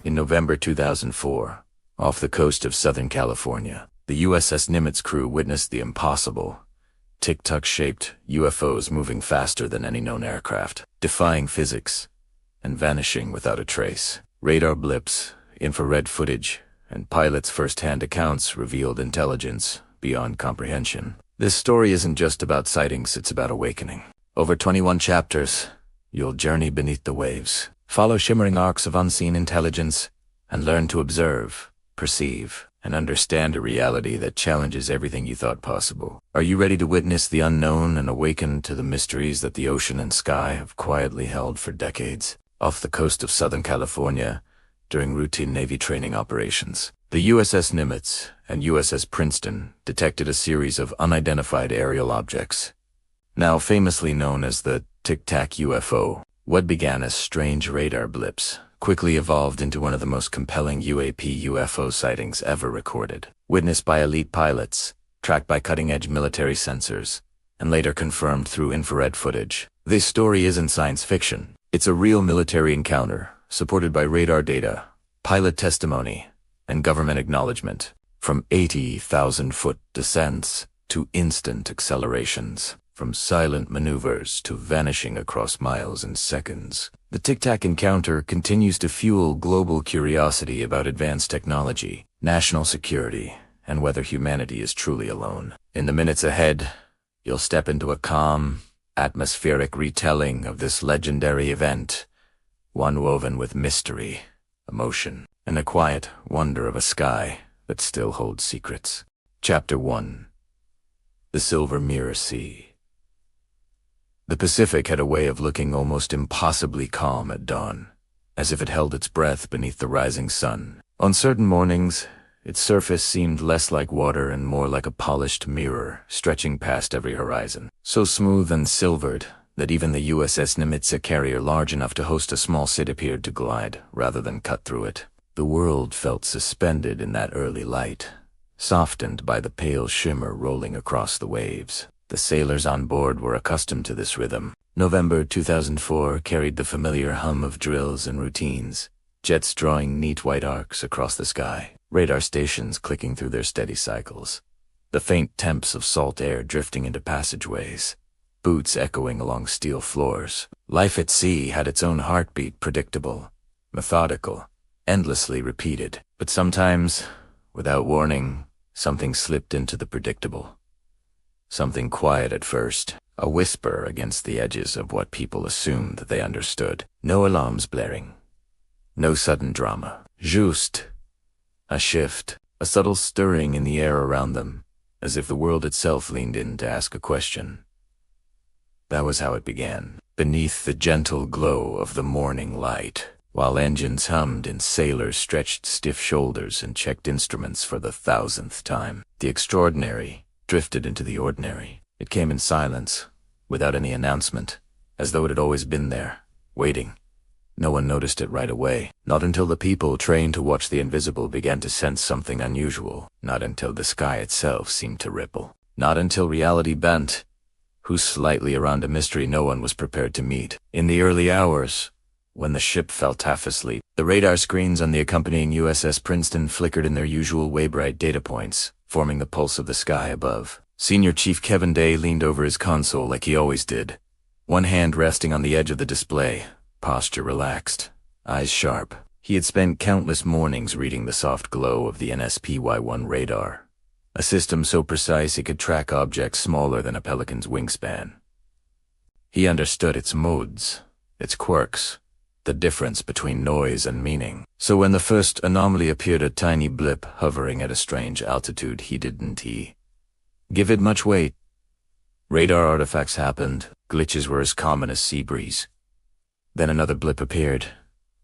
In November 2004, off the coast of Southern California, the USS Nimitz crew witnessed the impossible. Tic Tac-shaped UFOs moving faster than any known aircraft, defying physics, and vanishing without a trace. Radar blips, infrared footage, and pilots' first-hand accounts revealed intelligence beyond comprehension. This story isn't just about sightings, it's about awakening. Over 21 chapters, you'll journey beneath the waves, follow shimmering arcs of unseen intelligence, and learn to observe, perceive, and understand a reality that challenges everything you thought possible. Are you ready to witness the unknown and awaken to the mysteries that the ocean and sky have quietly held for decades? Off the coast of Southern California, during routine Navy training operations, the USS Nimitz and USS Princeton detected a series of unidentified aerial objects, now famously known as the Tic Tac UFO. What began as strange radar blips quickly evolved into one of the most compelling UAP/UFO sightings ever recorded. Witnessed by elite pilots, tracked by cutting-edge military sensors, and later confirmed through infrared footage. This story isn't science fiction. It's a real military encounter, supported by radar data, pilot testimony, and government acknowledgement. From 80,000-foot descents to instant accelerations, from silent maneuvers to vanishing across miles in seconds, the Tic Tac encounter continues to fuel global curiosity about advanced technology, national security, and whether humanity is truly alone. In the minutes ahead, you'll step into a calm, atmospheric retelling of this legendary event, one woven with mystery, emotion, and a quiet wonder of a sky that still holds secrets. Chapter 1. The Silver Mirror Sea. The Pacific had a way of looking almost impossibly calm at dawn, as if it held its breath beneath the rising sun. On certain mornings, its surface seemed less like water and more like a polished mirror stretching past every horizon, so smooth and silvered that even the USS Nimitz, a carrier large enough to host a small city, appeared to glide rather than cut through it. The world felt suspended in that early light, softened by the pale shimmer rolling across the waves. The sailors on board were accustomed to this rhythm. November 2004 carried the familiar hum of drills and routines, jets drawing neat white arcs across the sky, radar stations clicking through their steady cycles, the faint temps of salt air drifting into passageways, boots echoing along steel floors. Life at sea had its own heartbeat, predictable, methodical, endlessly repeated. But sometimes, without warning, something slipped into the predictable. Something quiet at first, a whisper against the edges of what people assumed that they understood. No alarms blaring. No sudden drama. Juste a shift, a subtle stirring in the air around them, as if the world itself leaned in to ask a question. That was how it began. Beneath the gentle glow of the morning light, while engines hummed and sailors stretched stiff shoulders and checked instruments for the 1,000th time, the extraordinary drifted into the ordinary. It came in silence, without any announcement, as though it had always been there, waiting. No one noticed it right away. Not until the people trained to watch the invisible began to sense something unusual. Not until the sky itself seemed to ripple. Not until reality bent, whose slightly around a mystery no one was prepared to meet. In the early hours, when the ship felt half asleep, the radar screens on the accompanying USS Princeton flickered in their usual way-bright data points, forming the pulse of the sky above. Senior Chief Kevin Day leaned over his console like he always did, one hand resting on the edge of the display, posture relaxed, eyes sharp. He had spent countless mornings reading the soft glow of the NSPY-1 radar, a system so precise it could track objects smaller than a pelican's wingspan. He understood its modes, its quirks, the difference between noise and meaning. So when the first anomaly appeared, a tiny blip hovering at a strange altitude, he didn't give it much weight. Radar artifacts happened, glitches were as common as sea breeze. Then another blip appeared,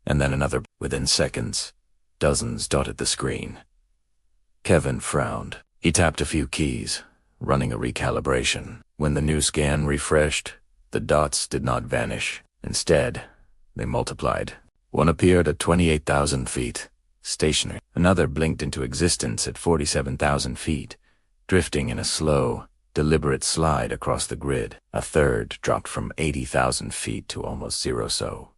and then another. Within seconds, dozens dotted the screen. Kevin frowned. He tapped a few keys, running a recalibration. When the new scan refreshed, the dots did not vanish. Instead, they multiplied. One appeared at 28,000 feet, stationary. Another blinked into existence at 47,000 feet, drifting in a slow, deliberate slide across the grid. A third dropped from 80,000 feet to almost zero. So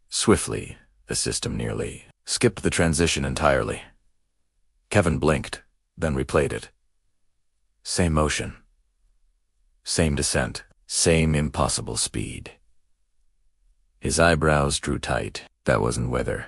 swiftly, the system nearly skipped the transition entirely. Kevin blinked, then replayed it. Same motion. Same descent. Same impossible speed. His eyebrows drew tight. That wasn't weather.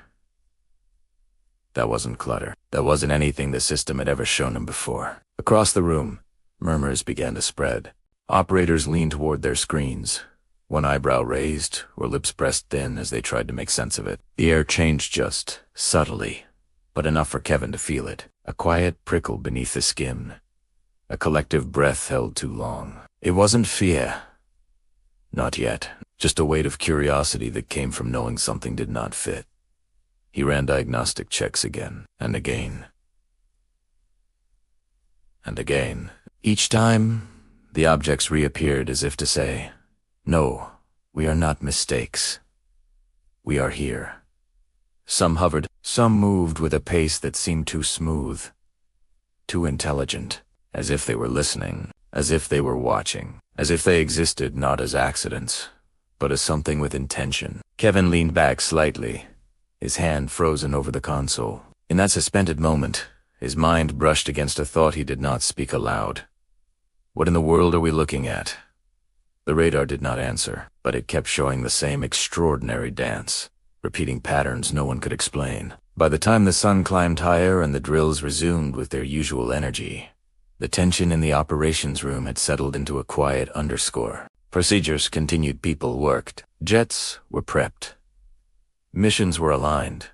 That wasn't clutter. That wasn't anything the system had ever shown him before. Across the room, murmurs began to spread. Operators leaned toward their screens, one eyebrow raised or lips pressed thin as they tried to make sense of it. The air changed just subtly, but enough for Kevin to feel it. A quiet prickle beneath the skin. A collective breath held too long. It wasn't fear. Not yet. Just a weight of curiosity that came from knowing something did not fit. He ran diagnostic checks again, and again. And again. Each time, the objects reappeared as if to say, "No, we are not mistakes. We are here." Some hovered, some moved with a pace that seemed too smooth, too intelligent, as if they were listening, as if they were watching, as if they existed not as accidents, but as something with intention. Kevin leaned back slightly, his hand frozen over the console. In that suspended moment, his mind brushed against a thought he did not speak aloud. What in the world are we looking at? The radar did not answer, but it kept showing the same extraordinary dance, repeating patterns no one could explain. By the time the sun climbed higher and the drills resumed with their usual energy, the tension in the operations room had settled into a quiet underscore. Procedures continued, people worked. Jets were prepped. Missions were aligned.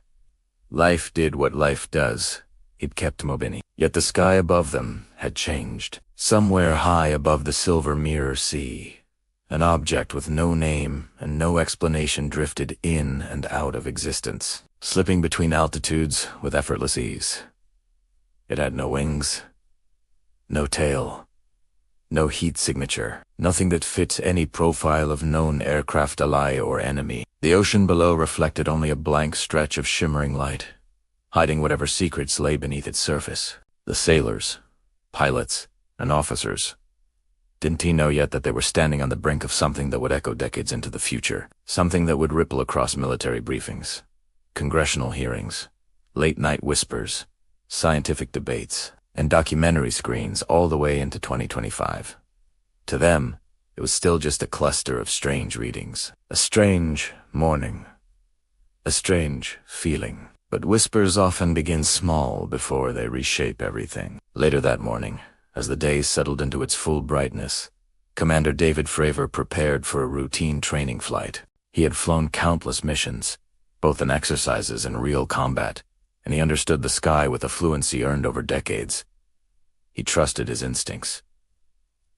Life did what life does. It kept moving. Yet the sky above them had changed. Somewhere high above the silver mirror sea, an object with no name and no explanation drifted in and out of existence, slipping between altitudes with effortless ease. It had no wings, no tail, no heat signature, nothing that fit any profile of known aircraft ally or enemy. The ocean below reflected only a blank stretch of shimmering light, hiding whatever secrets lay beneath its surface. The sailors, pilots, and officers. Didn't he know yet that they were standing on the brink of something that would echo decades into the future, something that would ripple across military briefings, congressional hearings, late-night whispers, scientific debates, and documentary screens all the way into 2025. To them, it was still just a cluster of strange readings, a strange morning, a strange feeling. But whispers often begin small before they reshape everything. Later that morning, as the day settled into its full brightness, Commander David Fravor prepared for a routine training flight. He had flown countless missions, both in exercises and real combat, and he understood the sky with a fluency earned over decades. He trusted his instincts.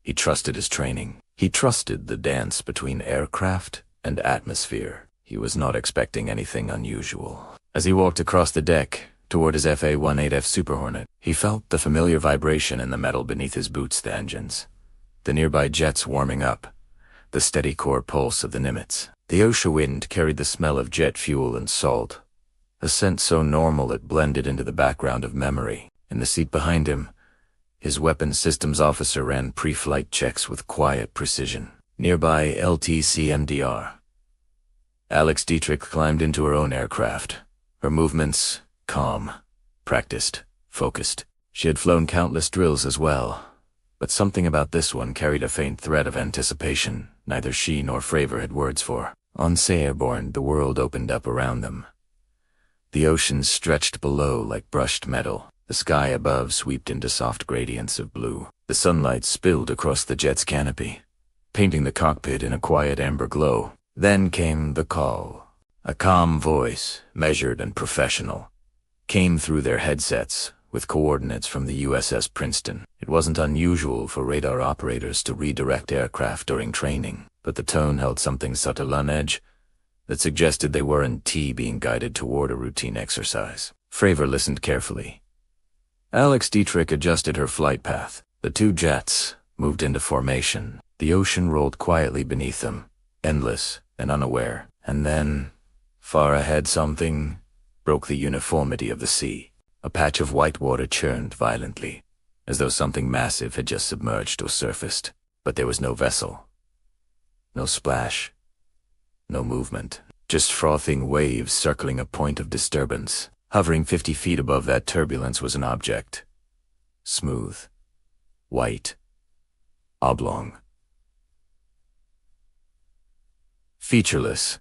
He trusted his training. He trusted the dance between aircraft and atmosphere. He was not expecting anything unusual. As he walked across the deck toward his FA-18F Super Hornet, he felt the familiar vibration in the metal beneath his boots, the engines, the nearby jets warming up, the steady core pulse of the Nimitz. The ocean wind carried the smell of jet fuel and salt, a scent so normal it blended into the background of memory. In the seat behind him, his weapons systems officer ran pre-flight checks with quiet precision. Nearby LTCMDR. Alex Dietrich climbed into her own aircraft. Her movements, calm, practiced, focused. She had flown countless drills as well, but something about this one carried a faint thread of anticipation neither she nor Fravor had words for. On Airborne, the world opened up around them. The ocean stretched below like brushed metal. The sky above swept into soft gradients of blue. The sunlight spilled across the jet's canopy, painting the cockpit in a quiet amber glow. Then came the call. A calm voice, measured and professional, came through their headsets with coordinates from the USS Princeton. It wasn't unusual for radar operators to redirect aircraft during training, but the tone held something subtle on edge that suggested they weren't being guided toward a routine exercise. Fravor listened carefully. Alex Dietrich adjusted her flight path. The two jets moved into formation. The ocean rolled quietly beneath them, endless and unaware. And then, far ahead, something broke the uniformity of the sea. A patch of white water churned violently, as though something massive had just submerged or surfaced. But there was no vessel, no splash, no movement, just frothing waves circling a point of disturbance. Hovering 50 feet above that turbulence was an object. Smooth. White. Oblong. Featureless.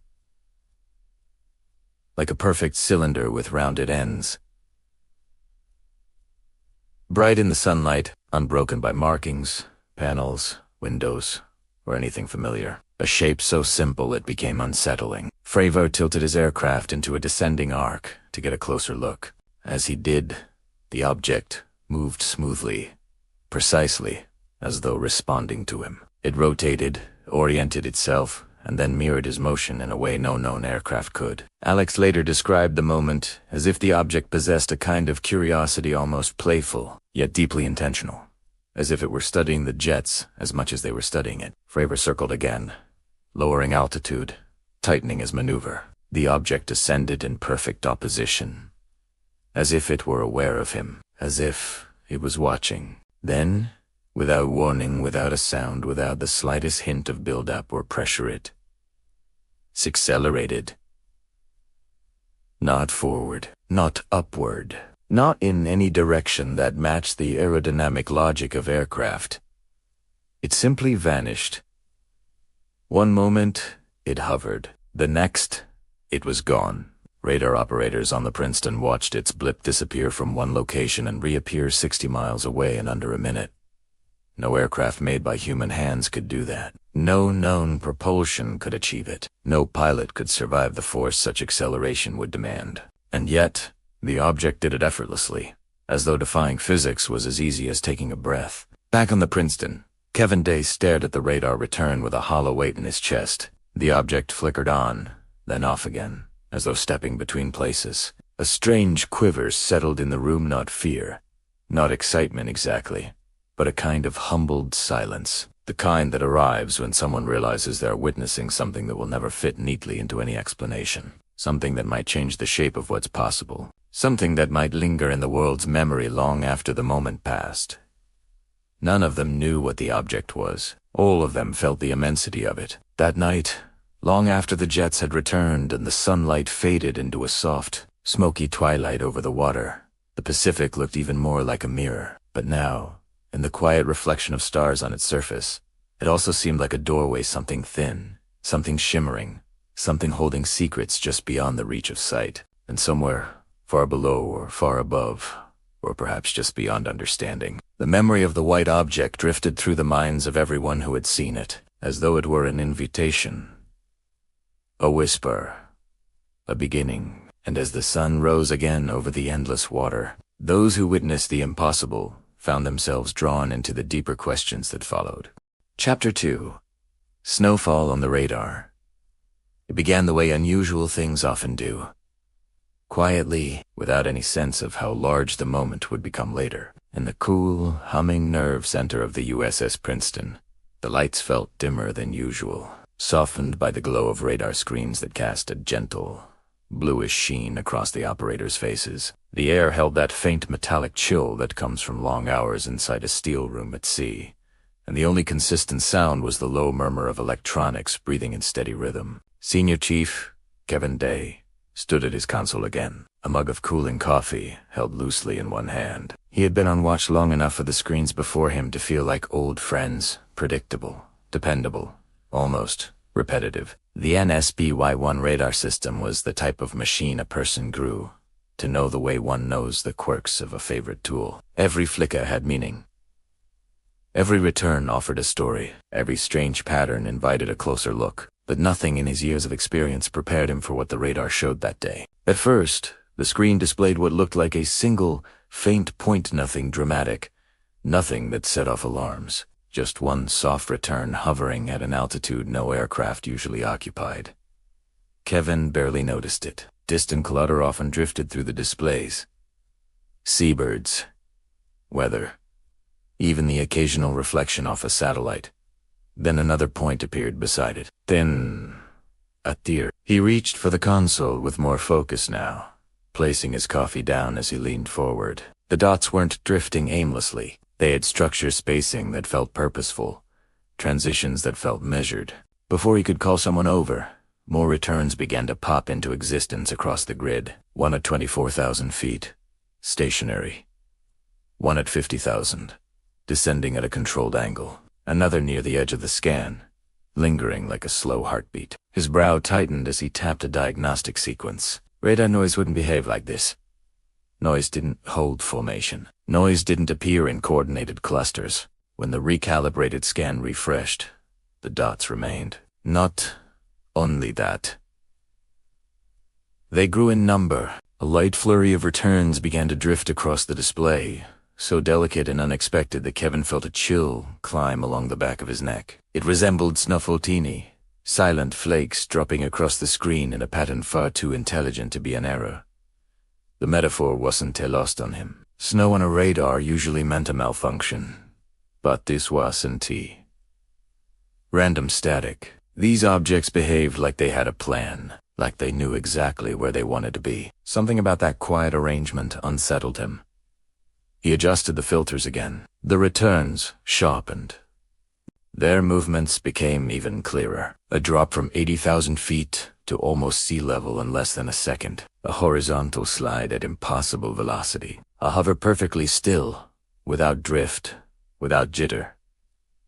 Like a perfect cylinder with rounded ends. Bright in the sunlight, unbroken by markings, panels, windows, or anything familiar. A shape so simple it became unsettling. Fravor tilted his aircraft into a descending arc to get a closer look. As he did, the object moved smoothly, precisely, as though responding to him. It rotated, oriented itself, and then mirrored his motion in a way no known aircraft could. Alex later described the moment as if the object possessed a kind of curiosity almost playful, yet deeply intentional, as if it were studying the jets as much as they were studying it. Fravor circled again, lowering altitude, tightening his maneuver. The object descended in perfect opposition, as if it were aware of him, as if it was watching. Then, without warning, without a sound, without the slightest hint of build-up or pressure, it accelerated. Not forward, not upward, not in any direction that matched the aerodynamic logic of aircraft. It simply vanished. One moment, it hovered. The next, it was gone. Radar operators on the Princeton watched its blip disappear from one location and reappear 60 miles away in under a minute. No aircraft made by human hands could do that. No known propulsion could achieve it. No pilot could survive the force such acceleration would demand. And yet, the object did it effortlessly, as though defying physics was as easy as taking a breath. Back on the Princeton, Kevin Day stared at the radar return with a hollow weight in his chest. The object flickered on, then off again, as though stepping between places. A strange quiver settled in the room, not fear, not excitement exactly, but a kind of humbled silence, the kind that arrives when someone realizes they're witnessing something that will never fit neatly into any explanation, something that might change the shape of what's possible, something that might linger in the world's memory long after the moment passed. None of them knew what the object was. All of them felt the immensity of it. That night, long after the jets had returned and the sunlight faded into a soft, smoky twilight over the water, the Pacific looked even more like a mirror. But now, in the quiet reflection of stars on its surface, it also seemed like a doorway, something thin, something shimmering, something holding secrets just beyond the reach of sight, and somewhere far below or far above, or perhaps just beyond understanding. The memory of the white object drifted through the minds of everyone who had seen it, as though it were an invitation, a whisper, a beginning. And as the sun rose again over the endless water, those who witnessed the impossible found themselves drawn into the deeper questions that followed. Chapter 2. Snowfall on the radar. It began the way unusual things often do. Quietly, without any sense of how large the moment would become later. In the cool, humming nerve center of the USS Princeton, the lights felt dimmer than usual, softened by the glow of radar screens that cast a gentle, bluish sheen across the operators' faces. The air held that faint metallic chill that comes from long hours inside a steel room at sea, and the only consistent sound was the low murmur of electronics breathing in steady rhythm. Senior Chief Kevin Day stood at his console again, a mug of cooling coffee held loosely in one hand. He had been on watch long enough for the screens before him to feel like old friends, predictable, dependable, almost repetitive. The NSBY-1 radar system was the type of machine a person grew to know the way one knows the quirks of a favorite tool. Every flicker had meaning. Every return offered a story. Every strange pattern invited a closer look. But nothing in his years of experience prepared him for what the radar showed that day. At first, the screen displayed what looked like a single, faint point, nothing dramatic, nothing that set off alarms. Just one soft return hovering at an altitude no aircraft usually occupied. Kevin barely noticed it. Distant clutter often drifted through the displays. Seabirds, weather, even the occasional reflection off a satellite. Then another point appeared beside it. Then, a tear. He reached for the console with more focus now, placing his coffee down as he leaned forward. The dots weren't drifting aimlessly. They had structure spacing that felt purposeful, transitions that felt measured. Before he could call someone over, more returns began to pop into existence across the grid. One at 24,000 feet, stationary. One at 50,000, descending at a controlled angle. Another near the edge of the scan, lingering like a slow heartbeat. His brow tightened as he tapped a diagnostic sequence. Radar noise wouldn't behave like this. Noise didn't hold formation. Noise didn't appear in coordinated clusters. When the recalibrated scan refreshed, the dots remained. Not only that, they grew in number. A light flurry of returns began to drift across the display, so delicate and unexpected that Kevin felt a chill climb along the back of his neck. It resembled snuffletini, silent flakes dropping across the screen in a pattern far too intelligent to be an error. The metaphor wasn't lost on him. Snow on a radar usually meant a malfunction, but this wasn't. Random static. These objects behaved like they had a plan, like they knew exactly where they wanted to be. Something about that quiet arrangement unsettled him. He adjusted the filters again. The returns sharpened. Their movements became even clearer. A drop from 80,000 feet to almost sea level in less than a second. A horizontal slide at impossible velocity. A hover perfectly still, without drift, without jitter.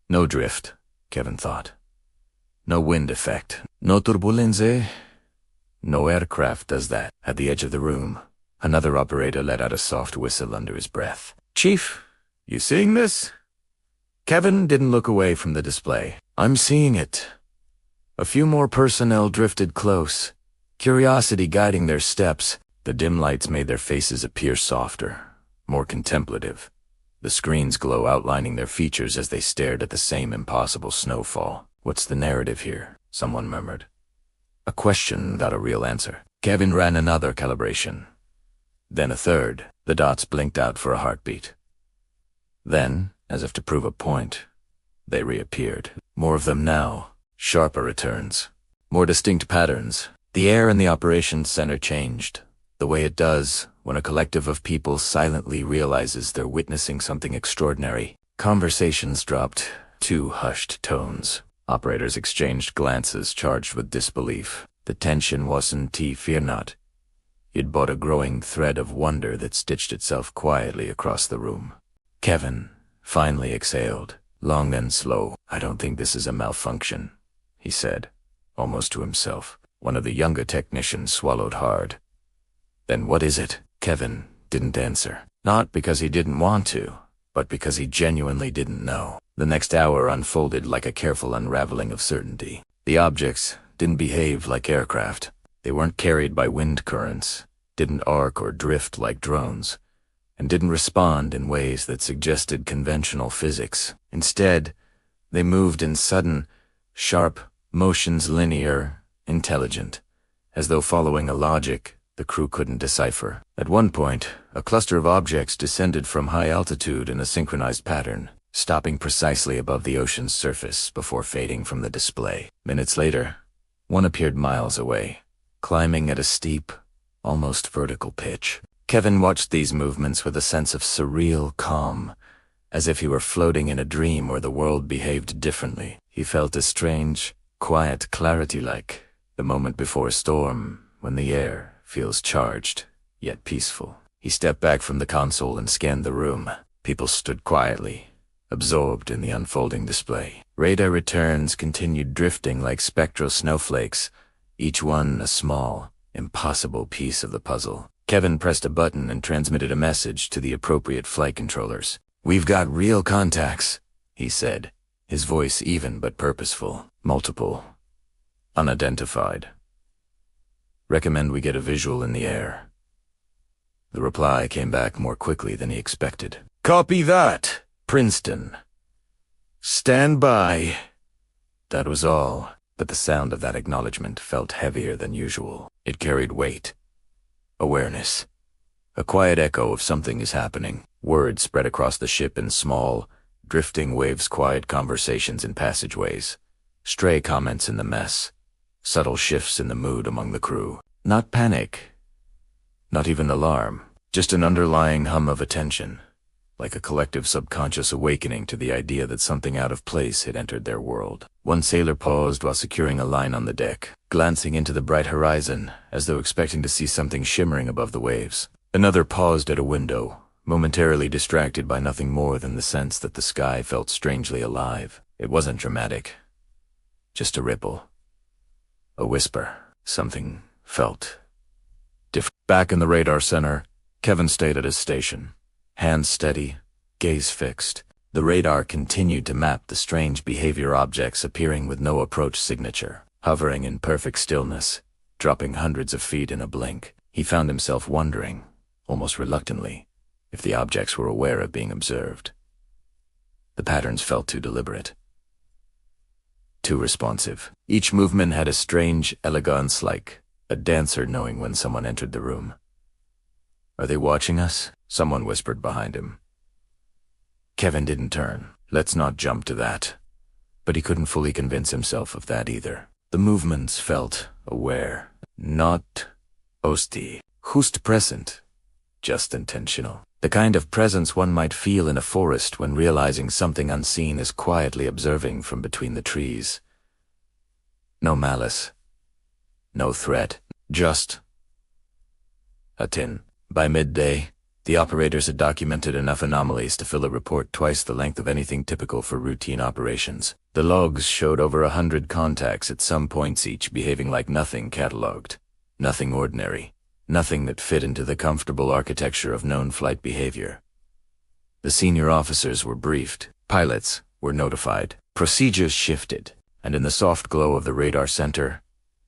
No drift, Kevin thought. No wind effect. No turbulence. No aircraft does that. At the edge of the room, another operator let out a soft whistle under his breath. "Chief, you seeing this?" Kevin didn't look away from the display. "I'm seeing it." A few more personnel drifted close, curiosity guiding their steps. The dim lights made their faces appear softer, more contemplative. The screen's glow outlining their features as they stared at the same impossible snowfall. "What's the narrative here?" someone murmured. A question without a real answer. Kevin ran another calibration. Then a third. The dots blinked out for a heartbeat. Then, as if to prove a point, they reappeared. More of them now. Sharper returns. More distinct patterns. The air in the operations center changed, the way it does when a collective of people silently realizes they're witnessing something extraordinary. Conversations dropped to hushed tones. Operators exchanged glances charged with disbelief. The tension wasn't fear not. It brought a growing thread of wonder that stitched itself quietly across the room. Kevin finally exhaled, long and slow. "I don't think this is a malfunction," he said, almost to himself. One of the younger technicians swallowed hard. "Then what is it?" Kevin didn't answer. Not because he didn't want to, but because he genuinely didn't know. The next hour unfolded like a careful unraveling of certainty. The objects didn't behave like aircraft. They weren't carried by wind currents, didn't arc or drift like drones, and didn't respond in ways that suggested conventional physics. Instead, they moved in sudden, sharp motions, linear, intelligent, as though following a logic the crew couldn't decipher. At one point, a cluster of objects descended from high altitude in a synchronized pattern, stopping precisely above the ocean's surface before fading from the display. Minutes later, one appeared miles away, climbing at a steep, almost vertical pitch. Kevin watched these movements with a sense of surreal calm, as if he were floating in a dream where the world behaved differently. He felt a strange, quiet clarity, like the moment before a storm, when the air feels charged, yet peaceful. He stepped back from the console and scanned the room. People stood quietly, absorbed in the unfolding display. Radar returns continued drifting like spectral snowflakes, each one a small, impossible piece of the puzzle. Kevin pressed a button and transmitted a message to the appropriate flight controllers. "We've got real contacts," he said, his voice even but purposeful. "Multiple. Unidentified. Recommend we get a visual in the air." The reply came back more quickly than he expected. "Copy that, Princeton. Stand by." That was all, but the sound of that acknowledgement felt heavier than usual. It carried weight. Awareness. A quiet echo of something is happening. Words spread across the ship in small, drifting waves, quiet conversations in passageways, stray comments in the mess, subtle shifts in the mood among the crew. Not panic, not even alarm, just an underlying hum of attention. like a collective subconscious awakening to the idea that something out of place had entered their world. One sailor paused while securing a line on the deck, glancing into the bright horizon, as though expecting to see something shimmering above the waves. Another paused at a window, momentarily distracted by nothing more than the sense that the sky felt strangely alive. It wasn't dramatic, just a ripple, a whisper. Something felt different. Back in the radar center, Kevin stayed at his station, hands steady, gaze fixed. The radar continued to map the strange behavior objects appearing with no approach signature, hovering in perfect stillness, dropping hundreds of feet in a blink. He found himself wondering, almost reluctantly, if the objects were aware of being observed. The patterns felt too deliberate, too responsive. Each movement had a strange elegance, like a dancer knowing when someone entered the room. "Are they watching us?" someone whispered behind him. Kevin didn't turn. Let's not jump to that. But he couldn't fully convince himself of that either. The movements felt aware, not just present, just intentional. The kind of presence one might feel in a forest when realizing something unseen is quietly observing from between the trees. No malice, no threat, just a tin. By midday, the operators had documented enough anomalies to fill a report twice the length of anything typical for routine operations. The logs showed over 100 contacts at some points, each behaving like nothing cataloged, nothing ordinary, nothing that fit into the comfortable architecture of known flight behavior. The senior officers were briefed, pilots were notified, procedures shifted, and in the soft glow of the radar center,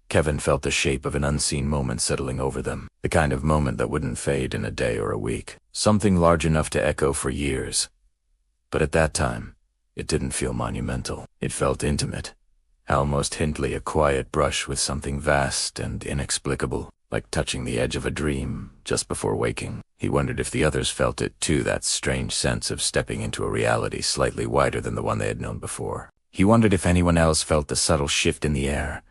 Kevin felt the shape of an unseen moment settling over them, the kind of moment that wouldn't fade in a day or a week, something large enough to echo for years. But at that time, it didn't feel monumental. It felt intimate, almost hintily a quiet brush with something vast and inexplicable, like touching the edge of a dream just before waking. He wondered if the others felt it too, that strange sense of stepping into a reality slightly wider than the one they had known before. He wondered if anyone else felt the subtle shift in the air,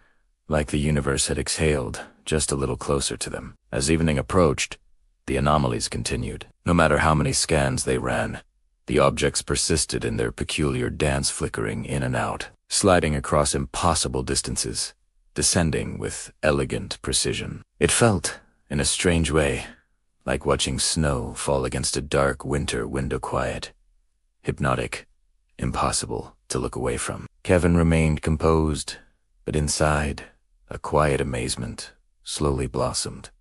like the universe had exhaled just a little closer to them. As evening approached, the anomalies continued. No matter how many scans they ran, the objects persisted in their peculiar dance, flickering in and out, sliding across impossible distances, descending with elegant precision. It felt, in a strange way, like watching snow fall against a dark winter window, quiet, hypnotic, impossible to look away from. Kevin remained composed, but inside, a quiet amazement slowly blossomed.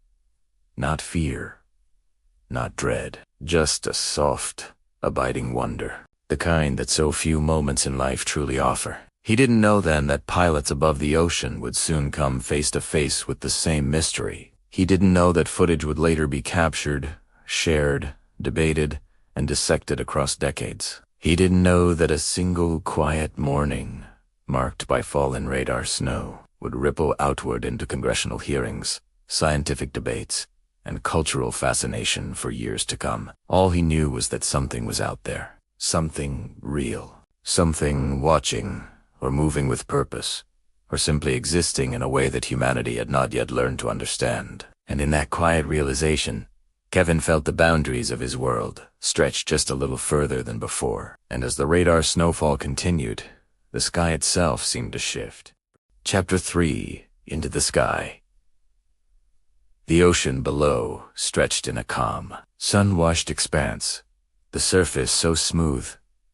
Not fear, not dread, just a soft, abiding wonder, the kind that so few moments in life truly offer. He didn't know then that pilots above the ocean would soon come face to face with the same mystery. He didn't know that footage would later be captured, shared, debated, and dissected across decades. He didn't know that a single quiet morning, marked by fallen radar snow, would ripple outward into congressional hearings, scientific debates, and cultural fascination for years to come. All he knew was that something was out there, something real, something watching, or moving with purpose, or simply existing in a way that humanity had not yet learned to understand. And in that quiet realization, Kevin felt the boundaries of his world stretch just a little further than before. And as the radar snowfall continued, the sky itself seemed to shift. Chapter 3, Into the Sky. The ocean below stretched in a calm, sun-washed expanse, the surface so smooth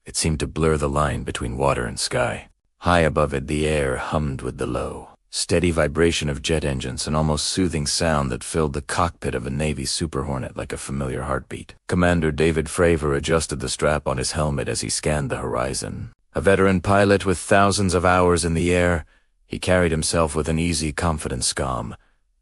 it seemed to blur the line between water and sky. High above it, the air hummed with the low, steady vibration of jet engines, an almost soothing sound that filled the cockpit of a Navy Super Hornet like a familiar heartbeat. Commander David Fravor adjusted the strap on his helmet as he scanned the horizon. A veteran pilot with thousands of hours in the air, he carried himself with an easy, confident calm,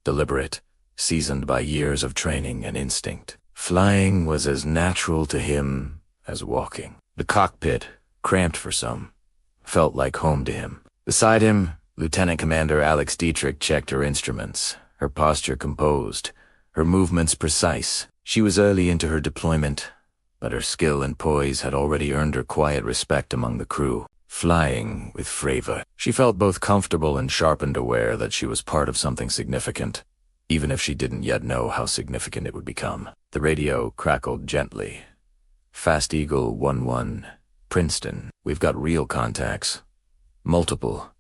deliberate, seasoned by years of training and instinct. Flying was as natural to him as walking. The cockpit, cramped for some, felt like home to him. Beside him, Lieutenant Commander Alex Dietrich checked her instruments, her posture composed, her movements precise. She was early into her deployment, but her skill and poise had already earned her quiet respect among the crew. Flying with Fravor, she felt both comfortable and sharpened, aware that she was part of something significant, even if she didn't yet know how significant it would become. The radio crackled gently, Fast Eagle 11, Princeton. We've got real contacts. Multiple.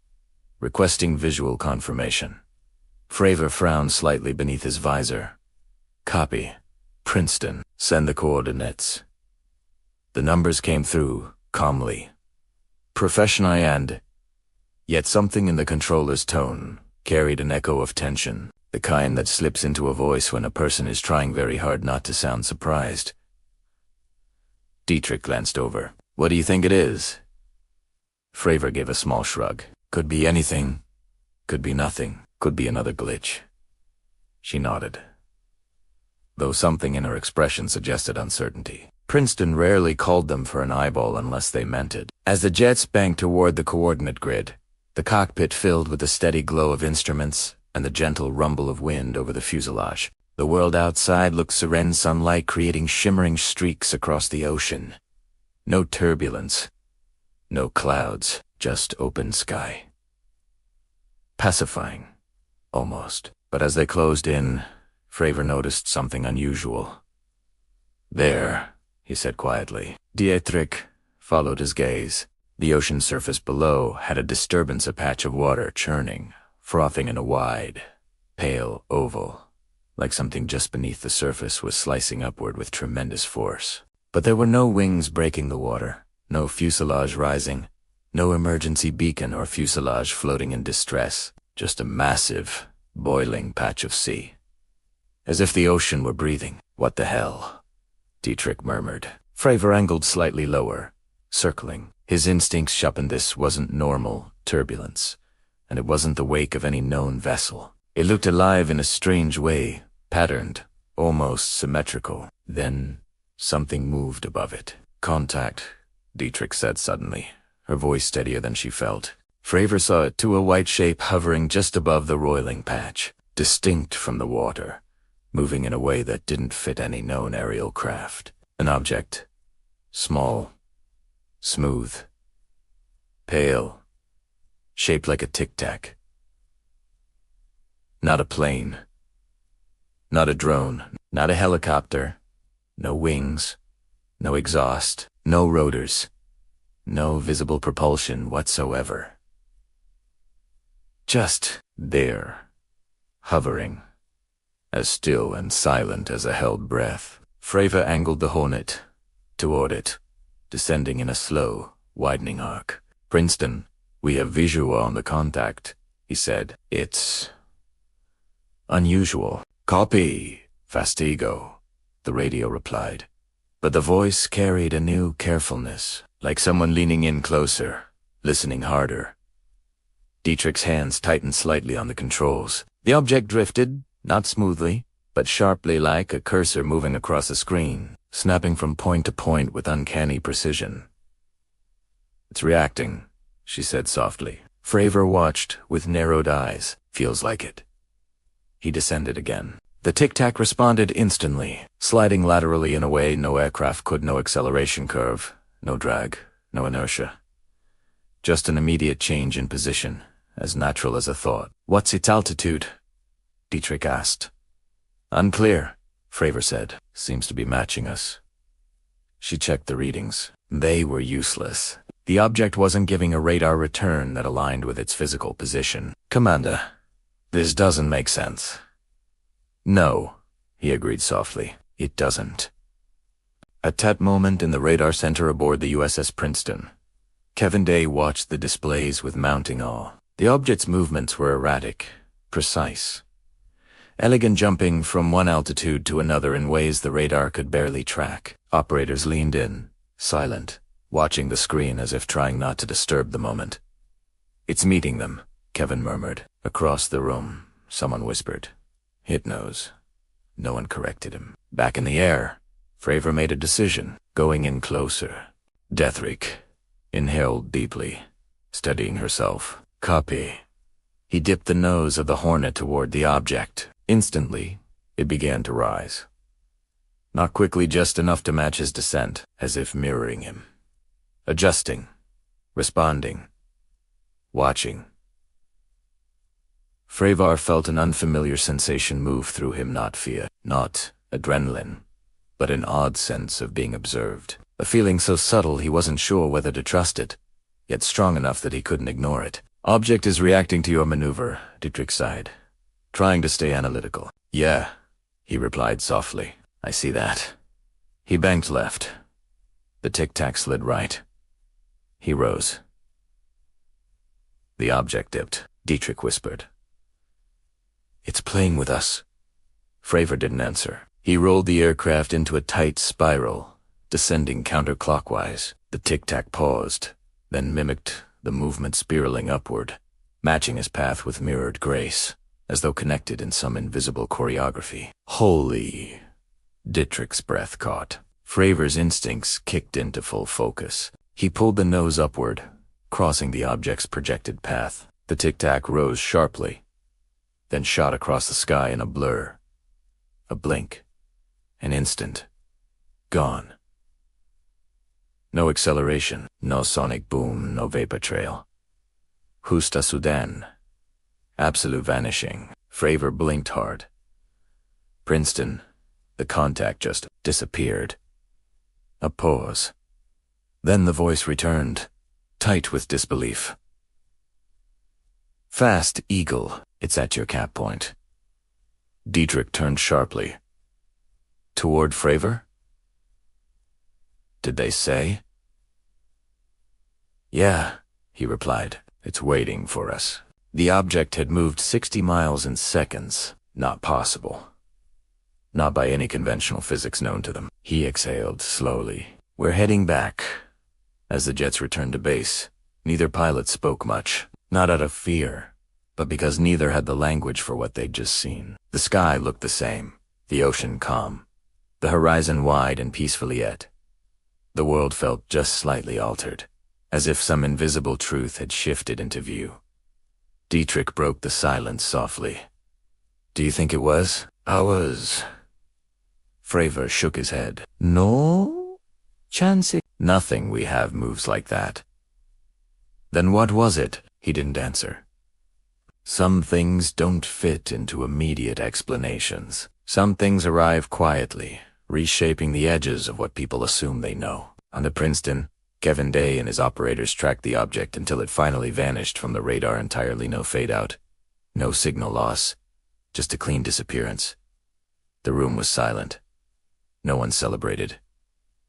Requesting visual confirmation. Fravor frowned slightly beneath his visor. Copy. Princeton. Send the coordinates. The numbers came through, calmly. Professional and... Yet something in the controller's tone carried an echo of tension, the kind that slips into a voice when a person is trying very hard not to sound surprised. Dietrich glanced over. What do you think it is? Fravor gave a small shrug. Could be anything. Could be nothing. Could be another glitch. She nodded, though something in her expression suggested uncertainty. Princeton rarely called them for an eyeball unless they meant it. As the jets banked toward the coordinate grid, the cockpit filled with the steady glow of instruments and the gentle rumble of wind over the fuselage. The world outside looked serene sunlight creating shimmering streaks across the ocean. No turbulence, no clouds, just open sky. Pacifying, almost. But as they closed in, Fravor noticed something unusual. There, he said quietly. Dietrich followed his gaze. The ocean surface below had a disturbance, a patch of water churning, frothing in a wide, pale oval, like something just beneath the surface was slicing upward with tremendous force. But there were no wings breaking the water, no fuselage rising, no emergency beacon or fuselage floating in distress, just a massive, boiling patch of sea. As if the ocean were breathing. What the hell? Dietrich murmured. Fravor angled slightly lower, circling. His instincts sharpened. This wasn't normal turbulence, and it wasn't the wake of any known vessel. It looked alive in a strange way, patterned, almost symmetrical. Then something moved above it. Contact, Dietrich said suddenly, her voice steadier than she felt. Fravor saw it too, a white shape hovering just above the roiling patch, distinct from the water, moving in a way that didn't fit any known aerial craft. An object, small, smooth, pale, shaped like a Tic Tac. Not a plane, not a drone, not a helicopter, no wings, no exhaust, no rotors, no visible propulsion whatsoever. Just there, hovering, as still and silent as a held breath. Fravor angled the Hornet toward it, descending in a slow, widening arc. Princeton, we have visual on the contact, he said. It's unusual. Copy, Fastigo, the radio replied. But the voice carried a new carefulness, like someone leaning in closer, listening harder. Dietrich's hands tightened slightly on the controls. The object drifted, not smoothly, but sharply, like a cursor moving across a screen, snapping from point to point with uncanny precision. It's reacting, she said softly. Fravor watched with narrowed eyes. Feels like it. He descended again. The Tic Tac responded instantly, sliding laterally in a way no aircraft could. No acceleration curve, no drag, no inertia. Just an immediate change in position, as natural as a thought. What's its altitude? Dietrich asked. Unclear, Fravor said. Seems to be matching us. She checked the readings. They were useless. The object wasn't giving a radar return that aligned with its physical position. Commander, this doesn't make sense. No, he agreed softly. It doesn't. At that moment in the radar center aboard the USS Princeton, Kevin Day watched the displays with mounting awe. The object's movements were erratic, precise, elegant, jumping from one altitude to another in ways the radar could barely track. Operators leaned in, silent, watching the screen as if trying not to disturb the moment. It's meeting them, Kevin murmured. Across the room, someone whispered. Hypnos. No one corrected him. Back in the air, Fravor made a decision, going in closer. Dietrich inhaled deeply, steadying herself. Copy. He dipped the nose of the Hornet toward the object. Instantly, it began to rise. Not quickly, just enough to match his descent, as if mirroring him. Adjusting, responding, watching. Fravor felt an unfamiliar sensation move through him, not fear, not adrenaline, but an odd sense of being observed. a feeling so subtle he wasn't sure whether to trust it, yet strong enough that he couldn't ignore it. Object is reacting to your maneuver, Dietrich sighed, trying to stay analytical. Yeah, he replied softly. I see that. He banked left. The Tic Tac slid right. He rose. The object dipped, Dietrich whispered. It's playing with us. Fravor didn't answer. He rolled the aircraft into a tight spiral, descending counterclockwise. The Tic Tac paused, then mimicked the movement spiraling upward, matching his path with mirrored grace, as though connected in some invisible choreography. Holy! Dietrich's breath caught. Fravor's instincts kicked into full focus. He pulled the nose upward, crossing the object's projected path. The Tic Tac rose sharply, then shot across the sky in a blur. A blink. An instant. Gone. No acceleration, no sonic boom, no vapor trail. Justa Sudan. Absolute vanishing. Fravor blinked hard. Princeton. The contact just disappeared. A pause. Then the voice returned, tight with disbelief. Fast, Eagle. It's at your cap point. Dietrich turned sharply. Toward Fravor? Did they say? Yeah, he replied. It's waiting for us. The object had moved 60 miles in seconds. Not possible. Not by any conventional physics known to them. He exhaled slowly. We're heading back. As the jets returned to base, neither pilot spoke much. Not out of fear, but because neither had the language for what they'd just seen. The sky looked the same, the ocean calm, the horizon wide and peaceful yet. The world felt just slightly altered, as if some invisible truth had shifted into view. Dietrich broke the silence softly. Do you think it was? Ours? Fravor shook his head. No chance. Nothing we have moves like that. Then what was it? He didn't answer. Some things don't fit into immediate explanations. Some things arrive quietly, reshaping the edges of what people assume they know. On the Princeton, Kevin Day and his operators tracked the object until it finally vanished from the radar entirely. No fade-out, no signal loss, just a clean disappearance. The room was silent. No one celebrated.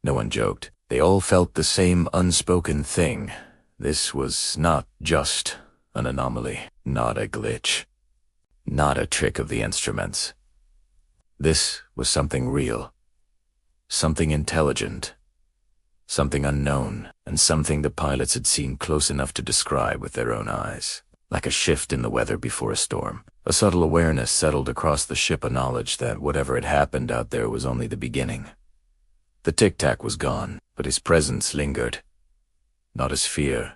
No one joked. They all felt the same unspoken thing. This was not just an anomaly, not a glitch, not a trick of the instruments. This was something real, something intelligent, something unknown, and something the pilots had seen close enough to describe with their own eyes. Like a shift in the weather before a storm. A subtle awareness settled across the ship, a knowledge that whatever had happened out there was only the beginning. The Tic Tac was gone, but his presence lingered. Not as fear,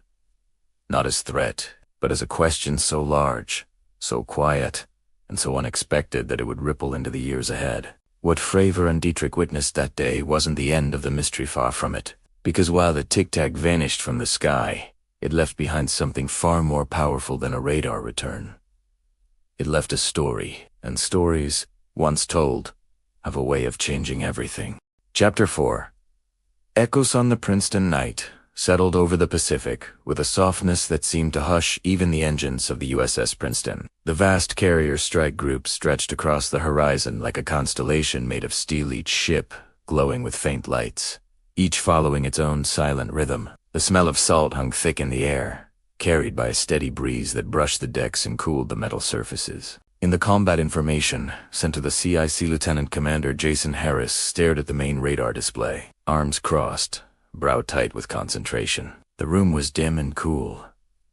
not as threat, but as a question so large, so quiet, and so unexpected that it would ripple into the years ahead. What Fravor and Dietrich witnessed that day wasn't the end of the mystery, far from it, because while the Tic Tac vanished from the sky, it left behind something far more powerful than a radar return. It left a story, and stories, once told, have a way of changing everything. Chapter 4. Echoes on the Princeton night settled over the Pacific with a softness that seemed to hush even the engines of the USS Princeton. The vast carrier strike group stretched across the horizon like a constellation made of steel, each ship glowing with faint lights, each following its own silent rhythm. The smell of salt hung thick in the air, carried by a steady breeze that brushed the decks and cooled the metal surfaces. In the combat information sent to the CIC, Lieutenant Commander Jason Harris stared at the main radar display, arms crossed, brow tight with concentration. The room was dim and cool,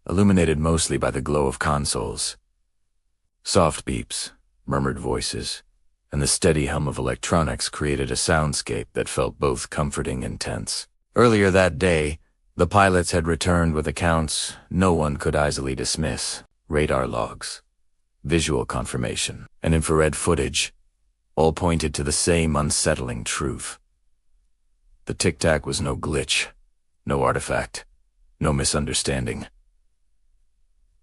illuminated mostly by the glow of consoles. Soft beeps, murmured voices, and the steady hum of electronics created a soundscape that felt both comforting and tense. Earlier that day, the pilots had returned with accounts no one could easily dismiss. Radar logs, visual confirmation, and infrared footage all pointed to the same unsettling truth. The Tic Tac was no glitch, no artifact, no misunderstanding.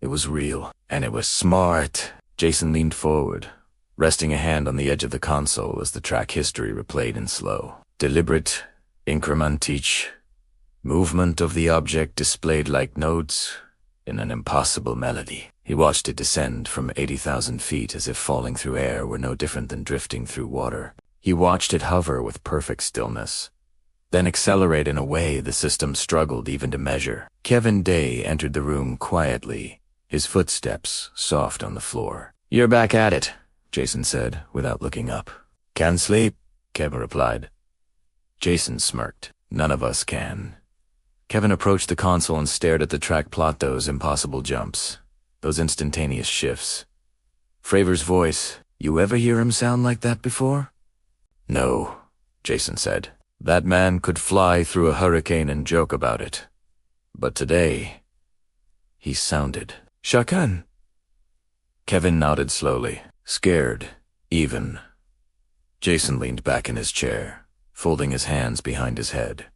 It was real, and it was smart. Jason leaned forward, resting a hand on the edge of the console as the track history replayed in slow, deliberate, Increment each movement of the object displayed like notes in an impossible melody. He watched it descend from 80,000 feet as if falling through air were no different than drifting through water. He watched it hover with perfect stillness, then accelerate in a way the system struggled even to measure. Kevin Day entered the room quietly, his footsteps soft on the floor. "You're back at it," Jason said, without looking up. "Can't sleep," Kevin replied. Jason smirked. "None of us can." Kevin approached the console and stared at the track plot, those impossible jumps, those instantaneous shifts. Fravor's voice, "You ever hear him sound like that before?" "No," Jason said. "That man could fly through a hurricane and joke about it. But today, he sounded shakan." Kevin nodded slowly, scared, even. Jason leaned back in his chair, folding his hands behind his head.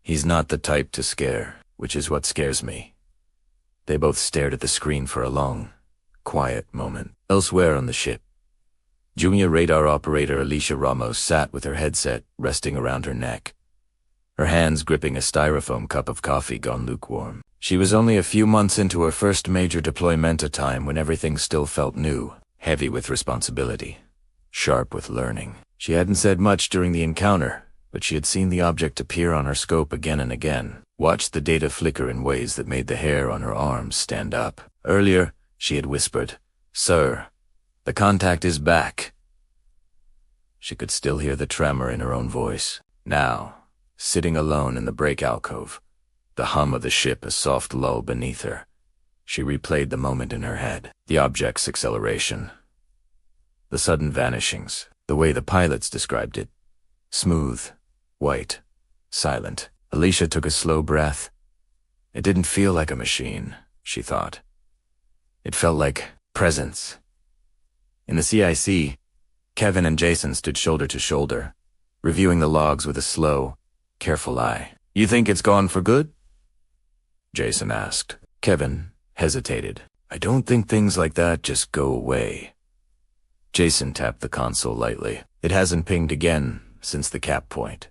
"He's not the type to scare, which is what scares me." They both stared at the screen for a long, quiet moment. Elsewhere on the ship, Junior radar operator Alicia Ramos sat with her headset resting around her neck, her hands gripping a styrofoam cup of coffee gone lukewarm. She was only a few months into her first major deployment, a time when everything still felt new, heavy with responsibility, sharp with learning. She hadn't said much during the encounter, but she had seen the object appear on her scope again and again, watched the data flicker in ways that made the hair on her arms stand up. Earlier, she had whispered, "Sir, the contact is back." She could still hear the tremor in her own voice. Now, sitting alone in the break alcove, the hum of the ship a soft lull beneath her, she replayed the moment in her head. The object's acceleration, the sudden vanishings, the way the pilots described it. Smooth, white, silent. Alicia took a slow breath. It didn't feel like a machine, she thought. It felt like presence. In the CIC, Kevin and Jason stood shoulder to shoulder, reviewing the logs with a slow, careful eye. "You think it's gone for good?" Jason asked. Kevin hesitated. "I don't think things like that just go away." Jason tapped the console lightly. "It hasn't pinged again since the cap point."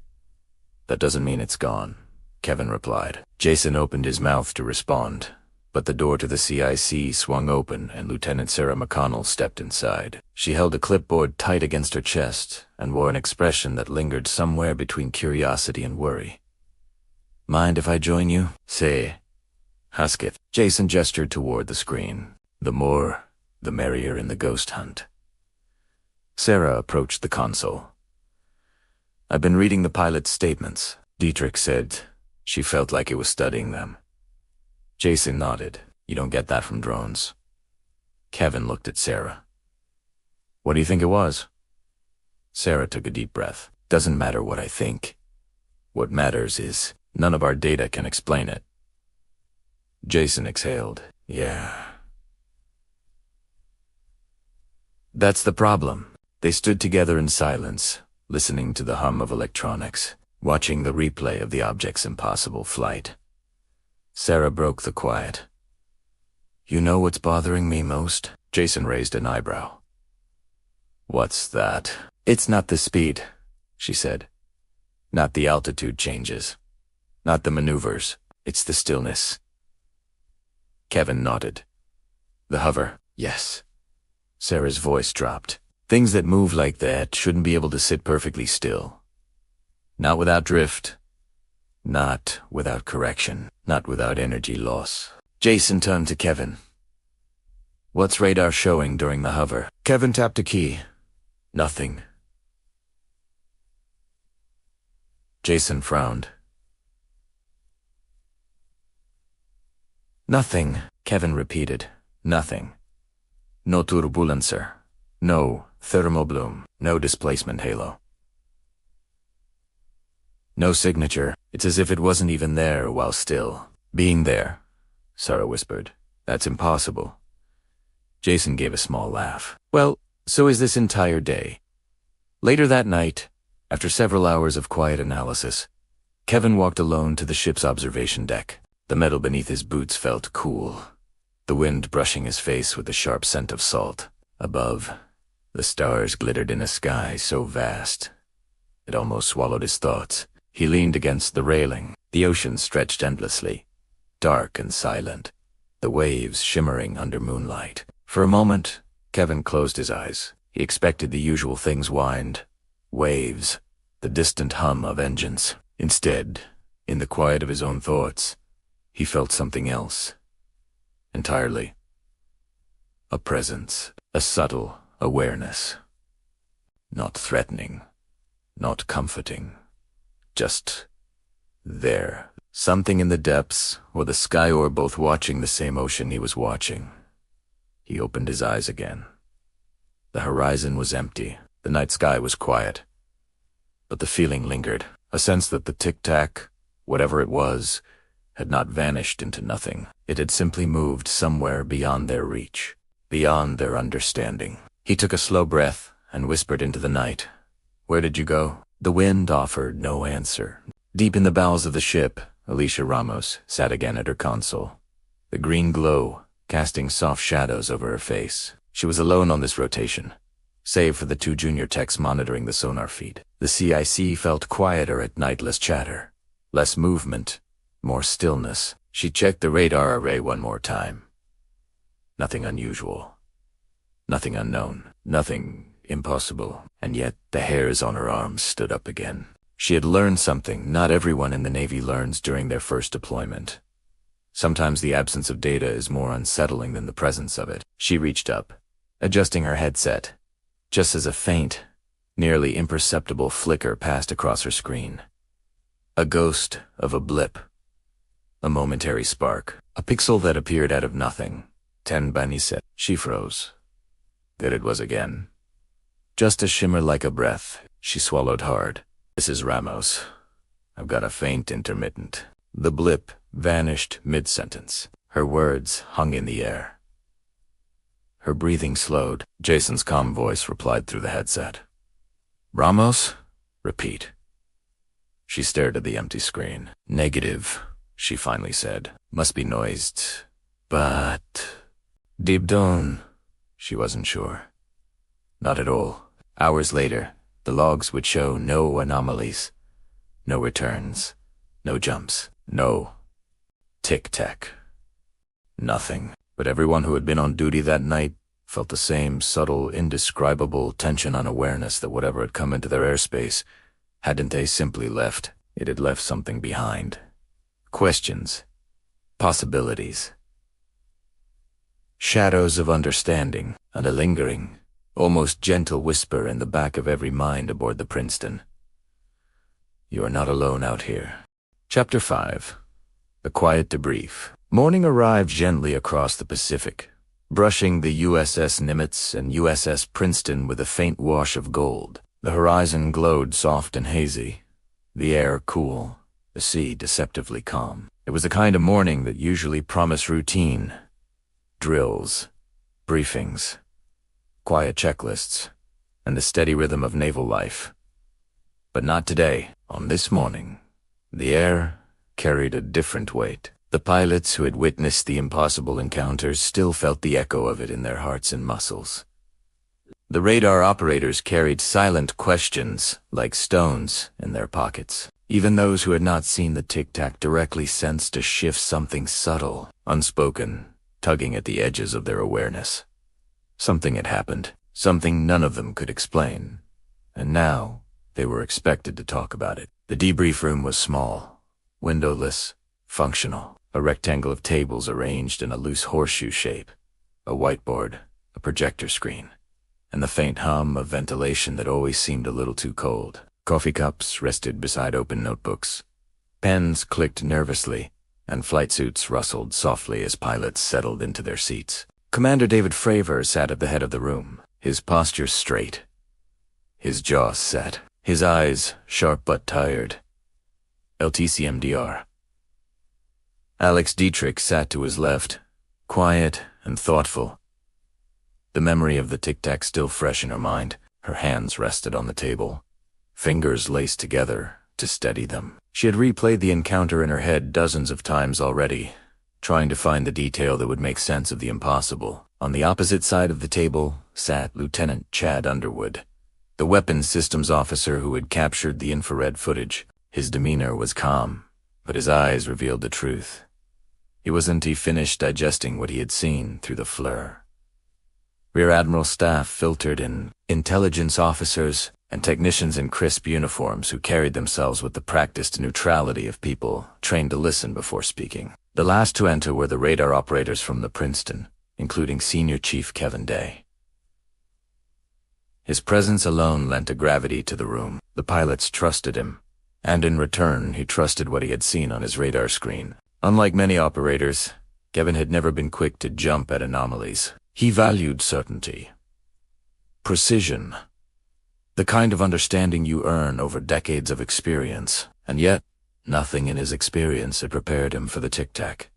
"That doesn't mean it's gone," Kevin replied. Jason opened his mouth to respond, but the door to the CIC swung open and Lieutenant Sarah McConnell stepped inside. She held a clipboard tight against her chest and wore an expression that lingered somewhere between curiosity and worry. "Mind if I join you?" "Say, Huskit." Jason gestured toward the screen. "The more, the merrier in the ghost hunt." Sarah approached the console. "I've been reading the pilot's statements," Dietrich said. She felt like it was studying them. Jason nodded. "You don't get that from drones." Kevin looked at Sarah. "What do you think it was?" Sarah took a deep breath. "Doesn't matter what I think. What matters is none of our data can explain it." Jason exhaled. "Yeah. That's the problem." They stood together in silence, listening to the hum of electronics, watching the replay of the object's impossible flight. Sarah broke the quiet. "You know what's bothering me most?" Jason raised an eyebrow. "What's that?" "It's not the speed," she said. "Not the altitude changes. Not the maneuvers. It's the stillness." Kevin nodded. "The hover." "Yes." Sarah's voice dropped. "Things that move like that shouldn't be able to sit perfectly still. Not without drift. Not without correction. Not without energy loss." Jason turned to Kevin. "What's radar showing during the hover?" Kevin tapped a key. "Nothing." Jason frowned. "Nothing," Kevin repeated. "Nothing. No turbulencer. No thermobloom. No displacement halo. No signature. It's as if it wasn't even there while still being there," Sarah whispered. "That's impossible." Jason gave a small laugh. "Well, so is this entire day." Later that night, after several hours of quiet analysis, Kevin walked alone to the ship's observation deck. The metal beneath his boots felt cool, the wind brushing his face with the sharp scent of salt. Above, the stars glittered in a sky so vast it almost swallowed his thoughts. He leaned against the railing. The ocean stretched endlessly, dark and silent, the waves shimmering under moonlight. For a moment, Kevin closed his eyes. He expected the usual things: wind, waves, the distant hum of engines. Instead, in the quiet of his own thoughts, he felt something else. Entirely. A presence, a subtle awareness. Not threatening, not comforting, just there. Something in the depths, or the sky, or both, watching the same ocean he was watching. He opened his eyes again. The horizon was empty. The night sky was quiet. But the feeling lingered, a sense that the Tic Tac, whatever it was, had not vanished into nothing. It had simply moved somewhere beyond their reach, beyond their understanding. He took a slow breath and whispered into the night, "Where did you go?" The wind offered no answer. Deep in the bowels of the ship, Alicia Ramos sat again at her console, the green glow casting soft shadows over her face. She was alone on this rotation, save for the two junior techs monitoring the sonar feed. The CIC felt quieter at night, less chatter, less movement, more stillness. She checked the radar array one more time. Nothing unusual, nothing unknown, nothing impossible, and yet the hairs on her arms stood up again. She had learned something not everyone in the Navy learns during their first deployment. Sometimes the absence of data is more unsettling than the presence of it. She reached up, adjusting her headset, just as a faint, nearly imperceptible flicker passed across her screen. A ghost of a blip. A momentary spark. A pixel that appeared out of nothing. 10 Banisset. She froze. There it was again. Just a shimmer like a breath. She swallowed hard. "This is Ramos. I've got a faint intermittent." The blip vanished mid-sentence. Her words hung in the air. Her breathing slowed. Jason's calm voice replied through the headset. "Ramos? Repeat." She stared at the empty screen. "Negative," she finally said. "Must be noised. But deep down, she wasn't sure. Not at all. Hours later, the logs would show no anomalies, no returns, no jumps, no Tic Tac. Nothing. But everyone who had been on duty that night felt the same subtle, indescribable tension on awareness that whatever had come into their airspace, hadn't they simply left, it had left something behind. Questions. Possibilities. Shadows of understanding, and a lingering, almost gentle whisper in the back of every mind aboard the Princeton. "You are not alone out here." Chapter 5. The Quiet Debrief. Morning arrived gently across the Pacific, brushing the USS Nimitz and USS Princeton with a faint wash of gold. The horizon glowed soft and hazy, the air cool, the sea deceptively calm. It was the kind of morning that usually promised routine, drills, briefings, quiet checklists, and the steady rhythm of naval life. But not today. On this morning, the air carried a different weight. The pilots who had witnessed the impossible encounters still felt the echo of it in their hearts and muscles. The radar operators carried silent questions like stones in their pockets. Even those who had not seen the Tic Tac directly sensed a shift, something subtle, unspoken, tugging at the edges of their awareness. Something had happened, something none of them could explain, and now they were expected to talk about it. The debrief room was small, windowless, functional. A rectangle of tables arranged in a loose horseshoe shape, a whiteboard, a projector screen, and the faint hum of ventilation that always seemed a little too cold. Coffee cups rested beside open notebooks. Pens clicked nervously, and flight suits rustled softly as pilots settled into their seats. Commander David Fravor sat at the head of the room, his posture straight, his jaw set, his eyes sharp but tired. LTCMDR. Alex Dietrich sat to his left, quiet and thoughtful. The memory of the Tic Tac still fresh in her mind. Her hands rested on the table, fingers laced together to steady them. She had replayed the encounter in her head dozens of times already, trying to find the detail that would make sense of the impossible. On the opposite side of the table sat Lieutenant Chad Underwood, the weapons systems officer who had captured the infrared footage. His demeanor was calm, but his eyes revealed the truth. He wasn't finished digesting what he had seen through the flare. Rear Admiral staff filtered in, intelligence officers and technicians in crisp uniforms who carried themselves with the practiced neutrality of people trained to listen before speaking. The last to enter were the radar operators from the Princeton, including Senior Chief Kevin Day. His presence alone lent a gravity to the room. The pilots trusted him, and in return he trusted what he had seen on his radar screen. Unlike many operators, Kevin had never been quick to jump at anomalies. He valued certainty, precision, the kind of understanding you earn over decades of experience, and yet nothing in his experience had prepared him for the Tic Tac.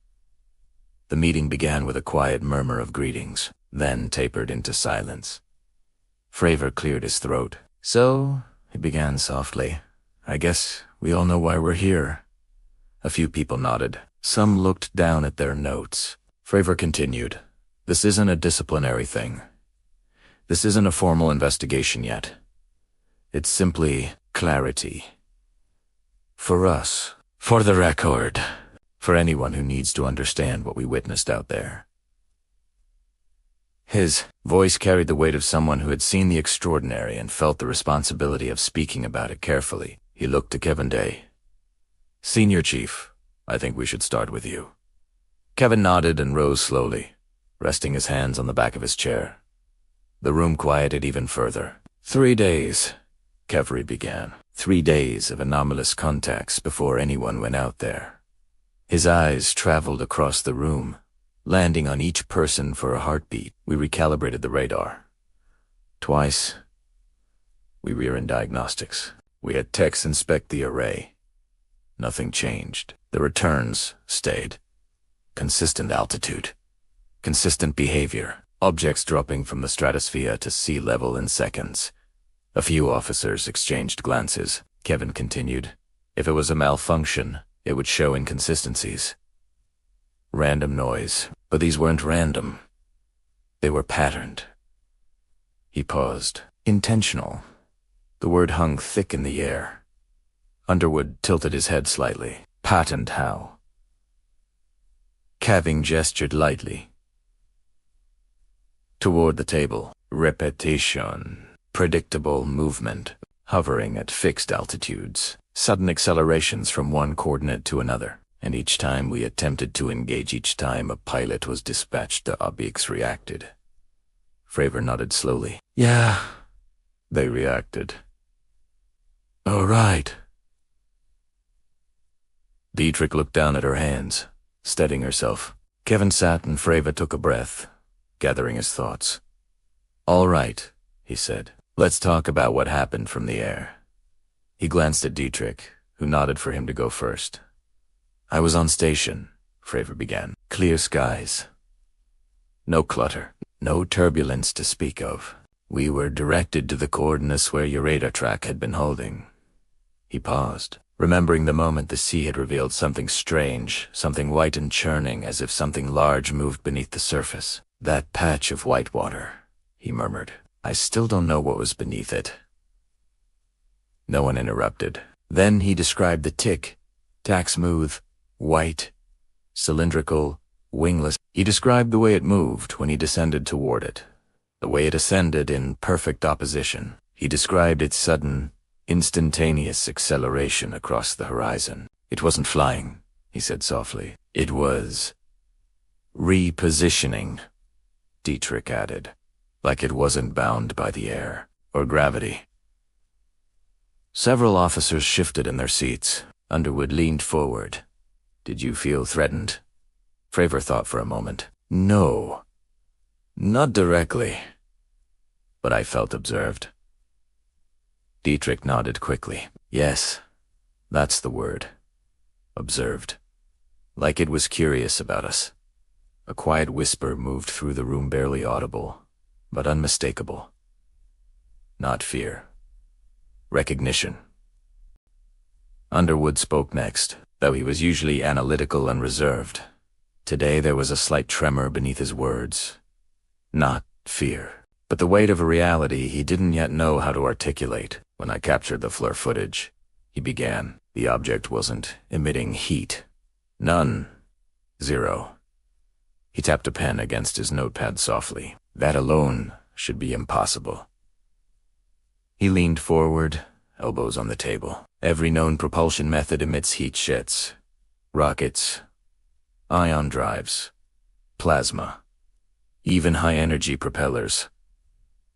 The meeting began with a quiet murmur of greetings, then tapered into silence. Fravor cleared his throat. "So," he began softly, "I guess we all know why we're here." A few people nodded. Some looked down at their notes. Fravor continued, "This isn't a disciplinary thing. This isn't a formal investigation yet. It's simply clarity. For us, for the record, for anyone who needs to understand what we witnessed out there." His voice carried the weight of someone who had seen the extraordinary and felt the responsibility of speaking about it carefully. He looked to Kevin Day. "Senior Chief, I think we should start with you." Kevin nodded and rose slowly, resting his hands on the back of his chair. The room quieted even further. 3 days, Kevry began. 3 days of anomalous contacts before anyone went out there. His eyes traveled across the room, landing on each person for a heartbeat. We recalibrated the radar. Twice, we were in diagnostics. We had techs inspect the array. Nothing changed. The returns stayed. Consistent altitude. Consistent behavior. Objects dropping from the stratosphere to sea level in seconds. A few officers exchanged glances. Kevin continued. If it was a malfunction, it would show inconsistencies. Random noise, but these weren't random. They were patterned. He paused. Intentional. The word hung thick in the air. Underwood tilted his head slightly. Patterned how? Caving gestured lightly. Toward the table. Repetition. Predictable movement. Hovering at fixed altitudes. Sudden accelerations from one coordinate to another. And each time we attempted to engage, each time a pilot was dispatched, the objects reacted. Fravor nodded slowly. "Yeah," they reacted. "All right." Dietrich looked down at her hands, steadying herself. Kevin sat and Fravor took a breath, gathering his thoughts. "All right," he said. "Let's talk about what happened from the air." He glanced at Dietrich, who nodded for him to go first. "I was on station," Fravor began. "Clear skies. No clutter. No turbulence to speak of. We were directed to the coordinates where your radar track had been holding." He paused, remembering the moment the sea had revealed something strange, something white and churning, as if something large moved beneath the surface. "That patch of white water," he murmured. "I still don't know what was beneath it." No one interrupted. Then he described the Tic Tac, smooth, white, cylindrical, wingless. He described the way it moved when he descended toward it, the way it ascended in perfect opposition. He described its sudden, instantaneous acceleration across the horizon. "It wasn't flying," he said softly. "It was repositioning," Dietrich added, "like it wasn't bound by the air or gravity." Several officers shifted in their seats. Underwood leaned forward. "Did you feel threatened?" Fravor thought for a moment. "No, not directly, but I felt observed." Dietrich nodded quickly. "Yes, that's the word. Observed. Like it was curious about us." A quiet whisper moved through the room, barely audible, but unmistakable. Not fear. Recognition. Underwood spoke next, though he was usually analytical and reserved. Today there was a slight tremor beneath his words. Not fear, but the weight of a reality he didn't yet know how to articulate. "When I captured the FLIR footage," he began, The object wasn't emitting heat. None. Zero. He tapped a pen against his notepad softly. That alone should be impossible. He leaned forward, elbows on the table. Every known propulsion method emits heat jets. Rockets, ion drives, plasma, even high-energy propellers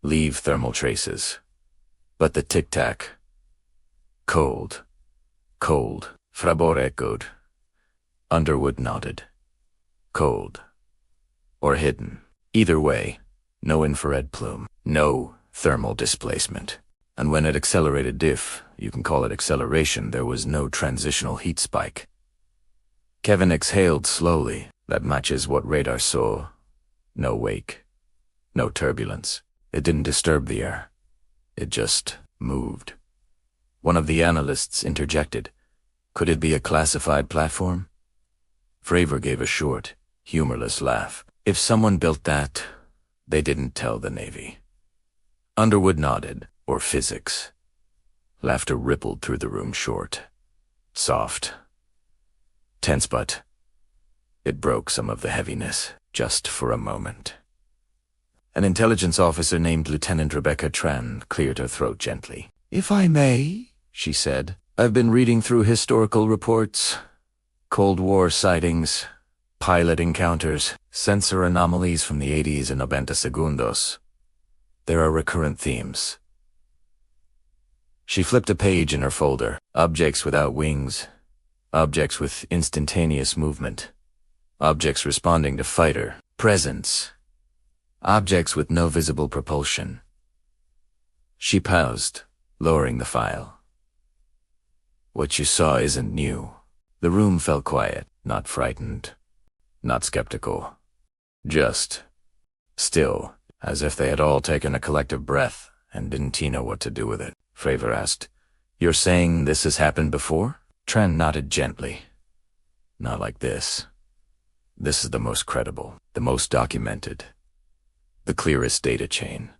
leave thermal traces. But the Tic Tac, cold, cold. Fravor echoed. Underwood nodded. Cold. Or hidden. Either way, no infrared plume, no thermal displacement. And when it accelerated you can call it acceleration, there was no transitional heat spike. Kevin exhaled slowly. That matches what radar saw. No wake. No turbulence. It didn't disturb the air. It just moved. One of the analysts interjected. Could it be a classified platform? Fravor gave a short, humorless laugh. If someone built that, they didn't tell the Navy. Underwood nodded. Or physics. Laughter rippled through the room short. Soft. Tense, but it broke some of the heaviness, just for a moment. An intelligence officer named Lieutenant Rebecca Tran cleared her throat gently. "If I may," she said, "I've been reading through historical reports, Cold War sightings, pilot encounters, sensor anomalies from the 80s and 90 segundos. There are recurrent themes." She flipped a page in her folder. Objects without wings. Objects with instantaneous movement. Objects responding to fighter presence. Objects with no visible propulsion. She paused, lowering the file. "What you saw isn't new." The room fell quiet, not frightened, not skeptical. Just still, as if they had all taken a collective breath and didn't know what to do with it. Fravor asked, "You're saying this has happened before?" Tran nodded gently. "Not like this. This is the most credible, the most documented, the clearest data chain.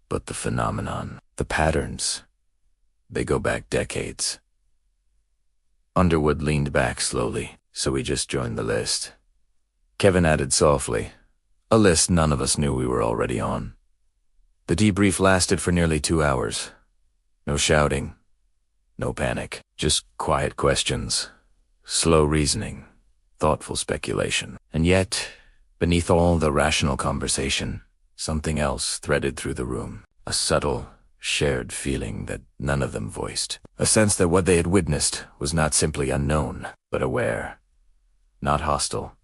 But the phenomenon, the patterns, they go back decades." Underwood leaned back slowly, "So we just joined the list." Kevin added softly, "A list none of us knew we were already on." The debrief lasted for nearly 2 hours. No shouting, no panic, just quiet questions, slow reasoning, thoughtful speculation. And yet, beneath all the rational conversation, something else threaded through the room, a subtle, shared feeling that none of them voiced, a sense that what they had witnessed was not simply unknown, but aware, not hostile,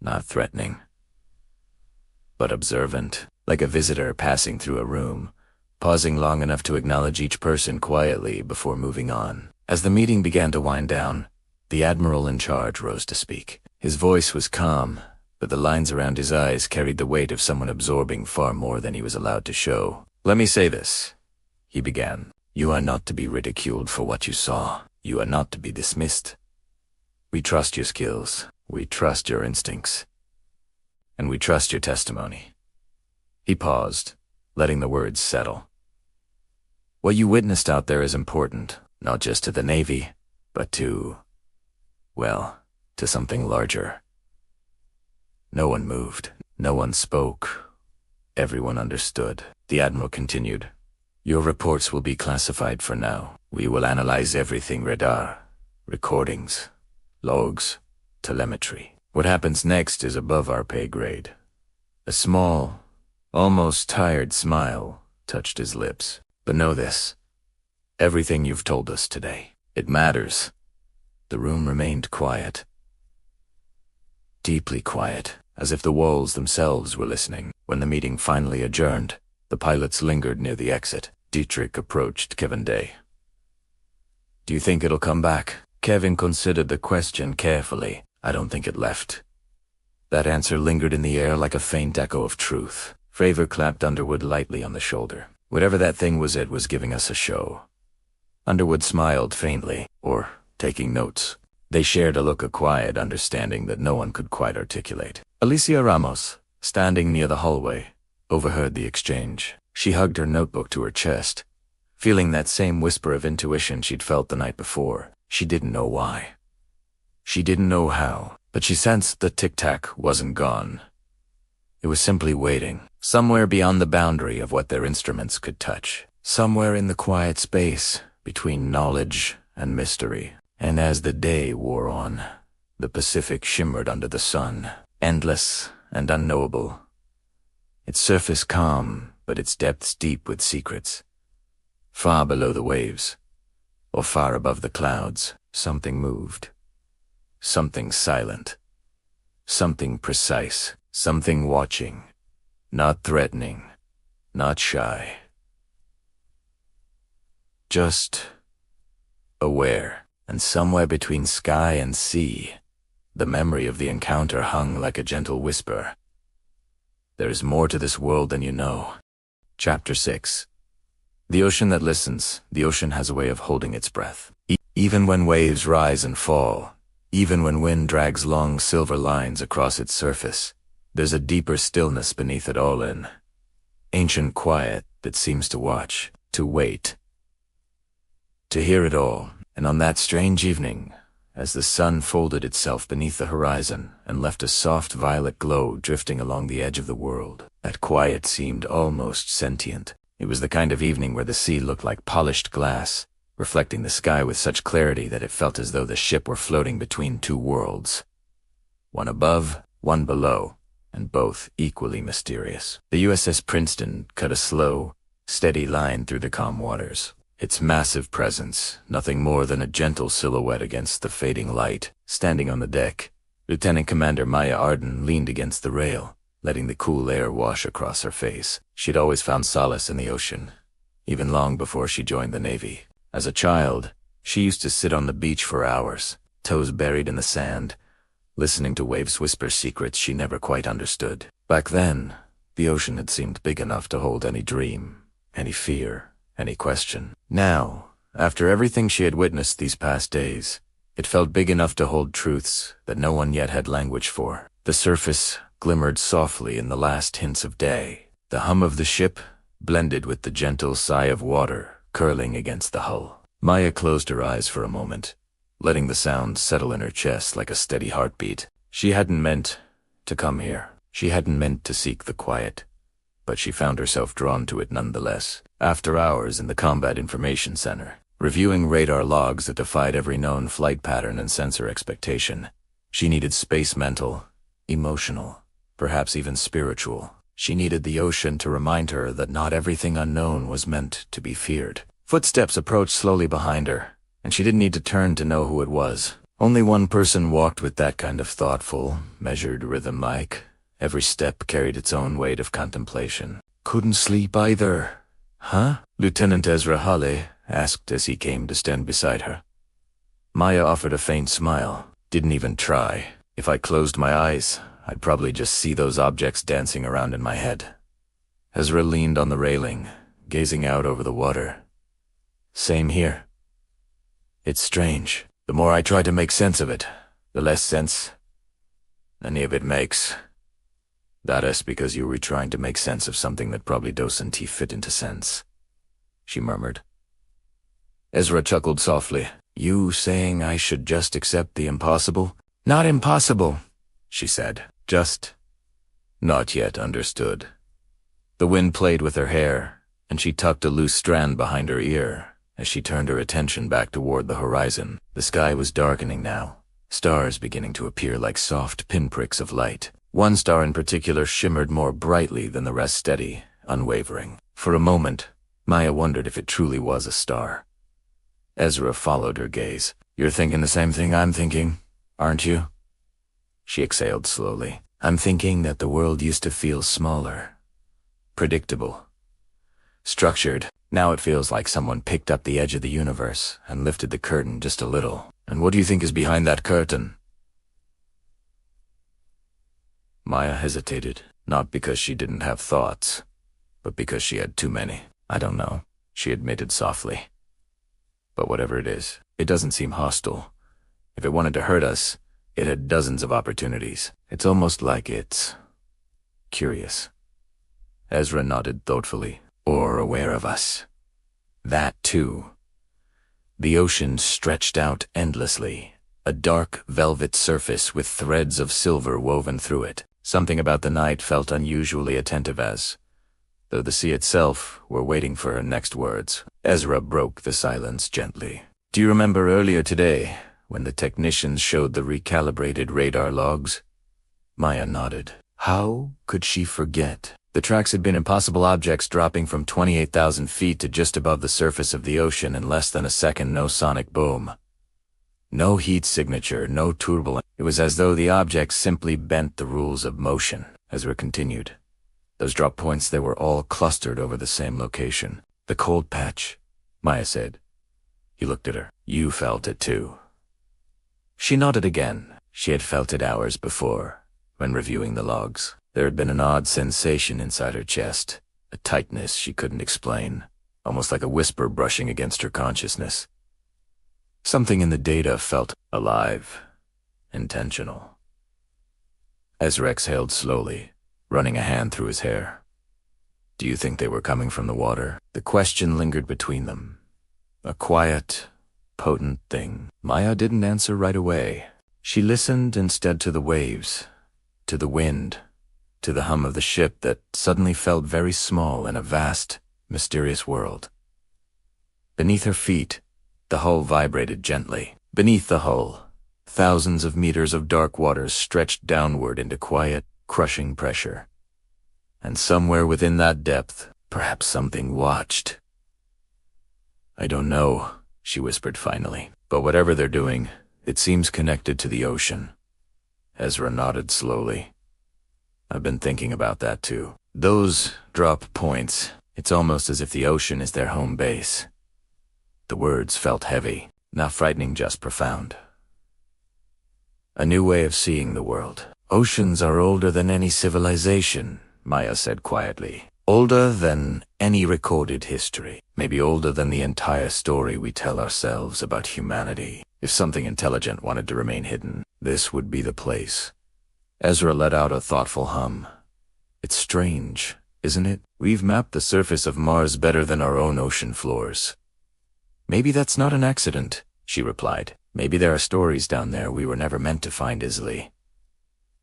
not threatening, but observant, like a visitor passing through a room, pausing long enough to acknowledge each person quietly before moving on. As the meeting began to wind down, the admiral in charge rose to speak. His voice was calm, but the lines around his eyes carried the weight of someone absorbing far more than he was allowed to show. "Let me say this," he began. "You are not to be ridiculed for what you saw. You are not to be dismissed. We trust your skills. We trust your instincts. And we trust your testimony." He paused, letting the words settle. "What you witnessed out there is important, not just to the Navy, but to something larger." No one moved. No one spoke. Everyone understood. The admiral continued, "Your reports will be classified for now. We will analyze everything: radar, recordings, logs, telemetry. What happens next is above our pay grade." A small, almost tired smile touched his lips. "But know this. Everything you've told us today, it matters." The room remained quiet. Deeply quiet, as if the walls themselves were listening. When the meeting finally adjourned, the pilots lingered near the exit. Dietrich approached Kevin Day. "Do you think it'll come back?" Kevin considered the question carefully. "I don't think it left." That answer lingered in the air like a faint echo of truth. Fravor clapped Underwood lightly on the shoulder. "Whatever that thing was, it was giving us a show." Underwood smiled faintly, or taking notes. They shared a look of quiet understanding that no one could quite articulate. Alicia Ramos, standing near the hallway, overheard the exchange. She hugged her notebook to her chest, feeling that same whisper of intuition she'd felt the night before. She didn't know why. She didn't know how, but she sensed the Tic Tac wasn't gone. It was simply waiting, somewhere beyond the boundary of what their instruments could touch, somewhere in the quiet space between knowledge and mystery. And as the day wore on, the Pacific shimmered under the sun, endless and unknowable. Its surface calm, but its depths deep with secrets. Far below the waves, or far above the clouds, something moved. Something silent. Something precise. Something watching. Not threatening. Not shy. Just aware. And somewhere between sky and sea, the memory of the encounter hung like a gentle whisper. There is more to this world than you know. Chapter 6. The ocean that listens. The ocean has a way of holding its breath. Even when waves rise and fall, even when wind drags long silver lines across its surface, there's a deeper stillness beneath it all in. Ancient quiet that seems to watch, to wait, to hear it all. And on that strange evening, as the sun folded itself beneath the horizon and left a soft violet glow drifting along the edge of the world, that quiet seemed almost sentient. It was the kind of evening where the sea looked like polished glass, reflecting the sky with such clarity that it felt as though the ship were floating between two worlds. One above, one below, and both equally mysterious. The USS Princeton cut a slow, steady line through the calm waters. Its massive presence, nothing more than a gentle silhouette against the fading light. Standing on the deck, Lieutenant Commander Maya Arden leaned against the rail, letting the cool air wash across her face. She'd always found solace in the ocean, even long before she joined the Navy. As a child, she used to sit on the beach for hours, toes buried in the sand, listening to waves whisper secrets she never quite understood. Back then, the ocean had seemed big enough to hold any dream, any fear, any question. Now, after everything she had witnessed these past days, it felt big enough to hold truths that no one yet had language for. The surface glimmered softly in the last hints of day. The hum of the ship blended with the gentle sigh of water curling against the hull. Maya closed her eyes for a moment, letting the sound settle in her chest like a steady heartbeat. She hadn't meant to come here. She hadn't meant to seek the quiet, but she found herself drawn to it nonetheless. After hours in the Combat Information Center, reviewing radar logs that defied every known flight pattern and sensor expectation, she needed space mental, emotional, perhaps even spiritual. She needed the ocean to remind her that not everything unknown was meant to be feared. Footsteps approached slowly behind her, and she didn't need to turn to know who it was. Only one person walked with that kind of thoughtful, measured rhythm like. Every step carried its own weight of contemplation. Couldn't sleep either, huh? Lieutenant Ezra Hale asked as he came to stand beside her. Maya offered a faint smile. Didn't even try. If I closed my eyes, I'd probably just see those objects dancing around in my head. Ezra leaned on the railing, gazing out over the water. Same here. It's strange. The more I try to make sense of it, the less sense any of it makes. That is because you were trying to make sense of something that probably doesn't fit into sense, she murmured. Ezra chuckled softly. You saying I should just accept the impossible? Not impossible, she said. Just not yet understood. The wind played with her hair, and she tucked a loose strand behind her ear as she turned her attention back toward the horizon. The sky was darkening now, stars beginning to appear like soft pinpricks of light. One star in particular shimmered more brightly than the rest, steady, unwavering. For a moment, Maya wondered if it truly was a star. Ezra followed her gaze. You're thinking the same thing I'm thinking, aren't you? She exhaled slowly. I'm thinking that the world used to feel smaller, predictable, structured. Now it feels like someone picked up the edge of the universe and lifted the curtain just a little. And what do you think is behind that curtain? Maya hesitated, not because she didn't have thoughts, but because she had too many. I don't know, she admitted softly. But whatever it is, it doesn't seem hostile. If it wanted to hurt us, it had dozens of opportunities. It's almost like it's curious. Ezra nodded thoughtfully. Or aware of us. That too. The ocean stretched out endlessly, a dark velvet surface with threads of silver woven through it. Something about the night felt unusually attentive as, though the sea itself were waiting for her next words. Ezra broke the silence gently. "Do you remember earlier today, when the technicians showed the recalibrated radar logs?" Maya nodded. How could she forget? The tracks had been impossible objects dropping from 28,000 feet to just above the surface of the ocean in less than a second. No sonic boom. No heat signature, no turbulence. It was as though the objects simply bent the rules of motion. Ezra continued. Those drop points, they were all clustered over the same location. "The cold patch," Maya said. He looked at her. "You felt it too." She nodded again. She had felt it hours before, when reviewing the logs. There had been an odd sensation inside her chest, a tightness she couldn't explain, almost like a whisper brushing against her consciousness. Something in the data felt alive, intentional. Ezra exhaled slowly, running a hand through his hair. "Do you think they were coming from the water?" The question lingered between them. A quiet, potent thing. Maya didn't answer right away. She listened instead to the waves, to the wind, to the hum of the ship that suddenly felt very small in a vast, mysterious world. Beneath her feet, the hull vibrated gently. Beneath the hull, thousands of meters of dark waters stretched downward into quiet, crushing pressure. And somewhere within that depth, perhaps something watched. "I don't know," she whispered finally, "but whatever they're doing, it seems connected to the ocean." Ezra nodded slowly. "I've been thinking about that too. Those drop points, it's almost as if the ocean is their home base." The words felt heavy, not frightening, just profound. "A new way of seeing the world. Oceans are older than any civilization," Maya said quietly. "Older than any recorded history. Maybe older than the entire story we tell ourselves about humanity. If something intelligent wanted to remain hidden, this would be the place." Ezra let out a thoughtful hum. "It's strange, isn't it? We've mapped the surface of Mars better than our own ocean floors." "Maybe that's not an accident," she replied. "Maybe there are stories down there we were never meant to find easily."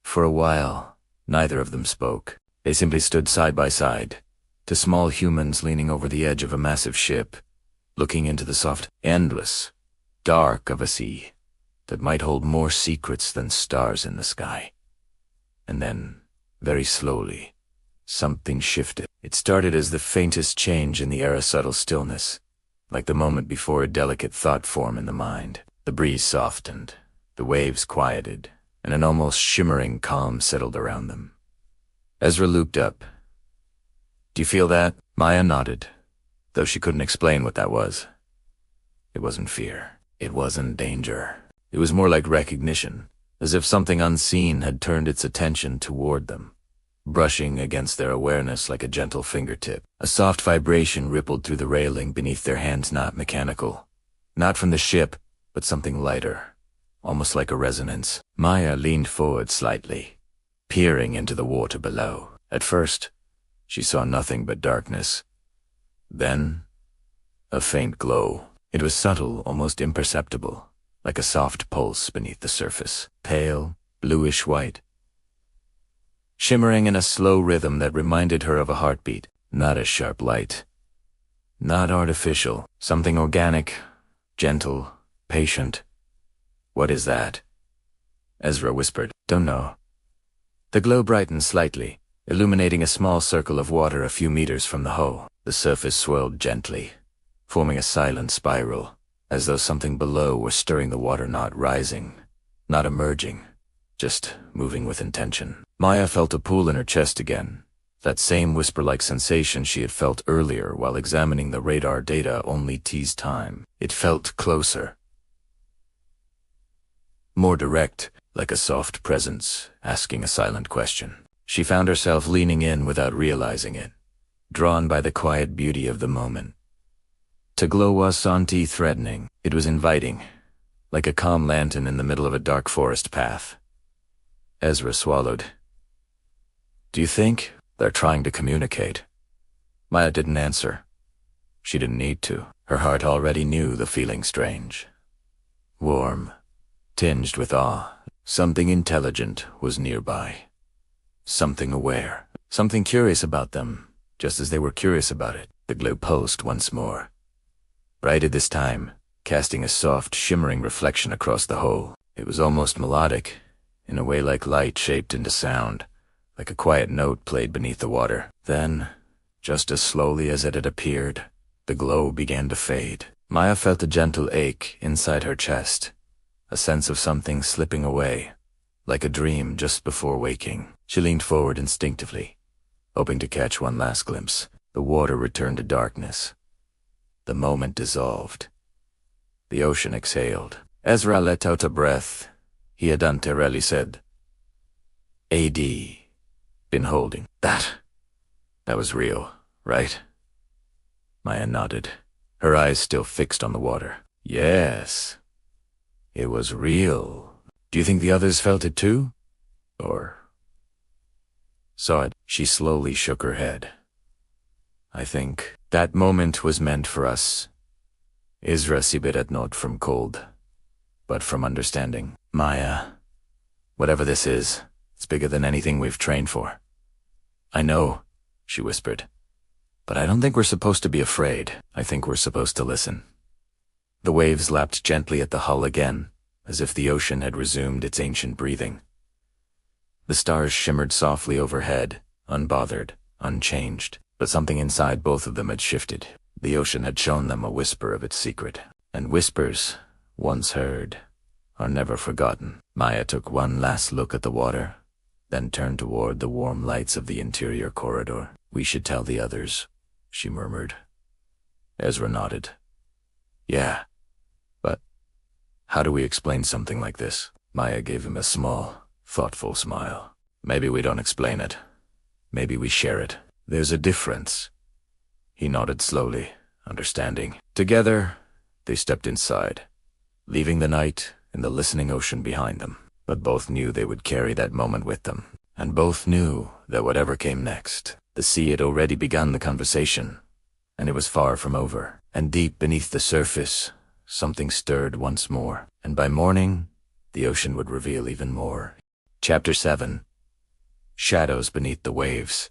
For a while, neither of them spoke. They simply stood side by side, two small humans leaning over the edge of a massive ship, looking into the soft, endless, dark of a sea that might hold more secrets than stars in the sky. And then, very slowly, something shifted. It started as the faintest change in the air's subtle stillness, like the moment before a delicate thought formed in the mind. The breeze softened, the waves quieted, and an almost shimmering calm settled around them. Ezra looked up. "Do you feel that?" Maya nodded, though she couldn't explain what that was. It wasn't fear. It wasn't danger. It was more like recognition, as if something unseen had turned its attention toward them, brushing against their awareness like a gentle fingertip. A soft vibration rippled through the railing beneath their hands, not mechanical. Not from the ship, but something lighter, almost like a resonance. Maya leaned forward slightly, peering into the water below. At first, she saw nothing but darkness. Then, a faint glow. It was subtle, almost imperceptible, like a soft pulse beneath the surface. Pale, bluish-white, shimmering in a slow rhythm that reminded her of a heartbeat. Not a sharp light. Not artificial. Something organic, gentle, patient. "What is that?" Ezra whispered. "Don't know." The glow brightened slightly, illuminating a small circle of water a few meters from the hull. The surface swirled gently, forming a silent spiral, as though something below were stirring the water, not rising, not emerging, just moving with intention. Maya felt a pull in her chest again, that same whisper-like sensation she had felt earlier while examining the radar data, only teased time. It felt closer, more direct, like a soft presence asking a silent question. She found herself leaning in without realizing it, drawn by the quiet beauty of the moment. To glow wasn't threatening. It was inviting, like a calm lantern in the middle of a dark forest path. Ezra swallowed. "Do you think they're trying to communicate?" Maya didn't answer. She didn't need to. Her heart already knew the feeling strange. Warm, tinged with awe. Something intelligent was nearby. Something aware. Something curious about them, just as they were curious about it. The glow pulsed once more. Brighter this time, casting a soft, shimmering reflection across the whole. It was almost melodic, in a way like light shaped into sound, like a quiet note played beneath the water. Then, just as slowly as it had appeared, the glow began to fade. Maya felt a gentle ache inside her chest, a sense of something slipping away, like a dream just before waking. She leaned forward instinctively, hoping to catch one last glimpse. The water returned to darkness. The moment dissolved. The ocean exhaled. Ezra let out a breath. He adante said, "A.D. Been holding. That was real, right?" Maya nodded, her eyes still fixed on the water. "Yes. It was real. Do you think the others felt it too? Or saw it?" She slowly shook her head. "I think that moment was meant for us. Isra sibirat not from cold, but from understanding. Maya, whatever this is, it's bigger than anything we've trained for." "I know," she whispered, "but I don't think we're supposed to be afraid. I think we're supposed to listen." The waves lapped gently at the hull again, as if the ocean had resumed its ancient breathing. The stars shimmered softly overhead, unbothered, unchanged, but something inside both of them had shifted. The ocean had shown them a whisper of its secret, and whispers, once heard, are never forgotten. Maya took one last look at the water, then turned toward the warm lights of the interior corridor. "We should tell the others," she murmured. Ezra nodded. "Yeah, but how do we explain something like this?" Maya gave him a small, thoughtful smile. "Maybe we don't explain it. Maybe we share it. There's a difference." He nodded slowly, understanding. Together, they stepped inside, leaving the night and the listening ocean behind them. But both knew they would carry that moment with them, and both knew that whatever came next, the sea had already begun the conversation, and it was far from over. And deep beneath the surface, something stirred once more, and by morning, the ocean would reveal even more. Chapter 7. Shadows beneath the waves.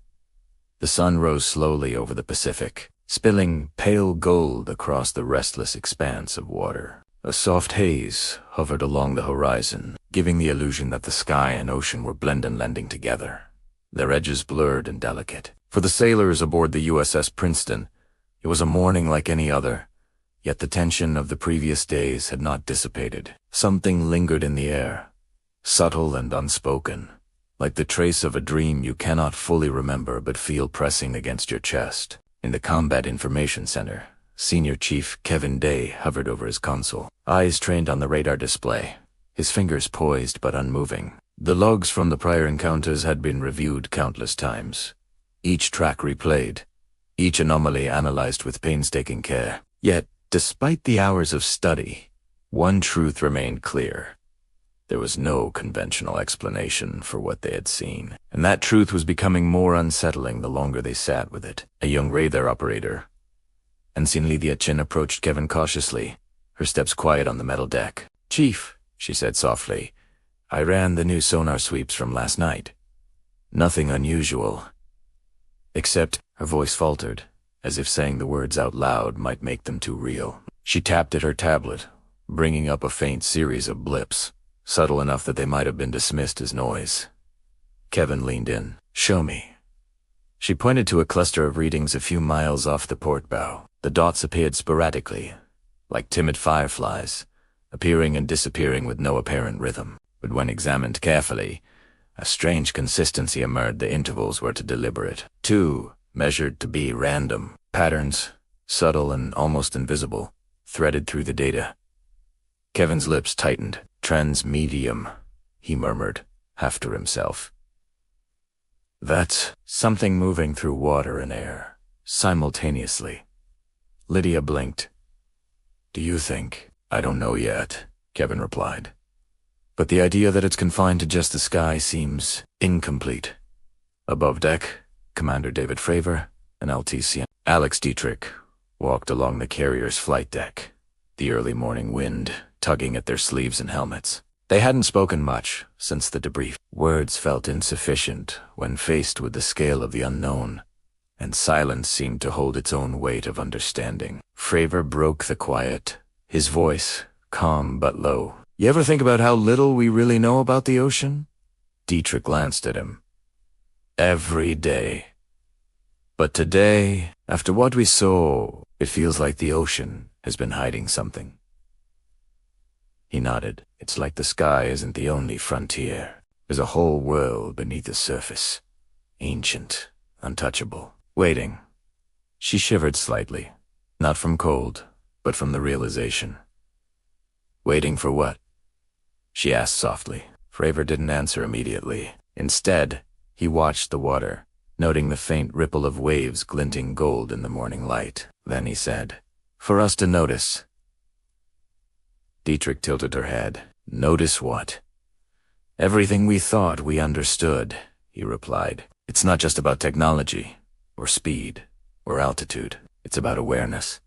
The sun rose slowly over the Pacific, spilling pale gold across the restless expanse of water. A soft haze hovered along the horizon, giving the illusion that the sky and ocean were blending together, their edges blurred and delicate. For the sailors aboard the USS Princeton, it was a morning like any other, yet the tension of the previous days had not dissipated. Something lingered in the air, subtle and unspoken, like the trace of a dream you cannot fully remember but feel pressing against your chest. In the Combat Information Center, Senior Chief Kevin Day hovered over his console, eyes trained on the radar display, his fingers poised but unmoving. The logs from the prior encounters had been reviewed countless times, each track replayed, each anomaly analyzed with painstaking care. Yet, despite the hours of study, one truth remained clear. There was no conventional explanation for what they had seen, and that truth was becoming more unsettling the longer they sat with it. A young radar operator, Ensign Lydia Chin, approached Kevin cautiously, her steps quiet on the metal deck. "Chief," she said softly, "I ran the new sonar sweeps from last night. Nothing unusual. Except," her voice faltered, as if saying the words out loud might make them too real. She tapped at her tablet, bringing up a faint series of blips, subtle enough that they might have been dismissed as noise. Kevin leaned in. "Show me." She pointed to a cluster of readings a few miles off the port bow. The dots appeared sporadically, like timid fireflies, appearing and disappearing with no apparent rhythm. But when examined carefully, a strange consistency emerged. The intervals were deliberate, too measured to be random. Patterns, subtle and almost invisible, threaded through the data. Kevin's lips tightened. "Transmedium," he murmured, half to himself. "That's something moving through water and air, simultaneously." Lydia blinked. "Do you think?" "I don't know yet," Kevin replied. "But the idea that it's confined to just the sky seems incomplete." Above deck, Commander David Fravor, an LTC, Alex Dietrich, walked along the carrier's flight deck, the early morning wind tugging at their sleeves and helmets. They hadn't spoken much since the debrief. Words felt insufficient when faced with the scale of the unknown, and silence seemed to hold its own weight of understanding. Fravor broke the quiet, his voice calm but low. "You ever think about how little we really know about the ocean?" Dietrich glanced at him. "Every day. But today, after what we saw, it feels like the ocean has been hiding something." He nodded. "It's like the sky isn't the only frontier. There's a whole world beneath the surface. Ancient, untouchable, waiting." She shivered slightly, not from cold, but from the realization. "Waiting for what?" she asked softly. Fravor didn't answer immediately. Instead, he watched the water, noting the faint ripple of waves glinting gold in the morning light. Then he said, "For us to notice." Dietrich tilted her head. "Notice what?" "Everything we thought we understood," he replied. "It's not just about technology, or speed, or altitude. It's about awareness.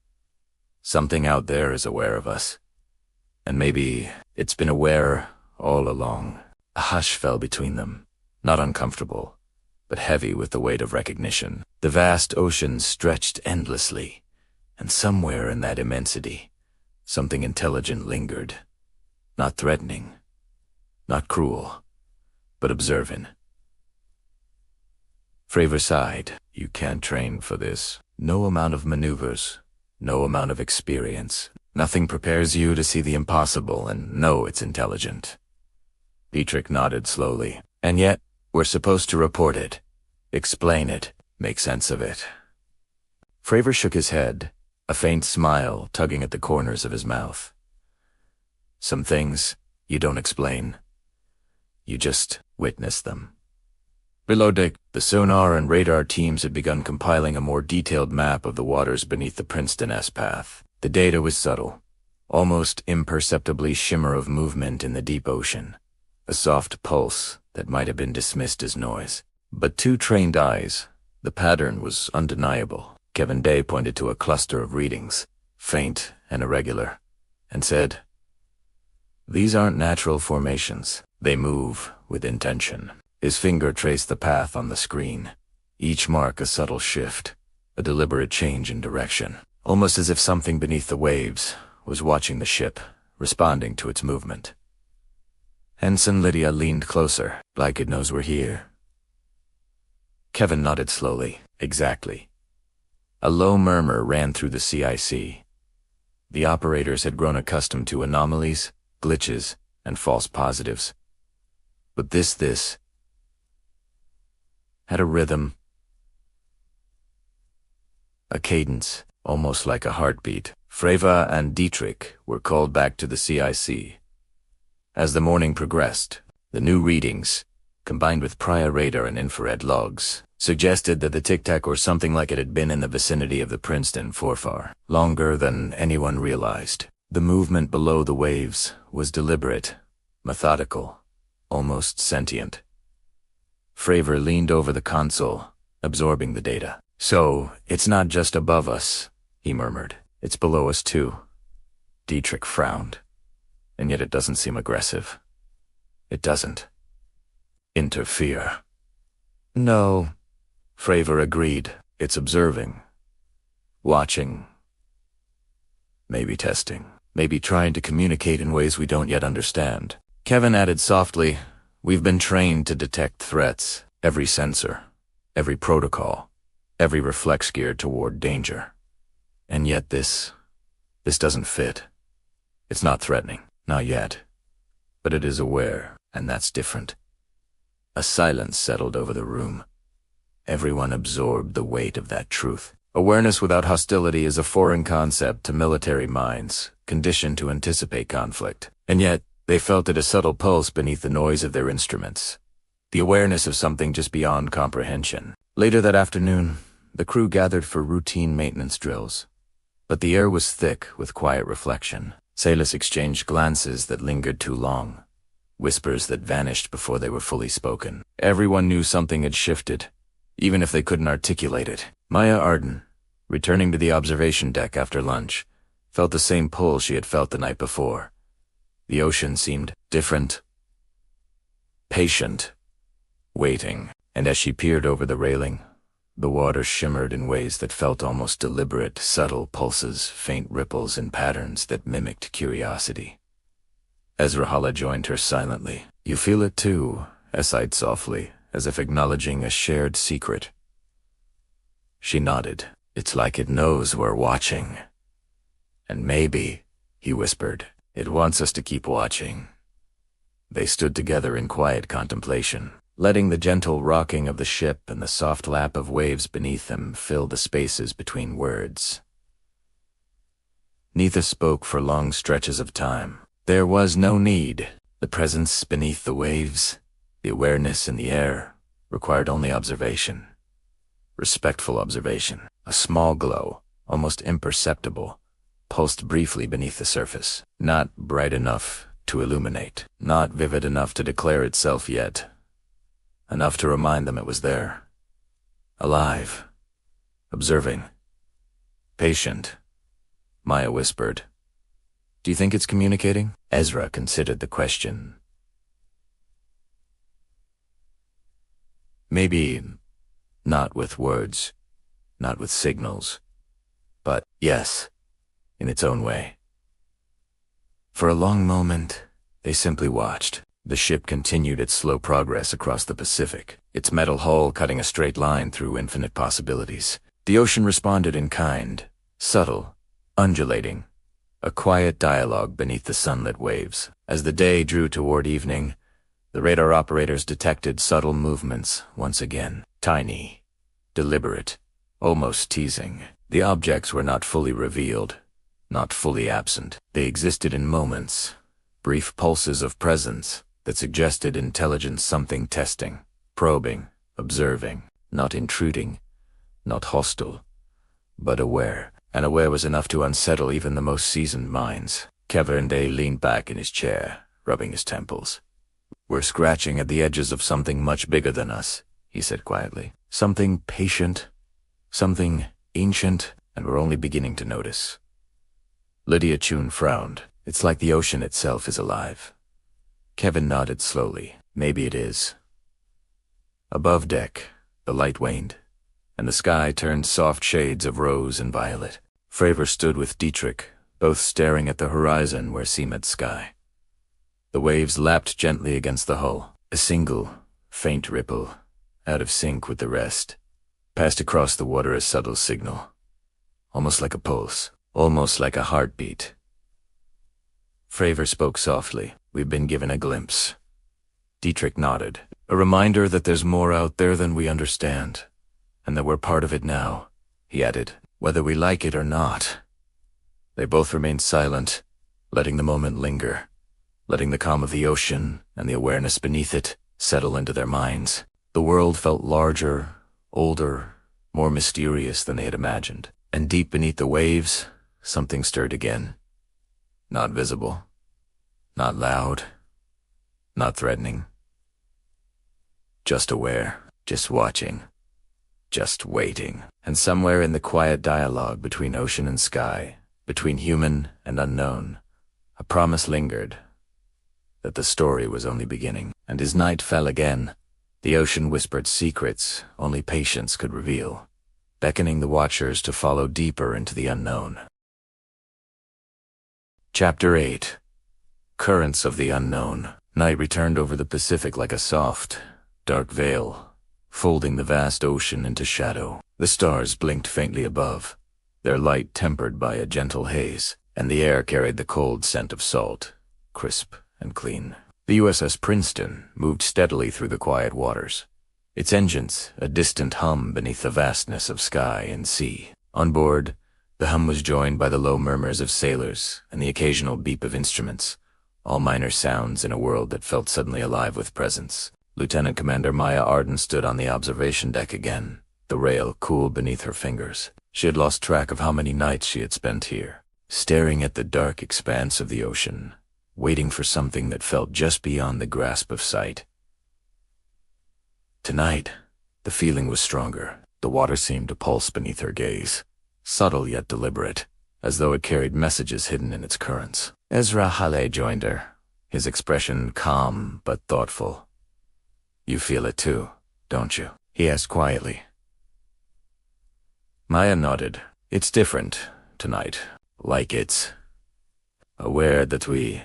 Something out there is aware of us. And maybe it's been aware all along." A hush fell between them, not uncomfortable, but heavy with the weight of recognition. The vast ocean stretched endlessly, and somewhere in that immensity, something intelligent lingered. Not threatening, not cruel, but observant. Fravor sighed. "You can't train for this. No amount of maneuvers, no amount of experience. Nothing prepares you to see the impossible and know it's intelligent." Dietrich nodded slowly. "And yet, we're supposed to report it, explain it, make sense of it." Fravor shook his head, a faint smile tugging at the corners of his mouth. "Some things you don't explain. You just witness them." Below deck, the sonar and radar teams had begun compiling a more detailed map of the waters beneath the Princeton S path. The data was subtle, almost imperceptibly shimmer of movement in the deep ocean, a soft pulse that might have been dismissed as noise. But to trained eyes, the pattern was undeniable. Kevin Day pointed to a cluster of readings, faint and irregular, and said, "These aren't natural formations. They move with intention." His finger traced the path on the screen, each mark a subtle shift, a deliberate change in direction, almost as if something beneath the waves was watching the ship, responding to its movement. Ensign Lydia leaned closer, like it knows we're here. Kevin nodded slowly. "Exactly." A low murmur ran through the CIC. The operators had grown accustomed to anomalies, glitches, and false positives. But this had a rhythm, a cadence, almost like a heartbeat. Fravor and Dietrich were called back to the CIC. As the morning progressed, the new readings, combined with prior radar and infrared logs, suggested that the Tic Tac or something like it had been in the vicinity of the Princeton for far longer than anyone realized. The movement below the waves was deliberate, methodical, almost sentient. Fravor leaned over the console, absorbing the data. "So, it's not just above us," he murmured. "It's below us too." Dietrich frowned. "And yet it doesn't seem aggressive. It doesn't interfere." "No," Fravor agreed. "It's observing, watching, maybe testing, maybe trying to communicate in ways we don't yet understand." Kevin added softly, "We've been trained to detect threats, every sensor, every protocol, every reflex geared toward danger. And yet this doesn't fit. It's not threatening, not yet. But it is aware, and that's different." A silence settled over the room. Everyone absorbed the weight of that truth. Awareness without hostility is a foreign concept to military minds, conditioned to anticipate conflict. And yet, they felt it a subtle pulse beneath the noise of their instruments, the awareness of something just beyond comprehension. Later that afternoon, the crew gathered for routine maintenance drills. But the air was thick with quiet reflection. Sailors exchanged glances that lingered too long, whispers that vanished before they were fully spoken. Everyone knew something had shifted, even if they couldn't articulate it. Maya Arden, returning to the observation deck after lunch, felt the same pull she had felt the night before. The ocean seemed different, patient, waiting, and as she peered over the railing, the water shimmered in ways that felt almost deliberate, subtle pulses, faint ripples and patterns that mimicked curiosity. Ezra joined her silently. "You feel it too," I sighed softly, as if acknowledging a shared secret. She nodded. "It's like it knows we're watching. And maybe," he whispered, "it wants us to keep watching." They stood together in quiet contemplation, letting the gentle rocking of the ship and the soft lap of waves beneath them fill the spaces between words. Neither spoke for long stretches of time. There was no need. The presence beneath the waves, the awareness in the air, required only observation. Respectful observation. A small glow, almost imperceptible, pulsed briefly beneath the surface. Not bright enough to illuminate, not vivid enough to declare itself yet. Enough to remind them it was there. Alive. Observing. Patient. Maya whispered. "Do you think it's communicating?" Ezra considered the question. "Maybe not with words, not with signals, but yes, in its own way." For a long moment, they simply watched. The ship continued its slow progress across the Pacific, its metal hull cutting a straight line through infinite possibilities. The ocean responded in kind, subtle, undulating, a quiet dialogue beneath the sunlit waves. As the day drew toward evening, the radar operators detected subtle movements once again. Tiny, deliberate, almost teasing. The objects were not fully revealed, not fully absent. They existed in moments, brief pulses of presence that suggested intelligence, something testing, probing, observing, not intruding, not hostile, but aware. And aware was enough to unsettle even the most seasoned minds. Commander leaned back in his chair, rubbing his temples. "We're scratching at the edges of something much bigger than us," he said quietly. "Something patient, something ancient, and we're only beginning to notice." Lydia Chun frowned. "It's like the ocean itself is alive." Kevin nodded slowly. "Maybe it is." Above deck, the light waned, and the sky turned soft shades of rose and violet. Fravor stood with Dietrich, both staring at the horizon where sea met sky. The waves lapped gently against the hull. A single, faint ripple, out of sync with the rest, passed across the water, a subtle signal. Almost like a pulse, almost like a heartbeat. Fravor spoke softly. "We've been given a glimpse." Dietrich nodded. "A reminder that there's more out there than we understand, and that we're part of it now," he added, "whether we like it or not." They both remained silent, letting the moment linger, letting the calm of the ocean and the awareness beneath it settle into their minds. The world felt larger, older, more mysterious than they had imagined. And deep beneath the waves, something stirred again. Not visible, not loud, not threatening. Just aware, just watching, just waiting. And somewhere in the quiet dialogue between ocean and sky, between human and unknown, a promise lingered that the story was only beginning. And as night fell again, the ocean whispered secrets only patience could reveal, beckoning the watchers to follow deeper into the unknown. Chapter 8. Currents of the Unknown. Night returned over the Pacific like a soft, dark veil, folding the vast ocean into shadow. The stars blinked faintly above, their light tempered by a gentle haze, and the air carried the cold scent of salt, crisp and clean. The USS Princeton moved steadily through the quiet waters, its engines a distant hum beneath the vastness of sky and sea. On board, the hum was joined by the low murmurs of sailors and the occasional beep of instruments, all minor sounds in a world that felt suddenly alive with presence. Lieutenant Commander Maya Arden stood on the observation deck again, the rail cool beneath her fingers. She had lost track of how many nights she had spent here, staring at the dark expanse of the ocean, waiting for something that felt just beyond the grasp of sight. Tonight, the feeling was stronger. The water seemed to pulse beneath her gaze, subtle yet deliberate, as though it carried messages hidden in its currents. Ezra Hale joined her, his expression calm but thoughtful. "You feel it too, don't you?" he asked quietly. Maya nodded. "It's different, tonight. Like it's aware that we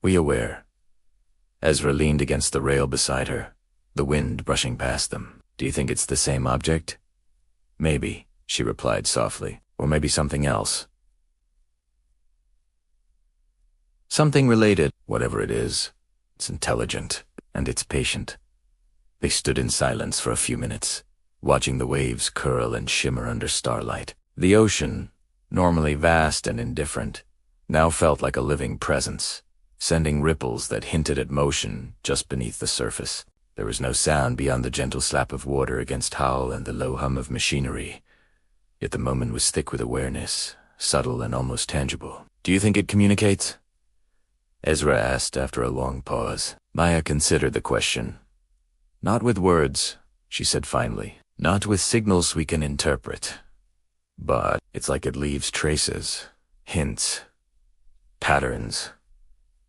aware." Ezra leaned against the rail beside her, the wind brushing past them. "Do you think it's the same object?" "Maybe," she replied softly. "Or maybe something else. Something related. Whatever it is, it's intelligent, and it's patient." They stood in silence for a few minutes, watching the waves curl and shimmer under starlight. The ocean, normally vast and indifferent, now felt like a living presence, sending ripples that hinted at motion just beneath the surface. There was no sound beyond the gentle slap of water against hull and the low hum of machinery, yet the moment was thick with awareness, subtle and almost tangible. "Do you think it communicates?" Ezra asked after a long pause. Maya considered the question. "Not with words," she said finally. "Not with signals we can interpret. But it's like it leaves traces, hints, patterns,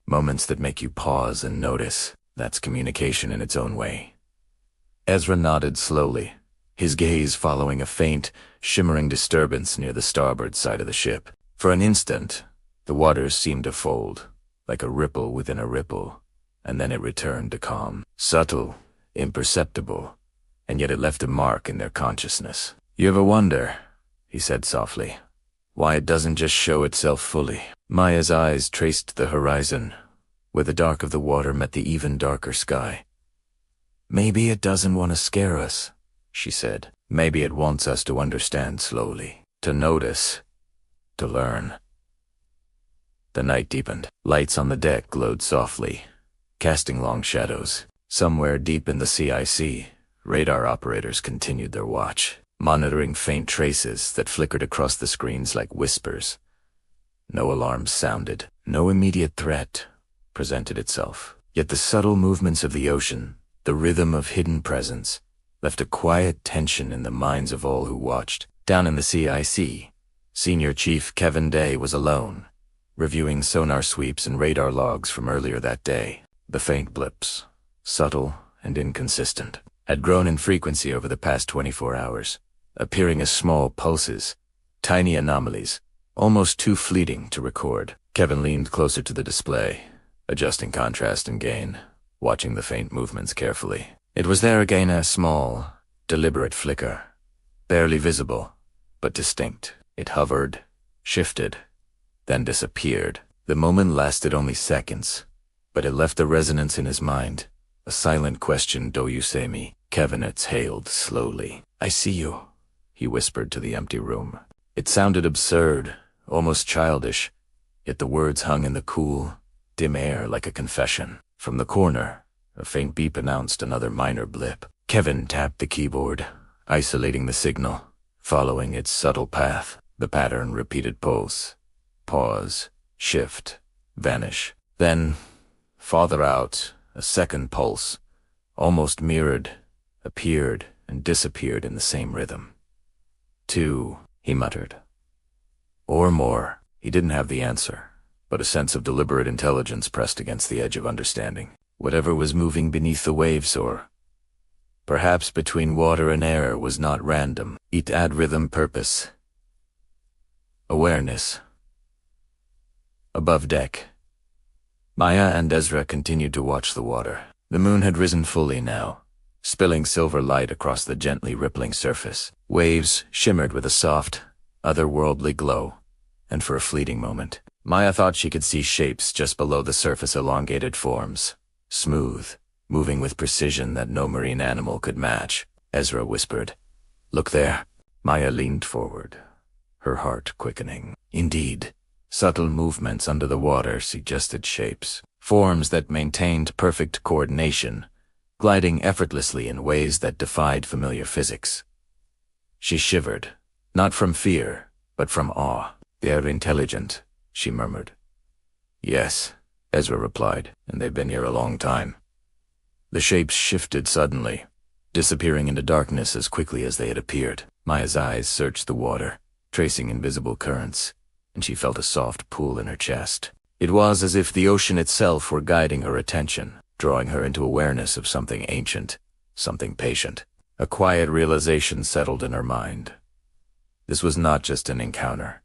moments that make you pause and notice. That's communication in its own way." Ezra nodded slowly, his gaze following a faint, shimmering disturbance near the starboard side of the ship. For an instant, the waters seemed to fold, like a ripple within a ripple, and then it returned to calm. Subtle, imperceptible, and yet it left a mark in their consciousness. "You ever wonder," he said softly, "why it doesn't just show itself fully?" Maya's eyes traced the horizon, where the dark of the water met the even darker sky. "Maybe it doesn't want to scare us," she said. "Maybe it wants us to understand slowly, to notice, to learn." The night deepened. Lights on the deck glowed softly, casting long shadows. Somewhere deep in the CIC, radar operators continued their watch, monitoring faint traces that flickered across the screens like whispers. No alarms sounded. No immediate threat presented itself. Yet the subtle movements of the ocean, the rhythm of hidden presence, left a quiet tension in the minds of all who watched. Down in the CIC, Senior Chief Kevin Day was alone, reviewing sonar sweeps and radar logs from earlier that day. The faint blips, subtle and inconsistent, had grown in frequency over the past 24 hours, appearing as small pulses, tiny anomalies, almost too fleeting to record. Kevin leaned closer to the display, adjusting contrast and gain, watching the faint movements carefully. It was there again, a small, deliberate flicker, barely visible, but distinct. It hovered, shifted, then disappeared. The moment lasted only seconds, but it left a resonance in his mind. A silent question, "Do you see me?" Kevin exhaled slowly. "I see you," he whispered to the empty room. It sounded absurd, almost childish, yet the words hung in the cool, dim air like a confession. From the corner, a faint beep announced another minor blip. Kevin tapped the keyboard, isolating the signal, following its subtle path. The pattern repeated: pulse, pause, shift, vanish. Then, farther out, a second pulse, almost mirrored, appeared and disappeared in the same rhythm. "Two," he muttered. "Or more." He didn't have the answer, but a sense of deliberate intelligence pressed against the edge of understanding. Whatever was moving beneath the waves, or perhaps between water and air, was not random. It had rhythm, purpose, awareness. Above deck, Maya and Ezra continued to watch the water. The moon had risen fully now, spilling silver light across the gently rippling surface. Waves shimmered with a soft, otherworldly glow, and for a fleeting moment, Maya thought she could see shapes just below the surface, elongated forms, smooth, moving with precision that no marine animal could match. Ezra whispered, "Look there." Maya leaned forward, her heart quickening. Indeed, subtle movements under the water suggested shapes, forms that maintained perfect coordination, gliding effortlessly in ways that defied familiar physics. She shivered, not from fear, but from awe. "They're intelligent," she murmured. "Yes," Ezra replied, "and they've been here a long time." The shapes shifted suddenly, disappearing into darkness as quickly as they had appeared. Maya's eyes searched the water, tracing invisible currents, and she felt a soft pull in her chest. It was as if the ocean itself were guiding her attention, drawing her into awareness of something ancient, something patient. A quiet realization settled in her mind. This was not just an encounter.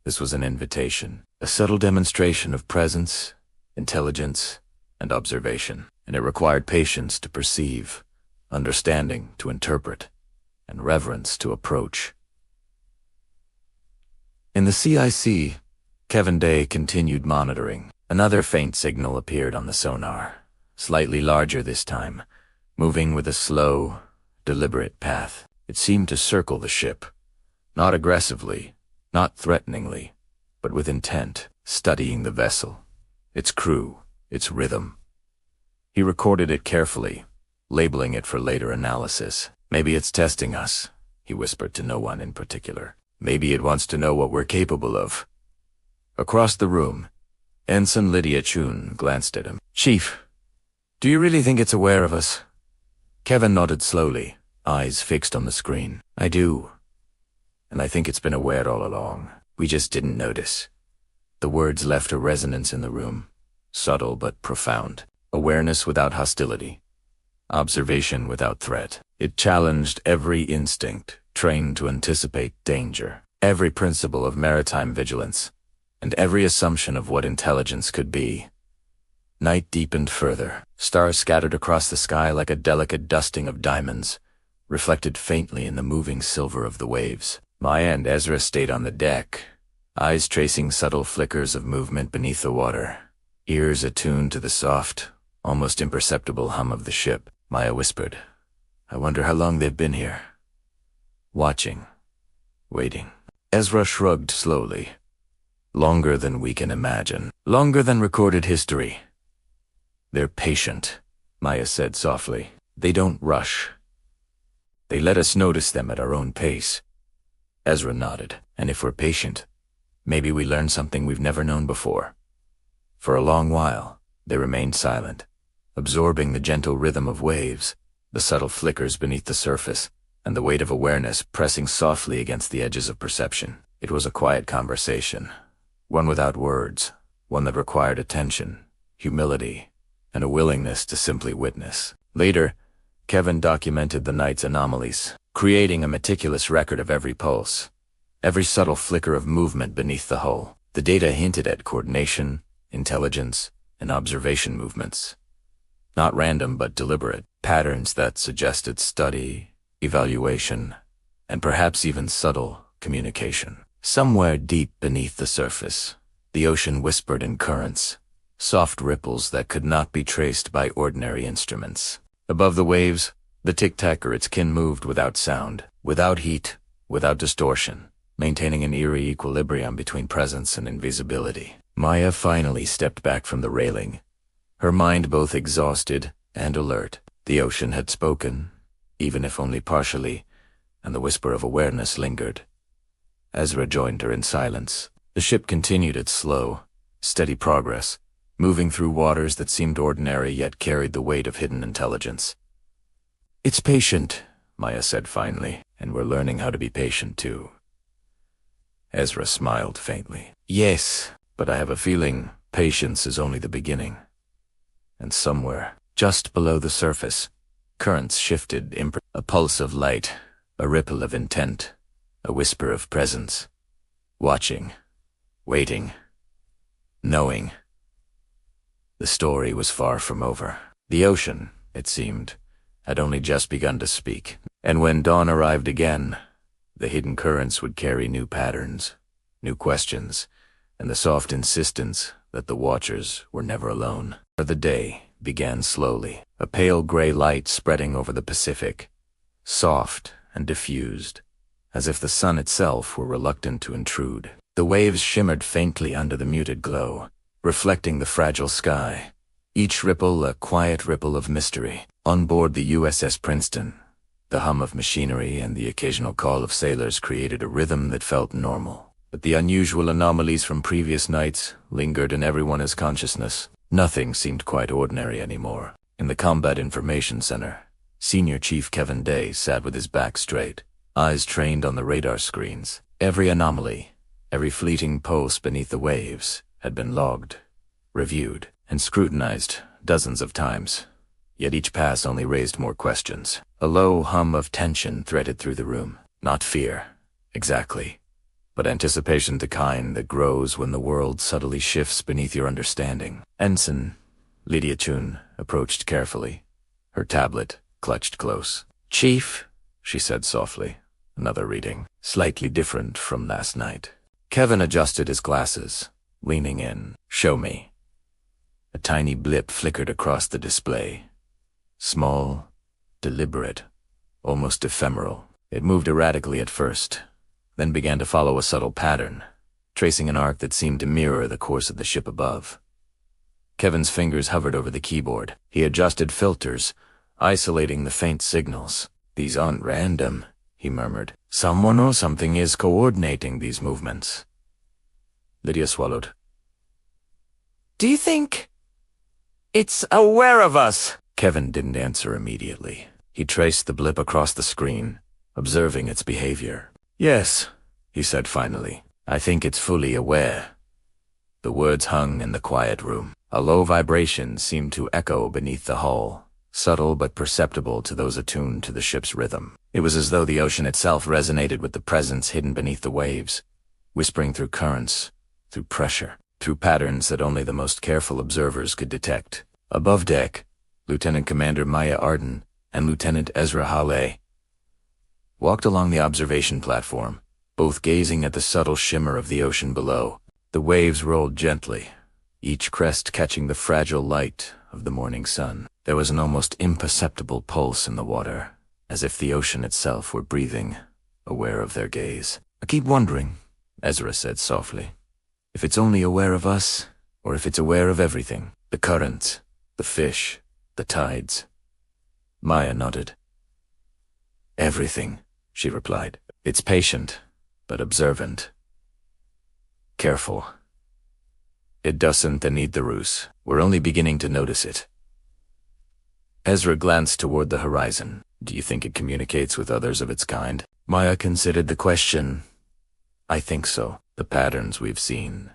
This was an invitation, a subtle demonstration of presence, intelligence, and observation, and it required patience to perceive, understanding to interpret, and reverence to approach. In the CIC, Kevin Day continued monitoring. Another faint signal appeared on the sonar, slightly larger this time, moving with a slow, deliberate path. It seemed to circle the ship, not aggressively, not threateningly, but with intent, studying the vessel, its crew, its rhythm. He recorded it carefully, labeling it for later analysis. Maybe it's testing us, he whispered to no one in particular. Maybe it wants to know what we're capable of. Across the room, Ensign Lydia Chun glanced at him. Chief, do you really think it's aware of us? Kevin nodded slowly, eyes fixed on the screen. I do. And I think it's been aware all along. We just didn't notice. The words left a resonance in the room, subtle but profound. Awareness without hostility. Observation without threat. It challenged every instinct, trained to anticipate danger, every principle of maritime vigilance, and every assumption of what intelligence could be. Night deepened further. Stars scattered across the sky like a delicate dusting of diamonds, reflected faintly in the moving silver of the waves. Maya and Ezra stayed on the deck, eyes tracing subtle flickers of movement beneath the water, ears attuned to the soft, almost imperceptible hum of the ship. Maya whispered, I wonder how long they've been here. Watching. Waiting. Ezra shrugged slowly. Longer than we can imagine. Longer than recorded history. They're patient, Maya said softly. They don't rush. They let us notice them at our own pace. Ezra nodded. And if we're patient, maybe we learn something we've never known before. For a long while, they remained silent, absorbing the gentle rhythm of waves, the subtle flickers beneath the surface, and the weight of awareness pressing softly against the edges of perception. It was a quiet conversation, one without words, one that required attention, humility, and a willingness to simply witness. Later, Kevin documented the night's anomalies, creating a meticulous record of every pulse, every subtle flicker of movement beneath the hull. The data hinted at coordination, intelligence, and observation movements. Not random but deliberate, patterns that suggested study, evaluation, and perhaps even subtle communication. Somewhere deep beneath the surface, the ocean whispered in currents, soft ripples that could not be traced by ordinary instruments. Above the waves, the Tic Tac or its kin moved without sound, without heat, without distortion, maintaining an eerie equilibrium between presence and invisibility. Maya finally stepped back from the railing, her mind both exhausted and alert. The ocean had spoken, even if only partially, and the whisper of awareness lingered. Ezra joined her in silence. The ship continued its slow, steady progress, moving through waters that seemed ordinary yet carried the weight of hidden intelligence. It's patient, Maya said finally, and we're learning how to be patient too. Ezra smiled faintly. Yes, but I have a feeling patience is only the beginning. And somewhere, just below the surface, currents shifted, a pulse of light, a ripple of intent, a whisper of presence. Watching, waiting, knowing. The story was far from over. The ocean, it seemed, had only just begun to speak. And when dawn arrived again, the hidden currents would carry new patterns, new questions, and the soft insistence that the watchers were never alone. The day began slowly, a pale gray light spreading over the Pacific, soft and diffused, as if the sun itself were reluctant to intrude. The waves shimmered faintly under the muted glow, reflecting the fragile sky, each ripple a quiet ripple of mystery. On board the USS Princeton, the hum of machinery and the occasional call of sailors created a rhythm that felt normal. But the unusual anomalies from previous nights lingered in everyone's consciousness. Nothing seemed quite ordinary anymore. In the Combat Information Center, Senior Chief Kevin Day sat with his back straight, eyes trained on the radar screens. Every anomaly, every fleeting pulse beneath the waves had been logged, reviewed, and scrutinized dozens of times. Yet each pass only raised more questions. A low hum of tension threaded through the room. Not fear, exactly, but anticipation, the kind that grows when the world subtly shifts beneath your understanding. Ensign Lydia Chun approached carefully, her tablet clutched close. "Chief," she said softly. Another reading, slightly different from last night. Kevin adjusted his glasses, leaning in. "Show me." A tiny blip flickered across the display. Small, deliberate, almost ephemeral. It moved erratically at first, then began to follow a subtle pattern, tracing an arc that seemed to mirror the course of the ship above. Kevin's fingers hovered over the keyboard. He adjusted filters, isolating the faint signals. "These aren't random," he murmured. "Someone or something is coordinating these movements." Lydia swallowed. "Do you think it's aware of us?" Kevin didn't answer immediately. He traced the blip across the screen, observing its behavior. "Yes," he said finally. "I think it's fully aware." The words hung in the quiet room. A low vibration seemed to echo beneath the hull, subtle but perceptible to those attuned to the ship's rhythm. It was as though the ocean itself resonated with the presence hidden beneath the waves, whispering through currents, through pressure, through patterns that only the most careful observers could detect. Above deck, Lieutenant Commander Maya Arden and Lieutenant Ezra Hale walked along the observation platform, both gazing at the subtle shimmer of the ocean below. The waves rolled gently, each crest catching the fragile light of the morning sun. There was an almost imperceptible pulse in the water, as if the ocean itself were breathing, aware of their gaze. "I keep wondering," Ezra said softly, "if it's only aware of us, or if it's aware of everything. The currents, the fish, the tides." Maya nodded. "Everything," she replied. "It's patient, but observant. Careful. It doesn't need the ruse. We're only beginning to notice it." Ezra glanced toward the horizon. "Do you think it communicates with others of its kind?" Maya considered the question. "I think so. The patterns we've seen.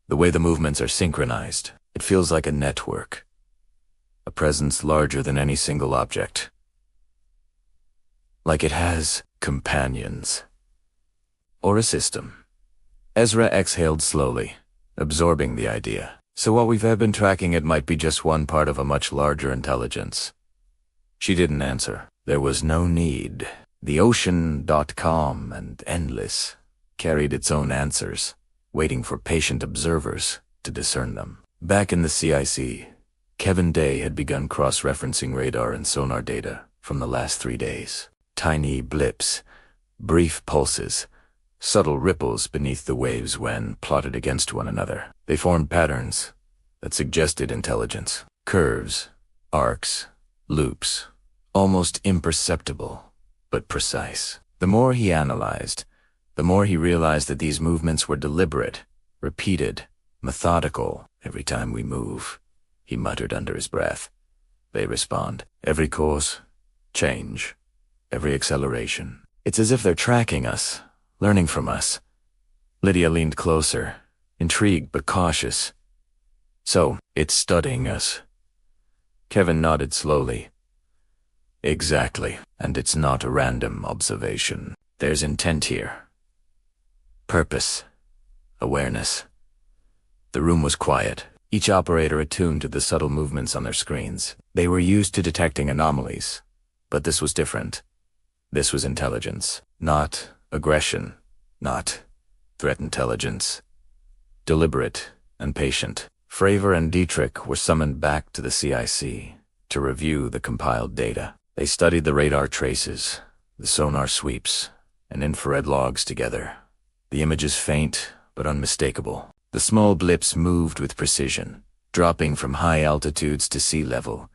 The way the movements are synchronized. It feels like a network. A presence larger than any single object. Like it has companions. Or a system." Ezra exhaled slowly, absorbing the idea. "So what we've been tracking, it might be just one part of a much larger intelligence." She didn't answer. There was no need. The ocean.com and Endless carried its own answers, waiting for patient observers to discern them. Back in the CIC, Kevin Day had begun cross-referencing radar and sonar data from the last 3 days. Tiny blips, brief pulses, subtle ripples beneath the waves when plotted against one another. They formed patterns that suggested intelligence. Curves, arcs, loops, almost imperceptible, but precise. The more he analyzed, the more he realized that these movements were deliberate, repeated, methodical. "Every time we move," he muttered under his breath, "they respond. Every course, change, every acceleration. It's as if they're tracking us, learning from us." Lydia leaned closer, intrigued but cautious. "So, it's studying us?" Kevin nodded slowly. "Exactly, and it's not a random observation. There's intent here. Purpose. Awareness." The room was quiet, each operator attuned to the subtle movements on their screens. They were used to detecting anomalies, but this was different. This was intelligence, not aggression, not threat intelligence. Deliberate and patient. Fravor and Dietrich were summoned back to the CIC to review the compiled data. They studied the radar traces, the sonar sweeps, and infrared logs together. The images faint but unmistakable. The small blips moved with precision, dropping from high altitudes to sea level,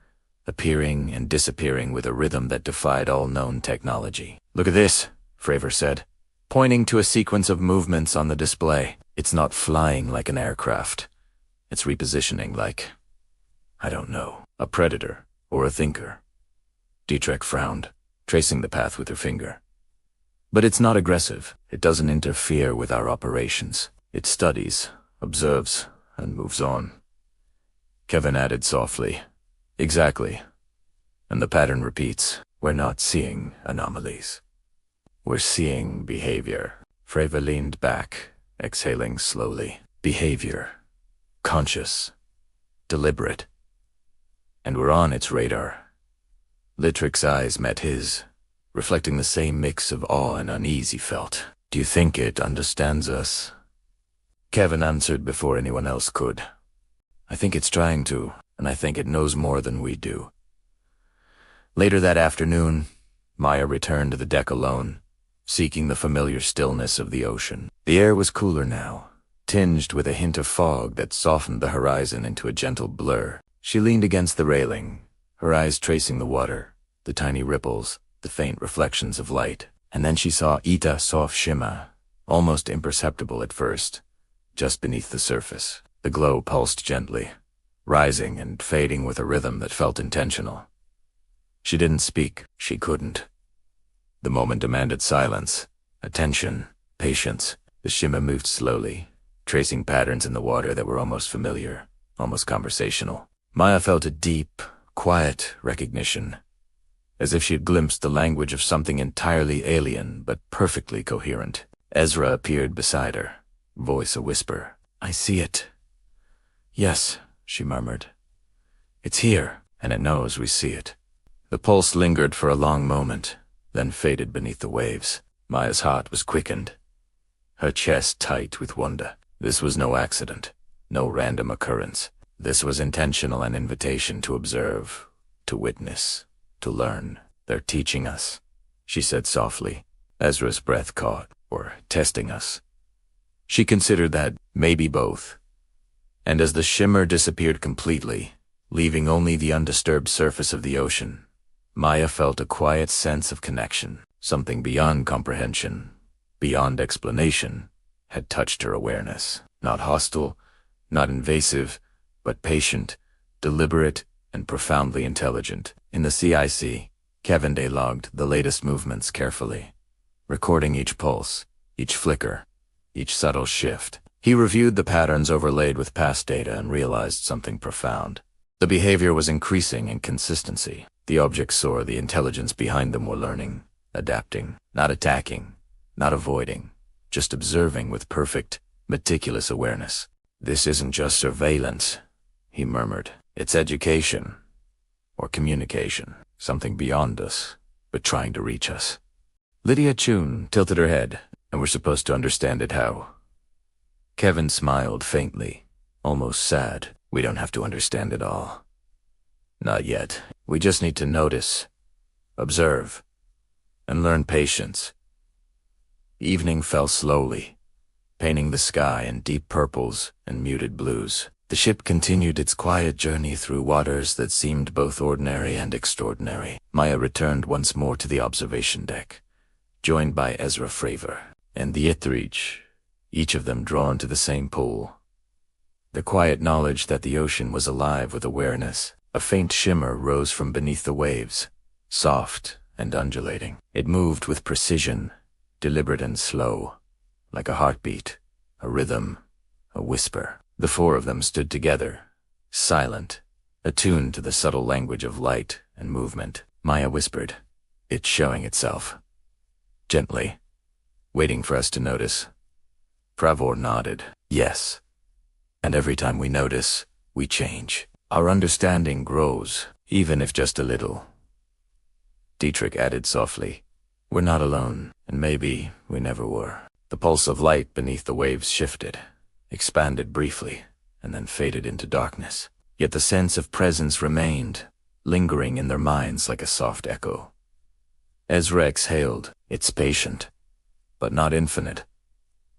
appearing and disappearing with a rhythm that defied all known technology. "Look at this," Fravor said, pointing to a sequence of movements on the display. "It's not flying like an aircraft. It's repositioning like, I don't know, a predator or a thinker." Dietrich frowned, tracing the path with her finger. But it's not aggressive. It doesn't interfere with our operations. It studies, observes, and moves on. Kevin added softly, "Exactly. And the pattern repeats. We're not seeing anomalies. We're seeing behavior." Fravor leaned back, exhaling slowly. Behavior. Conscious. Deliberate. And we're on its radar. Littrik's eyes met his, reflecting the same mix of awe and unease he felt. "Do you think it understands us?" Kevin answered before anyone else could. "I think it's trying to, and I think it knows more than we do." Later that afternoon, Maya returned to the deck alone, seeking the familiar stillness of the ocean. The air was cooler now, tinged with a hint of fog that softened the horizon into a gentle blur. She leaned against the railing, her eyes tracing the water, the tiny ripples, the faint reflections of light. And then she saw Ita's soft shimmer, almost imperceptible at first, just beneath the surface. The glow pulsed gently, rising and fading with a rhythm that felt intentional. She didn't speak. She couldn't. The moment demanded silence, attention, patience. The shimmer moved slowly, tracing patterns in the water that were almost familiar, almost conversational. Maya felt a deep, quiet recognition, as if she had glimpsed the language of something entirely alien but perfectly coherent. Ezra appeared beside her, voice a whisper. "I see it." "Yes," she murmured. "It's here, and it knows we see it." The pulse lingered for a long moment, then faded beneath the waves. Maya's heart was quickened, her chest tight with wonder. This was no accident, no random occurrence. This was intentional, an invitation to observe, to witness, to learn. "They're teaching us," she said softly. Ezra's breath caught, or testing us. She considered that, maybe both. And as the shimmer disappeared completely, leaving only the undisturbed surface of the ocean, Maya felt a quiet sense of connection. Something beyond comprehension, beyond explanation, had touched her awareness. Not hostile, not invasive, but patient, deliberate, and profoundly intelligent. In the CIC, Kevin logged the latest movements carefully, recording each pulse, each flicker, each subtle shift. He reviewed the patterns overlaid with past data and realized something profound. The behavior was increasing in consistency. The objects saw the intelligence behind them were learning, adapting, not attacking, not avoiding, just observing with perfect, meticulous awareness. "This isn't just surveillance," he murmured. "It's education, or communication, something beyond us, but trying to reach us." Lydia Chun tilted her head, "And we're supposed to understand it how?" Kevin smiled faintly, almost sad. "We don't have to understand it all. Not yet. We just need to notice, observe, and learn patience." Evening fell slowly, painting the sky in deep purples and muted blues. The ship continued its quiet journey through waters that seemed both ordinary and extraordinary. Maya returned once more to the observation deck, joined by Ezra Fravor and the Ithrich, each of them drawn to the same pool. The quiet knowledge that the ocean was alive with awareness. A faint shimmer rose from beneath the waves, soft and undulating. It moved with precision, deliberate and slow, like a heartbeat, a rhythm, a whisper. The four of them stood together, silent, attuned to the subtle language of light and movement. Maya whispered, "It's showing itself." Gently, waiting for us to notice. Fravor nodded, "Yes. And every time we notice, we change. Our understanding grows, even if just a little." Dietrich added softly, "We're not alone, and maybe we never were." The pulse of light beneath the waves shifted, expanded briefly, and then faded into darkness. Yet the sense of presence remained, lingering in their minds like a soft echo. Ezra exhaled. "It's patient, but not infinite.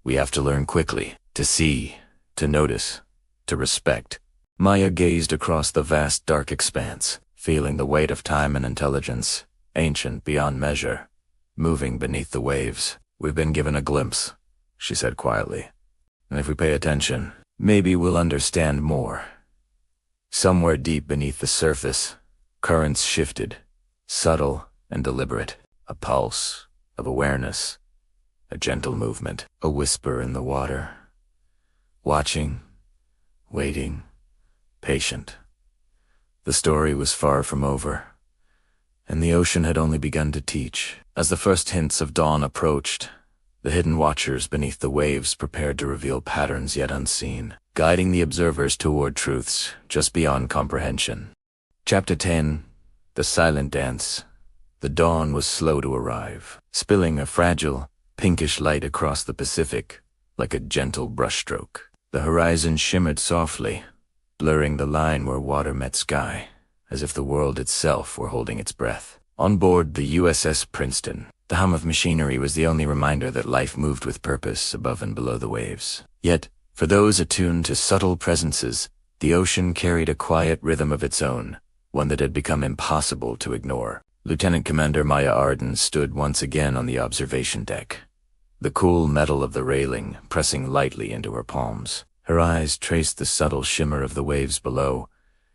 We have to learn quickly, to see, to notice, to respect." Maya gazed across the vast dark expanse, feeling the weight of time and intelligence, ancient beyond measure, moving beneath the waves. "We've been given a glimpse," she said quietly. "And if we pay attention, maybe we'll understand more." Somewhere deep beneath the surface, currents shifted, subtle and deliberate, a pulse of awareness, a gentle movement, a whisper in the water. Watching, waiting, patient. The story was far from over, and the ocean had only begun to teach. As the first hints of dawn approached, the hidden watchers beneath the waves prepared to reveal patterns yet unseen, guiding the observers toward truths just beyond comprehension. Chapter 10. The Silent Dance. The dawn was slow to arrive, spilling a fragile, pinkish light across the Pacific, like a gentle brushstroke. The horizon shimmered softly, blurring the line where water met sky, as if the world itself were holding its breath. On board the USS Princeton, the hum of machinery was the only reminder that life moved with purpose above and below the waves. Yet, for those attuned to subtle presences, the ocean carried a quiet rhythm of its own, one that had become impossible to ignore. Lieutenant Commander Maya Arden stood once again on the observation deck, the cool metal of the railing pressing lightly into her palms. Her eyes traced the subtle shimmer of the waves below,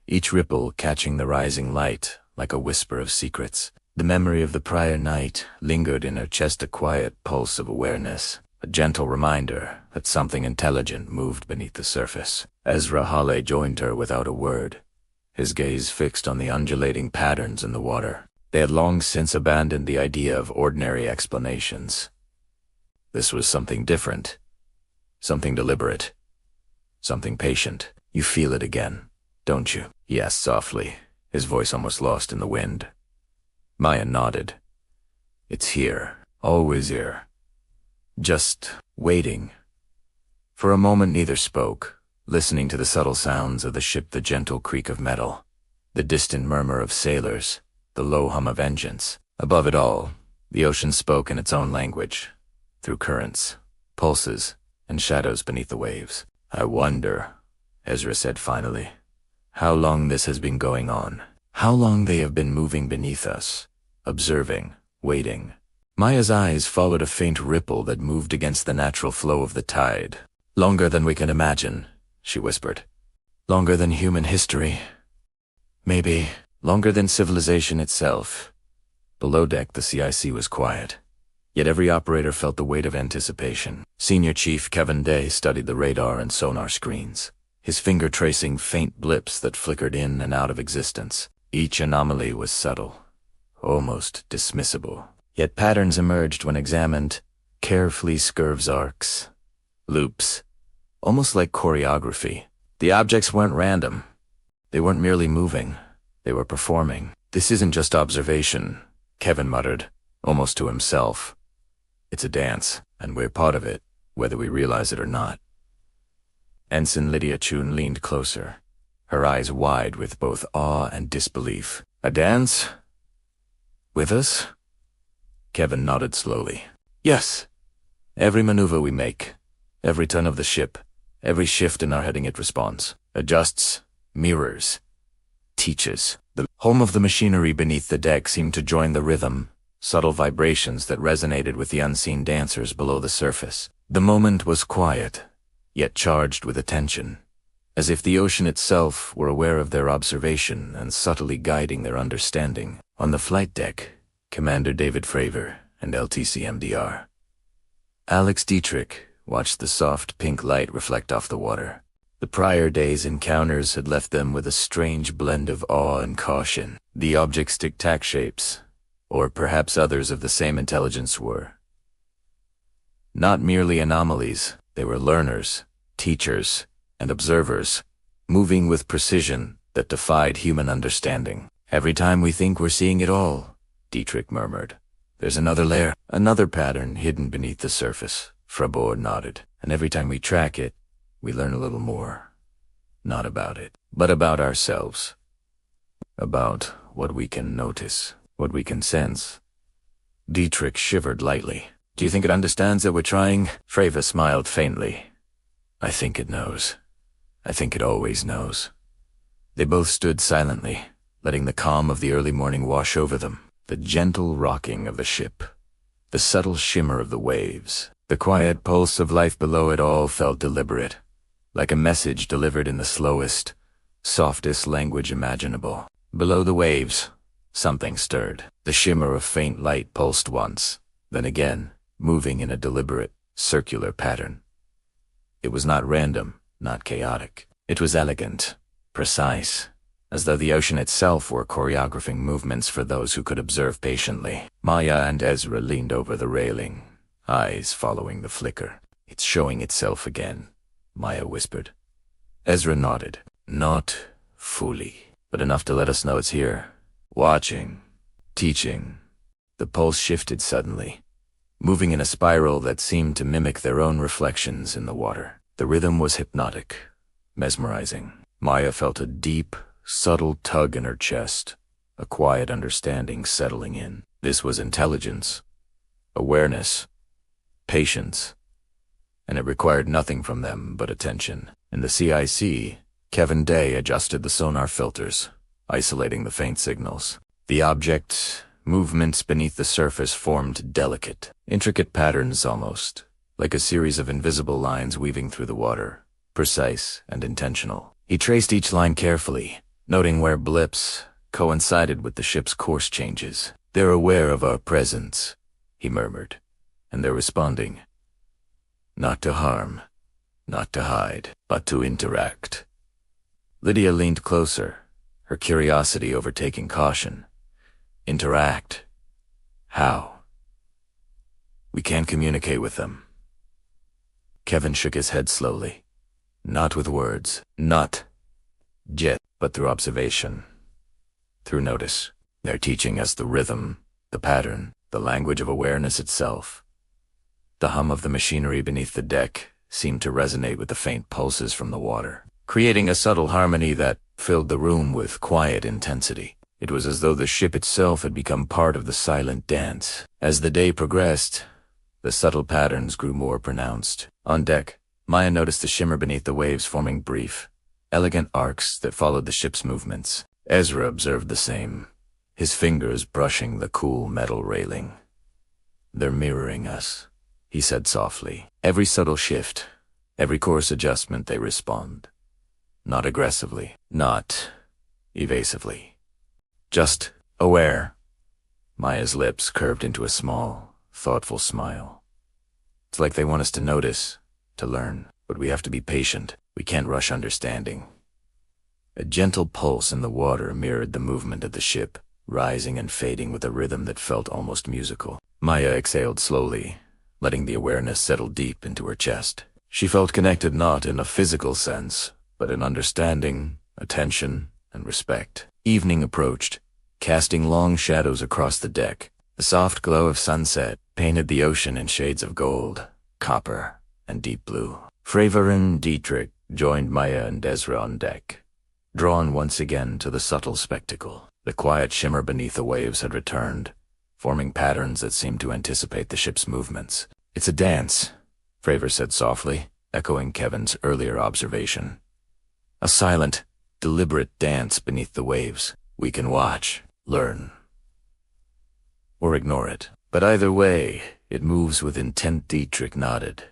each ripple catching the rising light like a whisper of secrets. The memory of the prior night lingered in her chest, a quiet pulse of awareness, a gentle reminder that something intelligent moved beneath the surface. Ezra Hale joined her without a word, his gaze fixed on the undulating patterns in the water. They had long since abandoned the idea of ordinary explanations. This was something different, something deliberate, something patient. "You feel it again, don't you?" he asked softly, his voice almost lost in the wind. Maya nodded. "It's here, always here. Just waiting." For a moment neither spoke, listening to the subtle sounds of the ship, the gentle creak of metal, the distant murmur of sailors, the low hum of engines. Above it all, the ocean spoke in its own language, through currents, pulses, and shadows beneath the waves. "I wonder," Ezra said finally, "how long this has been going on. How long they have been moving beneath us, observing, waiting." Maya's eyes followed a faint ripple that moved against the natural flow of the tide. "Longer than we can imagine," she whispered. "Longer than human history. Maybe longer than civilization itself." Below deck, the CIC was quiet, yet every operator felt the weight of anticipation. Senior Chief Kevin Day studied the radar and sonar screens, his finger tracing faint blips that flickered in and out of existence. Each anomaly was subtle, almost dismissible, yet patterns emerged when examined, carefully scurved arcs, loops, almost like choreography. The objects weren't random. They weren't merely moving. They were performing. "This isn't just observation," Kevin muttered, almost to himself. "It's a dance, and we're part of it, whether we realize it or not." Ensign Lydia Chun leaned closer, her eyes wide with both awe and disbelief. "A dance? With us?" Kevin nodded slowly. "Yes. Every maneuver we make, every turn of the ship, every shift in our heading it responds, adjusts, mirrors, teaches." The hum of the machinery beneath the deck seemed to join the rhythm, subtle vibrations that resonated with the unseen dancers below the surface. The moment was quiet, yet charged with attention, as if the ocean itself were aware of their observation and subtly guiding their understanding. On the flight deck, Commander David Fravor and LTC MDR Alex Dietrich watched the soft pink light reflect off the water. The prior day's encounters had left them with a strange blend of awe and caution. The objects' Tic Tac shapes, or perhaps others of the same intelligence, were not merely anomalies. They were learners, teachers, and observers, moving with precision that defied human understanding. "Every time we think we're seeing it all," Dietrich murmured, "there's another layer, another pattern hidden beneath the surface." Fravor nodded. "And every time we track it, we learn a little more. Not about it, but about ourselves. About what we can notice, what we can sense." Dietrich shivered lightly. "Do you think it understands that we're trying?" Fravor smiled faintly. "I think it knows. I think it always knows." They both stood silently, letting the calm of the early morning wash over them. The gentle rocking of the ship, the subtle shimmer of the waves, the quiet pulse of life below it all felt deliberate, like a message delivered in the slowest, softest language imaginable. Below the waves, something stirred. The shimmer of faint light pulsed once, then again, moving in a deliberate, circular pattern. It was not random, not chaotic. It was elegant, precise, as though the ocean itself were choreographing movements for those who could observe patiently. Maya and Ezra leaned over the railing, eyes following the flicker. "It's showing itself again," Maya whispered. Ezra nodded. "Not fully, but enough to let us know it's here. Watching, teaching." The pulse shifted suddenly, moving in a spiral that seemed to mimic their own reflections in the water. The rhythm was hypnotic, mesmerizing. Maya felt a deep, subtle tug in her chest, a quiet understanding settling in. This was intelligence, awareness, patience, and it required nothing from them but attention. In the CIC, Kevin Day adjusted the sonar filters, isolating the faint signals. The object's movements beneath the surface formed delicate, intricate patterns almost, like a series of invisible lines weaving through the water, precise and intentional. He traced each line carefully, noting where blips coincided with the ship's course changes. "They're aware of our presence," he murmured, "and they're responding. Not to harm, not to hide, but to interact." Lydia leaned closer, her curiosity overtaking caution. "Interact? How?" "We can't communicate with them." Kevin shook his head slowly. "Not with words, not yet, but through observation, through notice. They're teaching us the rhythm, the pattern, the language of awareness itself." The hum of the machinery beneath the deck seemed to resonate with the faint pulses from the water, creating a subtle harmony that filled the room with quiet intensity. It was as though the ship itself had become part of the silent dance. As the day progressed, the subtle patterns grew more pronounced. On deck, Maya noticed the shimmer beneath the waves forming brief, elegant arcs that followed the ship's movements. Ezra observed the same, his fingers brushing the cool metal railing. "They're mirroring us," he said softly. "Every subtle shift, every course adjustment, they respond. Not aggressively, not evasively. Just aware." Maya's lips curved into a small, thoughtful smile. "It's like they want us to notice, to learn, but we have to be patient. We can't rush understanding." A gentle pulse in the water mirrored the movement of the ship, rising and fading with a rhythm that felt almost musical. Maya exhaled slowly, letting the awareness settle deep into her chest. She felt connected not in a physical sense, but in understanding, attention, and respect. Evening approached, casting long shadows across the deck. The soft glow of sunset painted the ocean in shades of gold, copper, and deep blue. Fravor and Dietrich joined Maya and Ezra on deck, drawn once again to the subtle spectacle. The quiet shimmer beneath the waves had returned, forming patterns that seemed to anticipate the ship's movements. "It's a dance," Fravor said softly, echoing Kevin's earlier observation. "A silent, deliberate dance beneath the waves. We can watch, learn, or ignore it. But either way, it moves with intent." Dietrich nodded.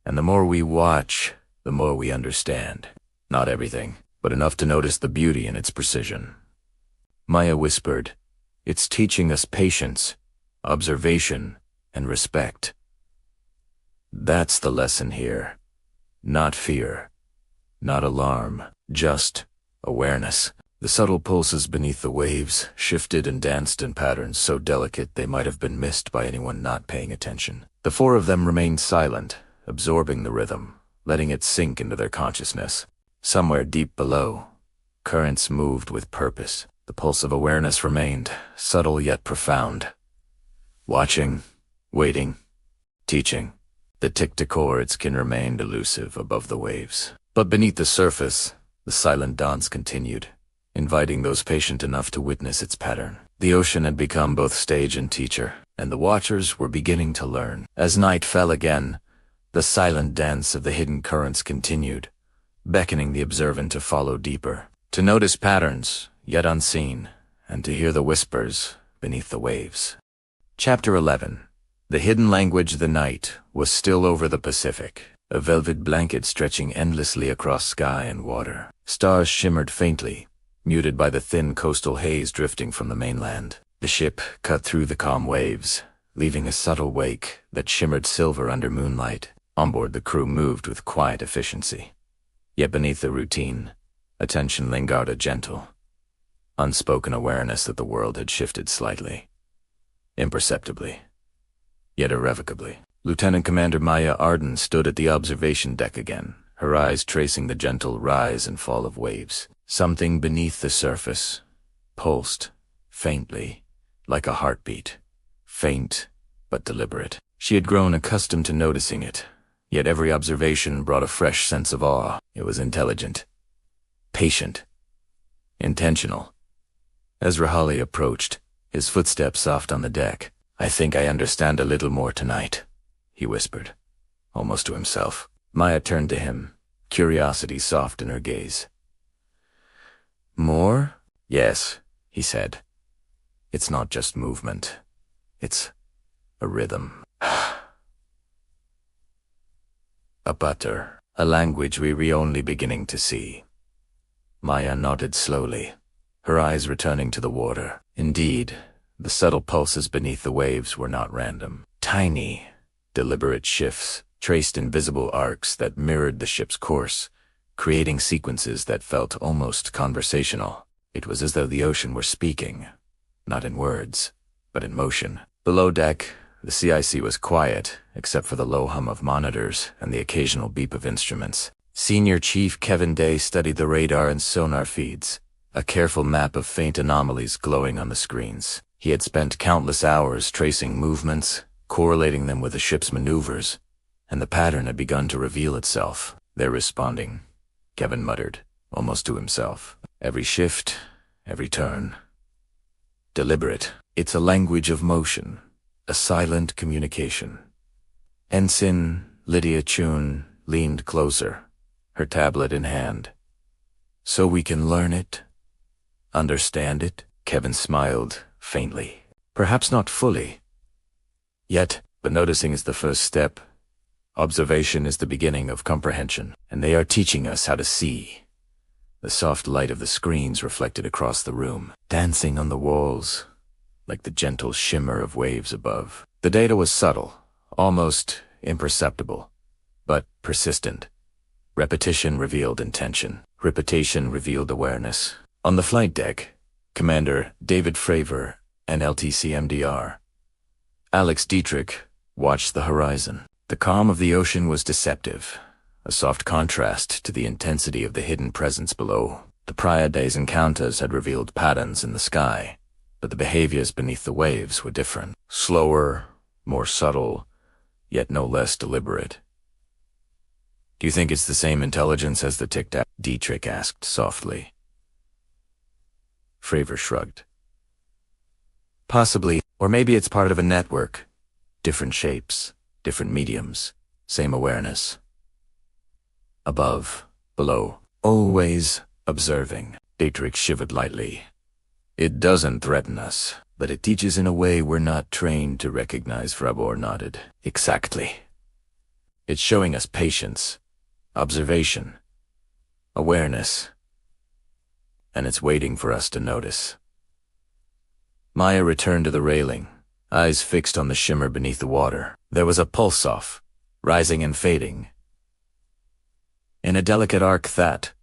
"And the more we watch, the more we understand. Not everything, but enough to notice the beauty in its precision." Maya whispered, "It's teaching us patience, observation, and respect. That's the lesson here. Not fear, not alarm, just awareness." The subtle pulses beneath the waves shifted and danced in patterns so delicate they might have been missed by anyone not paying attention. The four of them remained silent, absorbing the rhythm, letting it sink into their consciousness. Somewhere deep below, currents moved with purpose. The pulse of awareness remained, subtle yet profound. Watching, waiting, teaching. The Tic Tac chords remained elusive above the waves. But beneath the surface, the silent dance continued, inviting those patient enough to witness its pattern. The ocean had become both stage and teacher, and the watchers were beginning to learn. As night fell again, the silent dance of the hidden currents continued, beckoning the observant to follow deeper, to notice patterns, yet unseen, and to hear the whispers beneath the waves. Chapter 11. The hidden language. The night was still over the Pacific, a velvet blanket stretching endlessly across sky and water. Stars shimmered faintly, muted by the thin coastal haze drifting from the mainland. The ship cut through the calm waves, leaving a subtle wake that shimmered silver under moonlight. On board, the crew moved with quiet efficiency. Yet beneath the routine, attention lingered a gentle, unspoken awareness that the world had shifted slightly. Imperceptibly, yet irrevocably. Lieutenant Commander Maya Arden stood at the observation deck again, her eyes tracing the gentle rise and fall of waves. Something beneath the surface pulsed, faintly, like a heartbeat. Faint, but deliberate. She had grown accustomed to noticing it, yet every observation brought a fresh sense of awe. It was intelligent, patient, intentional. As Rahali approached, his footsteps soft on the deck. "I think I understand a little more tonight," he whispered, almost to himself. Maya turned to him, curiosity soft in her gaze. "More?" "Yes," he said. "It's not just movement. It's a rhythm. A butter, a language we were only beginning to see." Maya nodded slowly, her eyes returning to the water. Indeed, the subtle pulses beneath the waves were not random. Tiny, deliberate shifts traced invisible arcs that mirrored the ship's course, creating sequences that felt almost conversational. It was as though the ocean were speaking, not in words, but in motion. Below deck, the CIC was quiet, except for the low hum of monitors and the occasional beep of instruments. Senior Chief Kevin Day studied the radar and sonar feeds, a careful map of faint anomalies glowing on the screens. He had spent countless hours tracing movements, correlating them with the ship's maneuvers, and the pattern had begun to reveal itself. "They're responding," Kevin muttered, almost to himself. "Every shift, every turn. Deliberate. It's a language of motion, a silent communication." Ensign Lydia Chun leaned closer, her tablet in hand. "So we can learn it? Understand it?" Kevin smiled faintly. "Perhaps not fully. Yet, but noticing is the first step. Observation is the beginning of comprehension, and they are teaching us how to see." The soft light of the screens reflected across the room, dancing on the walls, like the gentle shimmer of waves above. The data was subtle, almost imperceptible, but persistent. Repetition revealed intention. Repetition revealed awareness. On the flight deck, Commander David Fravor and LTCMDR Alex Dietrich watched the horizon. The calm of the ocean was deceptive, a soft contrast to the intensity of the hidden presence below. The prior day's encounters had revealed patterns in the sky, but the behaviors beneath the waves were different. Slower, more subtle, yet no less deliberate. "Do you think it's the same intelligence as the Tic Tac?" Dietrich asked softly. Fravor shrugged. "Possibly, or maybe it's part of a network. Different shapes, different mediums, same awareness. Above, below, always observing." Dietrich shivered lightly. "It doesn't threaten us, but it teaches in a way we're not trained to recognize." Fravor nodded. "Exactly. It's showing us patience, observation, awareness, and it's waiting for us to notice." Maya returned to the railing, eyes fixed on the shimmer beneath the water. There was a pulse-off, rising and fading, in a delicate arc that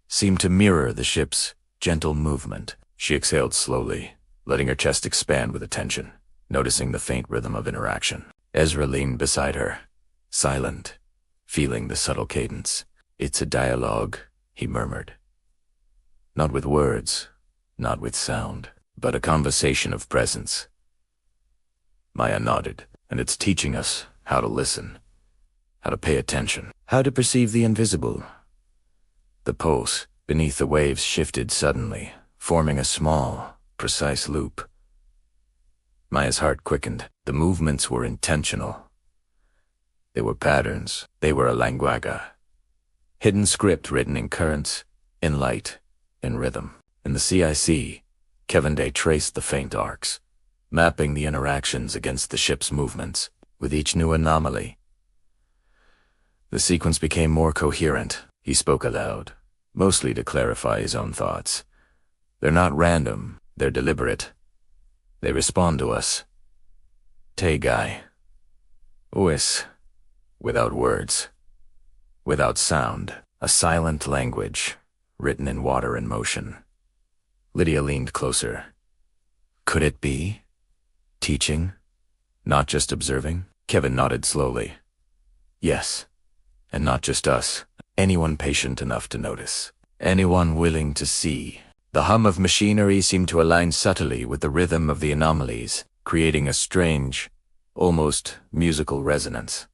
seemed to mirror the ship's gentle movement. She exhaled slowly, letting her chest expand with attention, noticing the faint rhythm of interaction. Ezra leaned beside her, silent, feeling the subtle cadence. "It's a dialogue," he murmured. "Not with words, not with sound, but a conversation of presence." Maya nodded. "And it's teaching us how to listen, how to pay attention, how to perceive the invisible." The pulse beneath the waves shifted suddenly, forming a small, precise loop. Maya's heart quickened. The movements were intentional. They were patterns. They were a languaga. Hidden script written in currents, in light, in rhythm. In the CIC, Kevin Day traced the faint arcs, mapping the interactions against the ship's movements. With each new anomaly, the sequence became more coherent. He spoke aloud, mostly to clarify his own thoughts. "They're not random, they're deliberate. They respond to us. Tegai. Uis. Without words. Without sound. A silent language, written in water and motion. Lydia leaned closer. Could it be? Teaching? Not just observing? Kevin nodded slowly. Yes. And not just us. Anyone patient enough to notice. Anyone willing to see. The hum of machinery seemed to align subtly with the rhythm of the anomalies, creating a strange, almost musical resonance.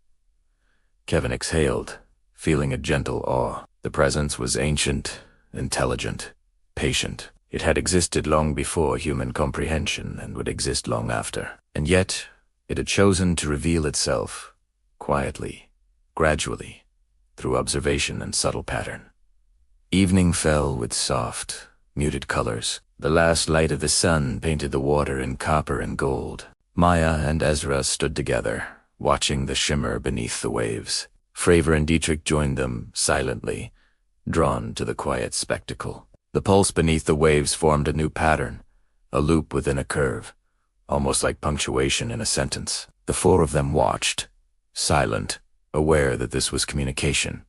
Kevin exhaled, feeling a gentle awe. The presence was ancient, intelligent, patient. It had existed long before human comprehension and would exist long after. And yet, it had chosen to reveal itself, quietly, gradually, through observation and subtle pattern. Evening fell with soft, muted colors. The last light of the sun painted the water in copper and gold. Maya and Ezra stood together, watching the shimmer beneath the waves. Fravor and Dietrich joined them, silently, drawn to the quiet spectacle. The pulse beneath the waves formed a new pattern, a loop within a curve, almost like punctuation in a sentence. The four of them watched, silent, aware that this was communication.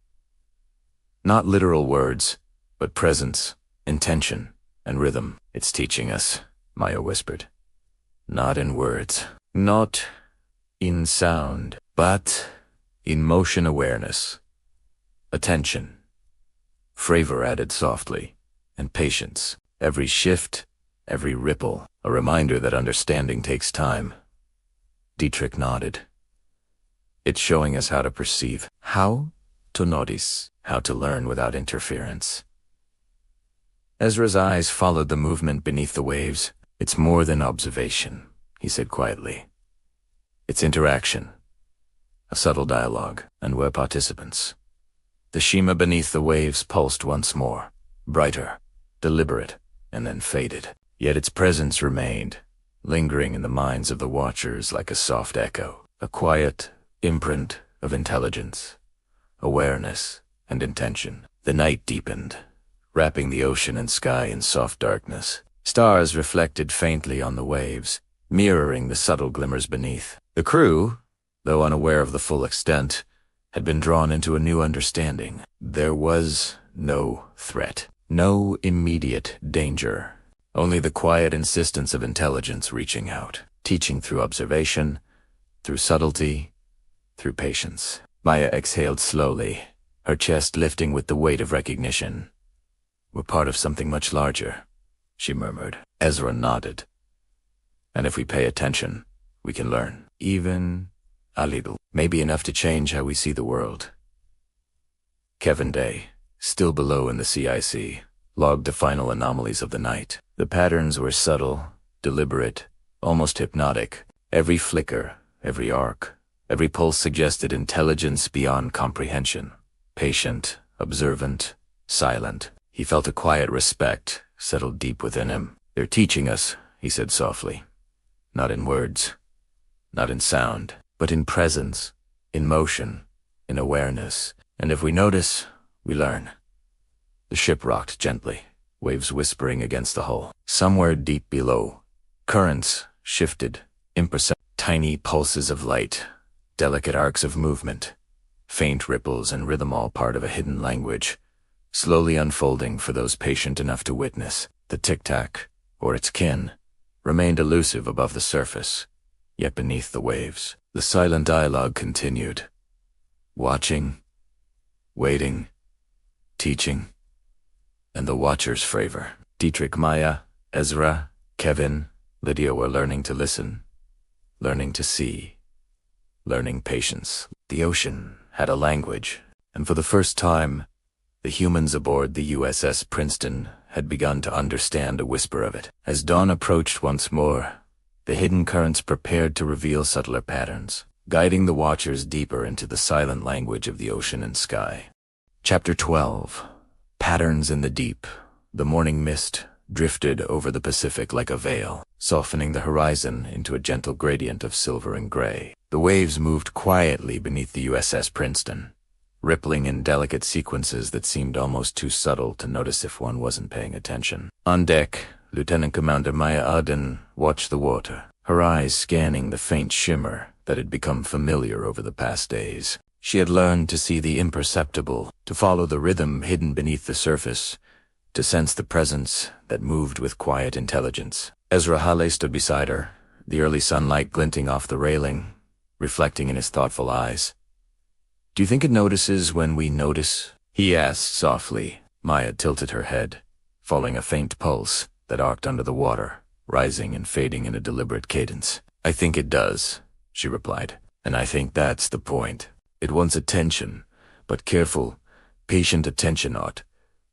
Not literal words, but presence, intention, and rhythm. It's teaching us, Maya whispered. Not in words, not in sound, but in motion awareness. Attention. Fravor added softly, and patience. Every shift, every ripple, a reminder that understanding takes time. Dietrich nodded. It's showing us how to perceive, how to notice, how to learn without interference. Ezra's eyes followed the movement beneath the waves. It's more than observation, he said quietly. It's interaction, a subtle dialogue, and we're participants. The shima beneath the waves pulsed once more, brighter, deliberate, and then faded. Yet its presence remained, lingering in the minds of the watchers like a soft echo, a quiet imprint of intelligence, awareness, and intention. The night deepened, wrapping the ocean and sky in soft darkness. Stars reflected faintly on the waves, mirroring the subtle glimmers beneath. The crew, though unaware of the full extent, had been drawn into a new understanding. There was no threat, no immediate danger, only the quiet insistence of intelligence reaching out, teaching through observation, through subtlety, through patience. Maya exhaled slowly, her chest lifting with the weight of recognition. We're part of something much larger, she murmured. Ezra nodded. And if we pay attention, we can learn, even a little, maybe enough to change how we see the world. Kevin Day, still below in the CIC, logged the final anomalies of the night. The patterns were subtle, deliberate, almost hypnotic. Every flicker, every arc, every pulse suggested intelligence beyond comprehension. Patient, observant, silent. He felt a quiet respect settle deep within him. They're teaching us, he said softly. Not in words, not in sound, but in presence, in motion, in awareness. And if we notice, we learn. The ship rocked gently, waves whispering against the hull. Somewhere deep below, currents shifted, imperceptible. Tiny pulses of light, delicate arcs of movement, faint ripples and rhythm, all part of a hidden language, slowly unfolding for those patient enough to witness. The Tic Tac, or its kin, remained elusive above the surface, yet beneath the waves, the silent dialogue continued. Watching, waiting, teaching, and the watchers' Fravor. Dietrich, Maya, Ezra, Kevin, Lydia were learning to listen, learning to see, learning patience. The ocean had a language, and for the first time, the humans aboard the USS Princeton had begun to understand a whisper of it. As dawn approached once more, the hidden currents prepared to reveal subtler patterns, guiding the watchers deeper into the silent language of the ocean and sky. Chapter 12. Patterns in the Deep. The morning mist drifted over the Pacific like a veil, softening the horizon into a gentle gradient of silver and gray. The waves moved quietly beneath the USS Princeton, rippling in delicate sequences that seemed almost too subtle to notice if one wasn't paying attention. On deck, Lieutenant Commander Maya Arden watched the water, her eyes scanning the faint shimmer that had become familiar over the past days. She had learned to see the imperceptible, to follow the rhythm hidden beneath the surface, to sense the presence that moved with quiet intelligence. Ezra Hale stood beside her, the early sunlight glinting off the railing, reflecting in his thoughtful eyes. "Do you think it notices when we notice?" he asked softly. Maya tilted her head, following a faint pulse that arced under the water, rising and fading in a deliberate cadence. "I think it does," she replied, "and I think that's the point. It wants attention, but careful, patient attention, not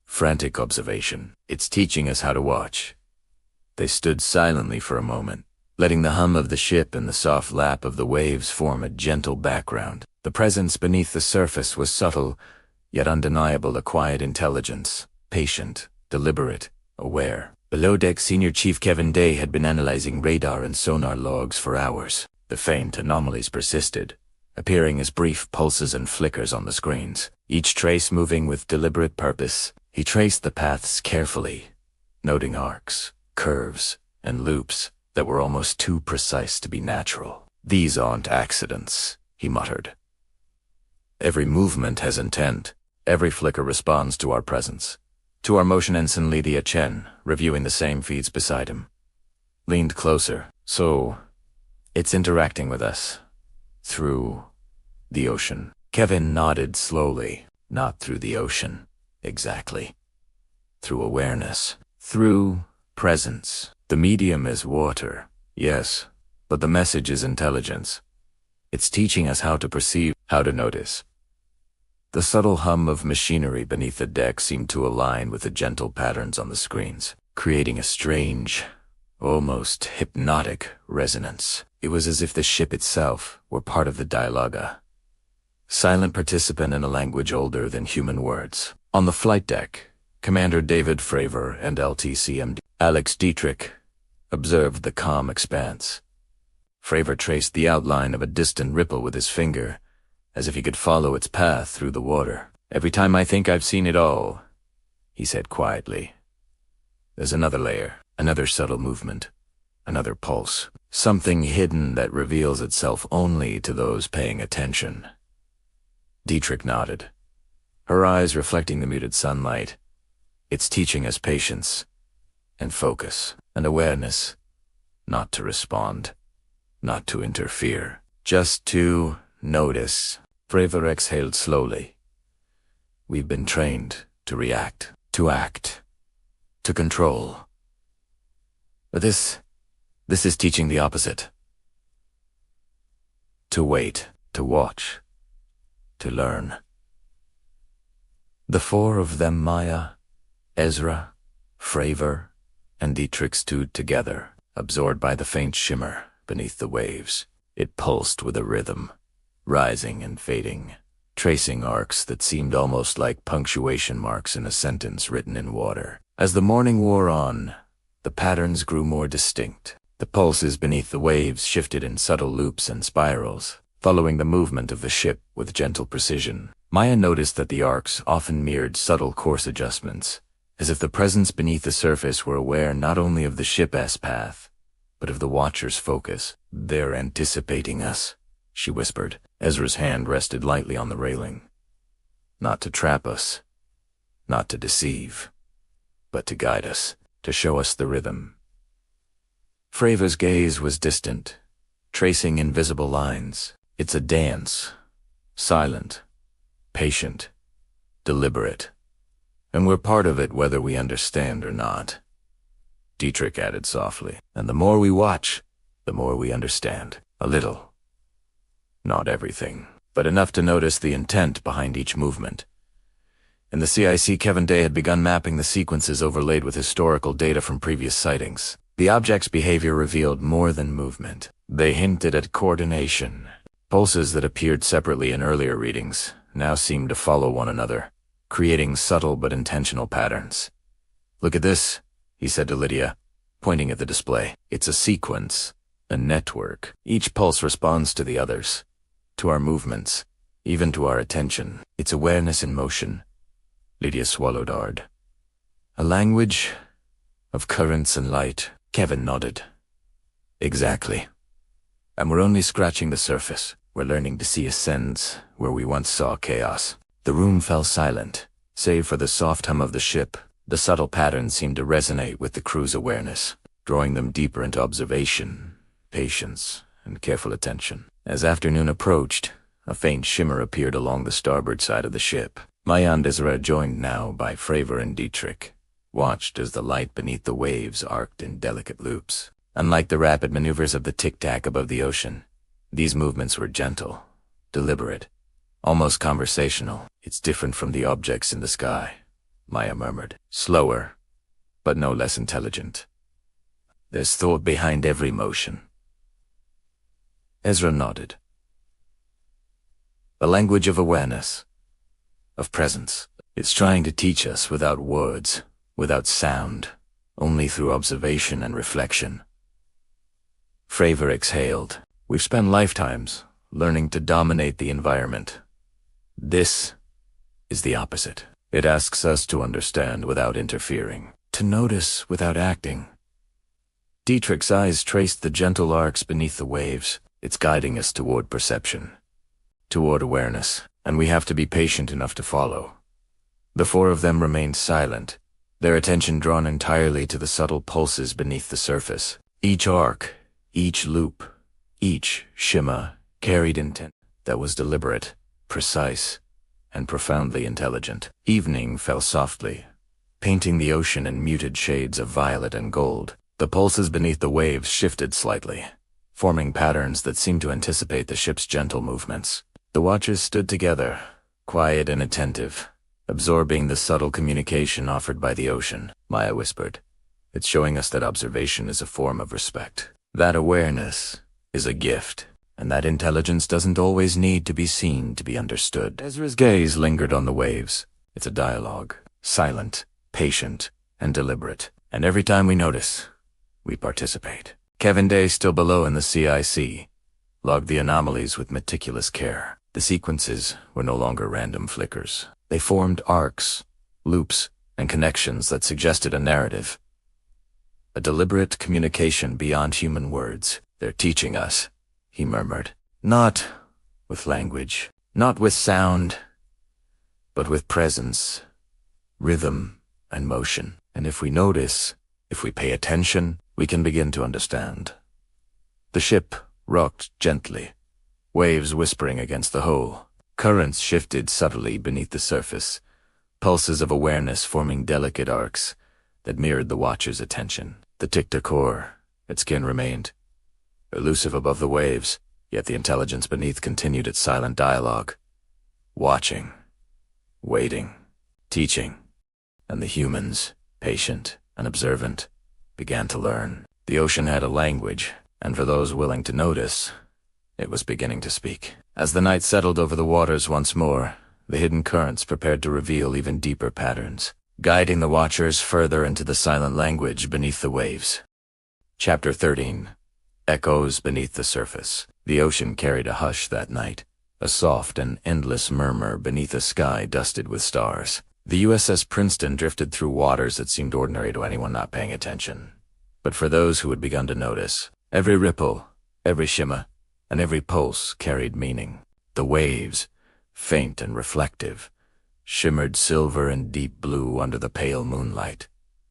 frantic observation. It's teaching us how to watch." They stood silently for a moment, letting the hum of the ship and the soft lap of the waves form a gentle background. The presence beneath the surface was subtle, yet undeniable, a quiet intelligence, patient, deliberate, aware. Below deck, Senior Chief Kevin Day had been analyzing radar and sonar logs for hours. The faint anomalies persisted, appearing as brief pulses and flickers on the screens, each trace moving with deliberate purpose. He traced the paths carefully, noting arcs, curves, and loops that were almost too precise to be natural. "These aren't accidents," he muttered. "Every movement has intent. Every flicker responds to our presence." To our motion, Ensign Lydia Chen, reviewing the same feeds beside him, leaned closer. "So, it's interacting with us. Through the ocean." Kevin nodded slowly. "Not through the ocean, exactly. Through awareness. Through presence. The medium is water, yes, but the message is intelligence. It's teaching us how to perceive, how to notice." The subtle hum of machinery beneath the deck seemed to align with the gentle patterns on the screens, creating a strange, almost hypnotic resonance. It was as if the ship itself were part of the dialogue, a silent participant in a language older than human words. On the flight deck, Commander David Fravor and LTCMD Alex Dietrich observed the calm expanse. Fravor traced the outline of a distant ripple with his finger, as if he could follow its path through the water. "Every time I think I've seen it all," he said quietly, "there's another layer, another subtle movement, another pulse, something hidden that reveals itself only to those paying attention." Dietrich nodded, her eyes reflecting the muted sunlight. "It's teaching us patience, and focus, and awareness, not to respond, not to interfere, just to notice." Fravor exhaled slowly. "We've been trained to react, to act, to control. But this is teaching the opposite. To wait, to watch, to learn." The four of them, Maya, Ezra, Fravor, and Dietrich, stood together, absorbed by the faint shimmer beneath the waves. It pulsed with a rhythm, rising and fading, tracing arcs that seemed almost like punctuation marks in a sentence written in water. As the morning wore on, the patterns grew more distinct. The pulses beneath the waves shifted in subtle loops and spirals, following the movement of the ship with gentle precision. Maya noticed that the arcs often mirrored subtle course adjustments, as if the presence beneath the surface were aware not only of the ship's path, but of the watcher's focus. "They're anticipating us," she whispered. Ezra's hand rested lightly on the railing. "Not to trap us, not to deceive, but to guide us, to show us the rhythm." Fravor's gaze was distant, tracing invisible lines. "It's a dance, silent, patient, deliberate, and we're part of it whether we understand or not," Dietrich added softly. "And the more we watch, the more we understand. A little. Not everything, but enough to notice the intent behind each movement." In the CIC, Kevin Day had begun mapping the sequences overlaid with historical data from previous sightings. The object's behavior revealed more than movement. They hinted at coordination. Pulses that appeared separately in earlier readings now seemed to follow one another, creating subtle but intentional patterns. "Look at this," he said to Lydia, pointing at the display. "It's a sequence, a network. Each pulse responds to the others, to our movements, even to our attention. It's awareness in motion." Lydia swallowed hard. "A language of currents and light." Kevin nodded. Exactly. And we're only scratching the surface. We're learning to see ascends where we once saw chaos. The room fell silent, save for the soft hum of the ship. The subtle patterns seemed to resonate with the crew's awareness, drawing them deeper into observation, patience, and careful attention. As afternoon approached, a faint shimmer appeared along the starboard side of the ship. Maya and Ezra, joined now by Fravor and Dietrich, watched as the light beneath the waves arced in delicate loops. Unlike the rapid maneuvers of the Tic Tac above the ocean, these movements were gentle, deliberate, almost conversational. "It's different from the objects in the sky," Maya murmured. "Slower, but no less intelligent. There's thought behind every motion." Ezra nodded. "A language of awareness, of presence. It's trying to teach us without words, without sound, only through observation and reflection." Fravor exhaled. "We've spent lifetimes learning to dominate the environment. This is the opposite. It asks us to understand without interfering, to notice without acting." Dietrich's eyes traced the gentle arcs beneath the waves. "It's guiding us toward perception, toward awareness, and we have to be patient enough to follow." The four of them remained silent, their attention drawn entirely to the subtle pulses beneath the surface. Each arc, each loop, each shimmer carried intent that was deliberate, precise, and profoundly intelligent. Evening fell softly, painting the ocean in muted shades of violet and gold. The pulses beneath the waves shifted slightly, forming patterns that seemed to anticipate the ship's gentle movements. The watchers stood together, quiet and attentive, absorbing the subtle communication offered by the ocean. Maya whispered, "It's showing us that observation is a form of respect. That awareness is a gift, and that intelligence doesn't always need to be seen to be understood." Ezra's gaze lingered on the waves. "It's a dialogue, silent, patient, and deliberate. And every time we notice, we participate." Kevin Day, still below in the CIC, logged the anomalies with meticulous care. The sequences were no longer random flickers. They formed arcs, loops, and connections that suggested a narrative. A deliberate communication beyond human words. "They're teaching us," he murmured. "Not with language, not with sound, but with presence, rhythm, and motion. And if we notice, if we pay attention, we can begin to understand." The ship rocked gently, waves whispering against the hull. Currents shifted subtly beneath the surface, pulses of awareness forming delicate arcs that mirrored the watcher's attention. The Tic Tac core, its skin remained elusive above the waves, yet the intelligence beneath continued its silent dialogue, watching, waiting, teaching, and the humans, patient and observant, began to learn. The ocean had a language, and for those willing to notice, it was beginning to speak. As the night settled over the waters once more, the hidden currents prepared to reveal even deeper patterns, guiding the watchers further into the silent language beneath the waves. Chapter 13. Echoes Beneath the Surface. The ocean carried a hush that night, a soft and endless murmur beneath a sky dusted with stars. The USS Princeton drifted through waters that seemed ordinary to anyone not paying attention. But for those who had begun to notice, every ripple, every shimmer, and every pulse carried meaning. The waves, faint and reflective, shimmered silver and deep blue under the pale moonlight,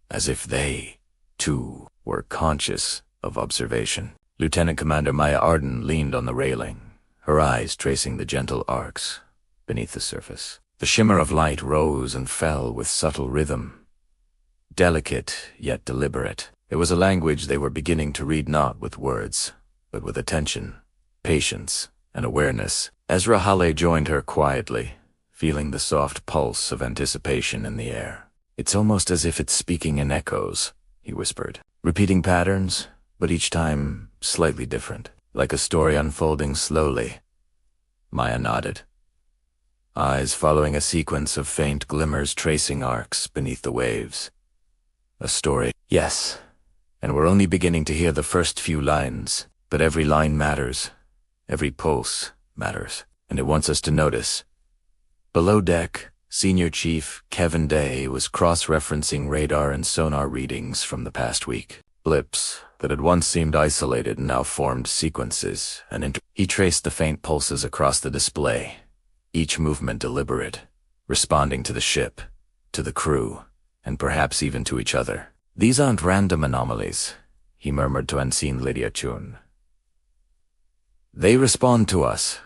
as if they, too, were conscious of observation. Lieutenant Commander Maya Arden leaned on the railing, her eyes tracing the gentle arcs beneath the surface. The shimmer of light rose and fell with subtle rhythm, delicate yet deliberate. It was a language they were beginning to read not with words, but with attention, patience, and awareness. Ezra Halley joined her quietly, feeling the soft pulse of anticipation in the air. "It's almost as if it's speaking in echoes," he whispered, "repeating patterns, but each time slightly different, like a story unfolding slowly." Maya nodded, eyes following a sequence of faint glimmers tracing arcs beneath the waves. "A story, yes, and we're only beginning to hear the first few lines, but every line matters, every pulse matters, and it wants us to notice." Below deck, Senior Chief Kevin Day was cross-referencing radar and sonar readings from the past week. Blips that had once seemed isolated now formed sequences, and he traced the faint pulses across the display, each movement deliberate, responding to the ship, to the crew, and perhaps even to each other. "These aren't random anomalies," he murmured to Ensign Lydia Chun. "They respond to us,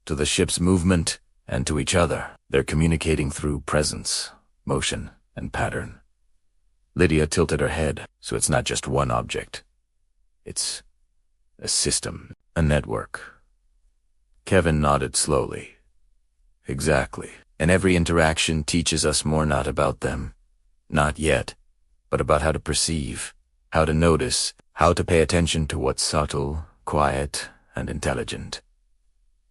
to the ship's movement, and to each other. They're communicating through presence, motion, and pattern." Lydia tilted her head, so it's not just one object. It's a system, a network. Kevin nodded slowly. "Exactly. And every interaction teaches us more not about them, not yet, but about how to perceive, how to notice, how to pay attention to what's subtle, quiet, and intelligent."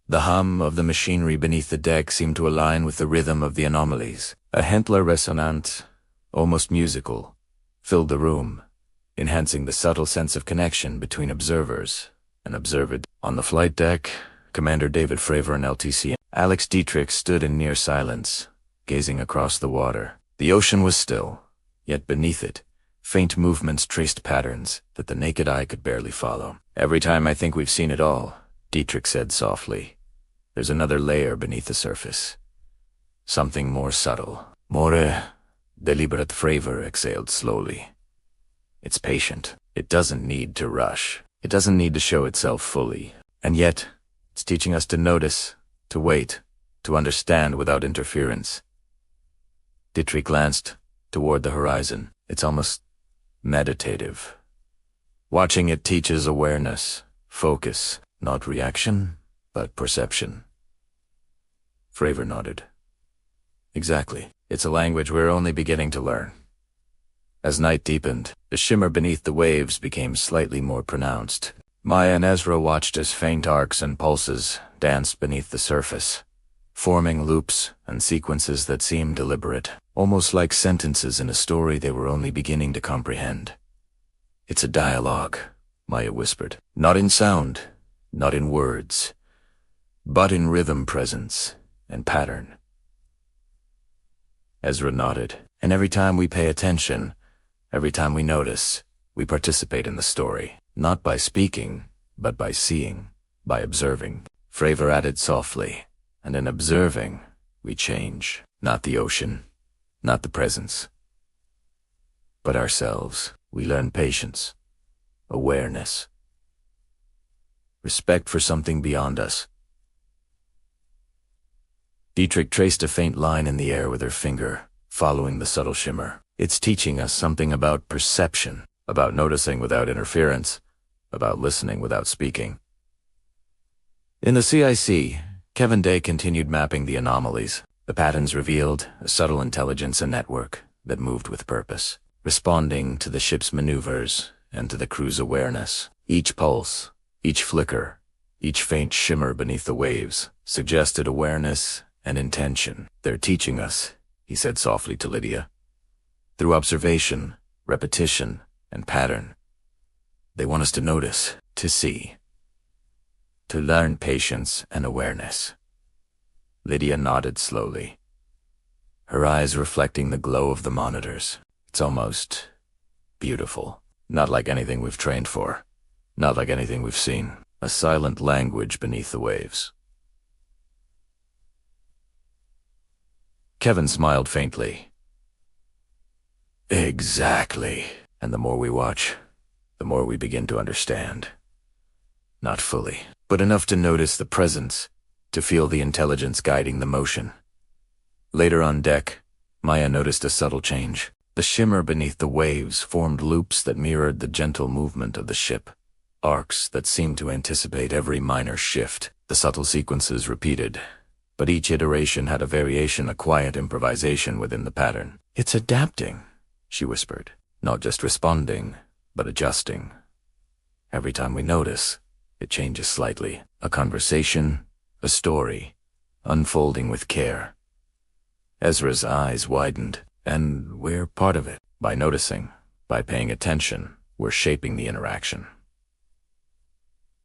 The hum of the machinery beneath the deck seemed to align with the rhythm of the anomalies. A Hentler resonant, almost musical, filled the room, enhancing the subtle sense of connection between observers and observed. On the flight deck, Commander David Fravor and LTC Alex Dietrich stood in near silence, gazing across the water. The ocean was still, yet beneath it, faint movements traced patterns that the naked eye could barely follow. "Every time I think we've seen it all," Dietrich said softly, "there's another layer beneath the surface. Something more subtle, more deliberate." Fravor exhaled slowly. "It's patient. It doesn't need to rush. It doesn't need to show itself fully. And yet, it's teaching us to notice, to wait, to understand without interference." Dietrich glanced toward the horizon. "It's almost meditative. Watching it teaches awareness, focus, not reaction, but perception." Fravor nodded. "Exactly. It's a language we're only beginning to learn." As night deepened, the shimmer beneath the waves became slightly more pronounced. Maya and Ezra watched as faint arcs and pulses danced beneath the surface, forming loops and sequences that seemed deliberate, almost like sentences in a story they were only beginning to comprehend. "It's a dialogue," Maya whispered. "Not in sound, not in words, but in rhythm, presence, and pattern." Ezra nodded. "And every time we pay attention, every time we notice, we participate in the story, not by speaking, but by seeing, by observing." Fravor added softly, "And in observing, we change, not the ocean, not the presence, but ourselves. We learn patience, awareness, respect for something beyond us." Dietrich traced a faint line in the air with her finger, following the subtle shimmer. "It's teaching us something about perception, about noticing without interference, about listening without speaking." In the CIC, Kevin Day continued mapping the anomalies. The patterns revealed a subtle intelligence and network that moved with purpose, responding to the ship's maneuvers and to the crew's awareness. Each pulse, each flicker, each faint shimmer beneath the waves suggested awareness and intention. "They're teaching us," he said softly to Lydia. "Through observation, repetition, and pattern. They want us to notice, to see, to learn patience and awareness." Lydia nodded slowly, her eyes reflecting the glow of the monitors. "It's almost beautiful. Not like anything we've trained for. Not like anything we've seen. A silent language beneath the waves." Kevin smiled faintly. "Exactly. And the more we watch, the more we begin to understand. Not fully, but enough to notice the presence, to feel the intelligence guiding the motion." Later on deck, Maya noticed a subtle change. The shimmer beneath the waves formed loops that mirrored the gentle movement of the ship, arcs that seemed to anticipate every minor shift. The subtle sequences repeated, but each iteration had a variation, a quiet improvisation within the pattern. "It's adapting," she whispered. "Not just responding, but adjusting. Every time we notice, it changes slightly. A conversation, a story, unfolding with care." Ezra's eyes widened. "And we're part of it. By noticing, by paying attention, we're shaping the interaction."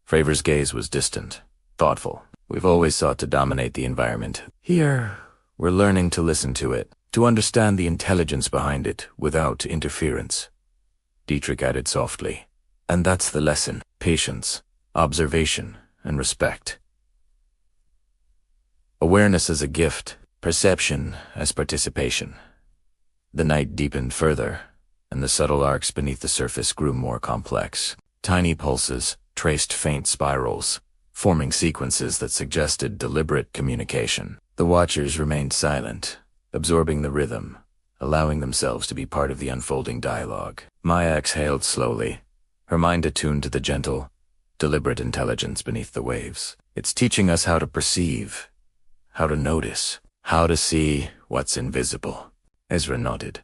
Fravor's gaze was distant, thoughtful. "We've always sought to dominate the environment. Here, we're learning to listen to it, to understand the intelligence behind it without interference." Dietrich added softly. And that's the lesson: patience, observation, and respect. Awareness as a gift, perception as participation. The night deepened further, and the subtle arcs beneath the surface grew more complex. Tiny pulses traced faint spirals, forming sequences that suggested deliberate communication. The watchers remained silent, absorbing the rhythm, allowing themselves to be part of the unfolding dialogue. Maya exhaled slowly, her mind attuned to the gentle, deliberate intelligence beneath the waves. It's teaching us how to perceive, how to notice, how to see what's invisible. Ezra nodded.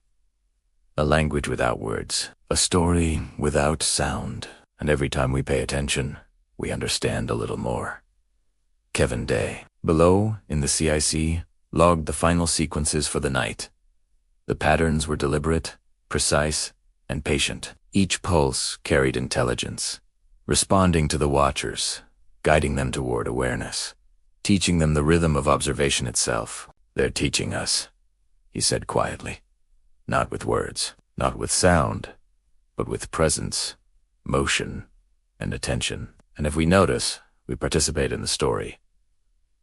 A language without words, a story without sound, and every time we pay attention, we understand a little more. Kevin Day, below in the CIC, logged the final sequences for the night. The patterns were deliberate, precise, and patient. Each pulse carried intelligence, responding to the watchers, guiding them toward awareness, teaching them the rhythm of observation itself. They're teaching us, he said quietly. Not with words, not with sound, but with presence, motion, and attention. And if we notice, we participate in the story.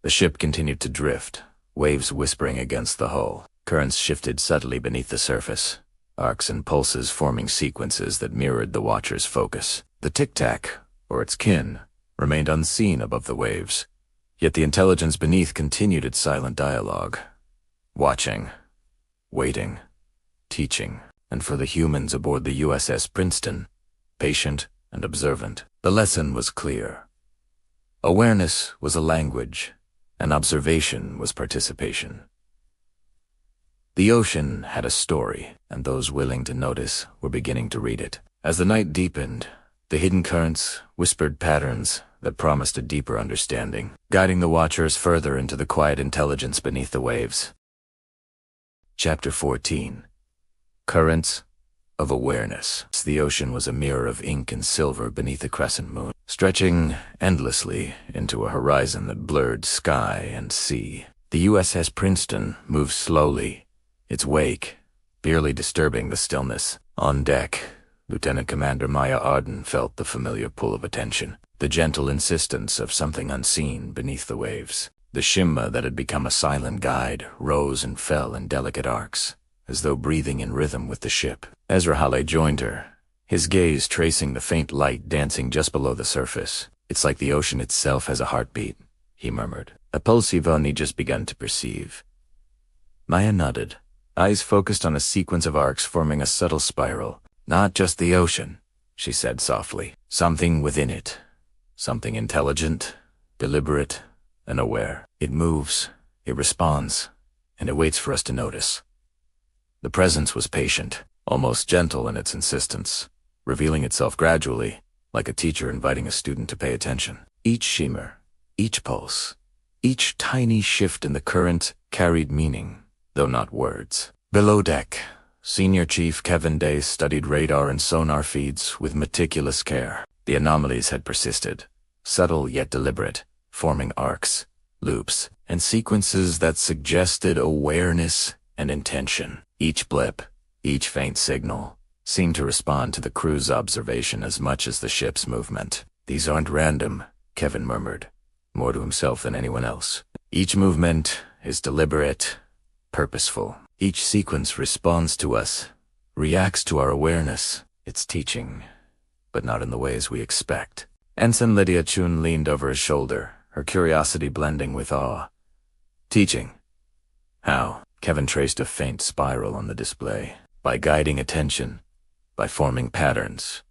The ship continued to drift, waves whispering against the hull. Currents shifted subtly beneath the surface, arcs and pulses forming sequences that mirrored the watcher's focus. The Tic Tac, or its kin, remained unseen above the waves, yet the intelligence beneath continued its silent dialogue, watching, waiting, teaching. And for the humans aboard the USS Princeton, patient and observant, the lesson was clear. Awareness was a language, and observation was participation. The ocean had a story, and those willing to notice were beginning to read it. As the night deepened, the hidden currents whispered patterns that promised a deeper understanding, guiding the watchers further into the quiet intelligence beneath the waves. Chapter 14. Currents of Awareness. The ocean was a mirror of ink and silver beneath a crescent moon, stretching endlessly into a horizon that blurred sky and sea. The USS Princeton moved slowly, its wake barely disturbing the stillness. On deck, Lieutenant Commander Maya Arden felt the familiar pull of attention, the gentle insistence of something unseen beneath the waves. The shimmer that had become a silent guide rose and fell in delicate arcs, as though breathing in rhythm with the ship. Ezra Halley joined her, his gaze tracing the faint light dancing just below the surface. It's like the ocean itself has a heartbeat, he murmured, a pulse he'd only just begun to perceive. Maya nodded, eyes focused on a sequence of arcs forming a subtle spiral. Not just the ocean, she said softly. Something within it. Something intelligent, deliberate, and aware. It moves, it responds, and it waits for us to notice. The presence was patient, almost gentle in its insistence, revealing itself gradually, like a teacher inviting a student to pay attention. Each shimmer, each pulse, each tiny shift in the current carried meaning, though not words. Below deck, Senior Chief Kevin Day studied radar and sonar feeds with meticulous care. The anomalies had persisted, subtle yet deliberate, forming arcs, loops, and sequences that suggested awareness and intention. Each blip, each faint signal, seemed to respond to the crew's observation as much as the ship's movement. These aren't random, Kevin murmured, more to himself than anyone else. Each movement is deliberate, purposeful. Each sequence responds to us, reacts to our awareness. It's teaching, but not in the ways we expect. Ensign Lydia Chun leaned over his shoulder, her curiosity blending with awe. Teaching? How? Kevin traced a faint spiral on the display. By guiding attention, by forming patterns,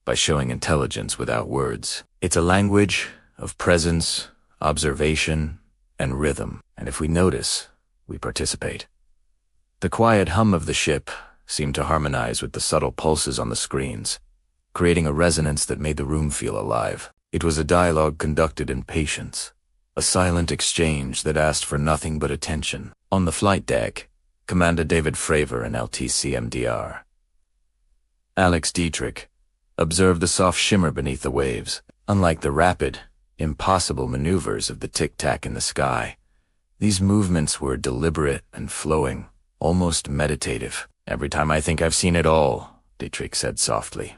by showing intelligence without words. It's a language of presence, observation, and rhythm. And if we notice, we participate. The quiet hum of the ship seemed to harmonize with the subtle pulses on the screens, creating a resonance that made the room feel alive. It was a dialogue conducted in patience, a silent exchange that asked for nothing but attention. On the flight deck, Commander David Fravor and LTCMDR. Alex Dietrich observed the soft shimmer beneath the waves. Unlike the rapid, impossible maneuvers of the Tic Tac in the sky, these movements were deliberate and flowing, almost meditative. Every time I think I've seen it all, Dietrich said softly.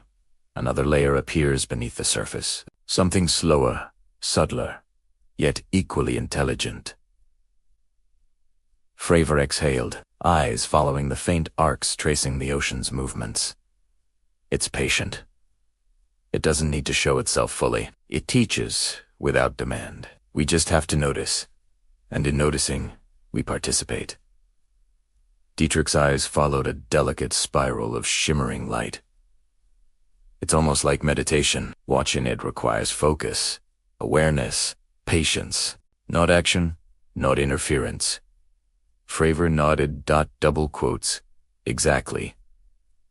Another layer appears beneath the surface. Something slower, subtler, yet equally intelligent. Fravor exhaled, eyes following the faint arcs tracing the ocean's movements. It's patient. It doesn't need to show itself fully. It teaches without demand. We just have to notice. And in noticing, we participate. Dietrich's eyes followed a delicate spiral of shimmering light. It's almost like meditation. Watching it requires focus, awareness, patience. Not action, not interference. Fravor nodded, double quotes. Exactly.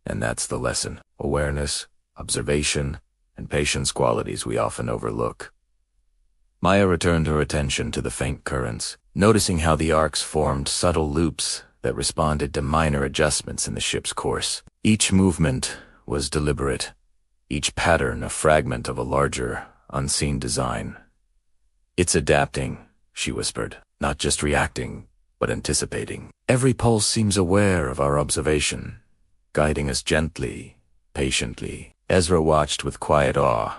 And that's the lesson. Awareness, observation, and patience, qualities we often overlook. Maya returned her attention to the faint currents, noticing how the arcs formed subtle loops that responded to minor adjustments in the ship's course. Each movement was deliberate, each pattern a fragment of a larger, unseen design. It's adapting, she whispered, not just reacting, but anticipating. Every pulse seems aware of our observation, guiding us gently, patiently. Ezra watched with quiet awe,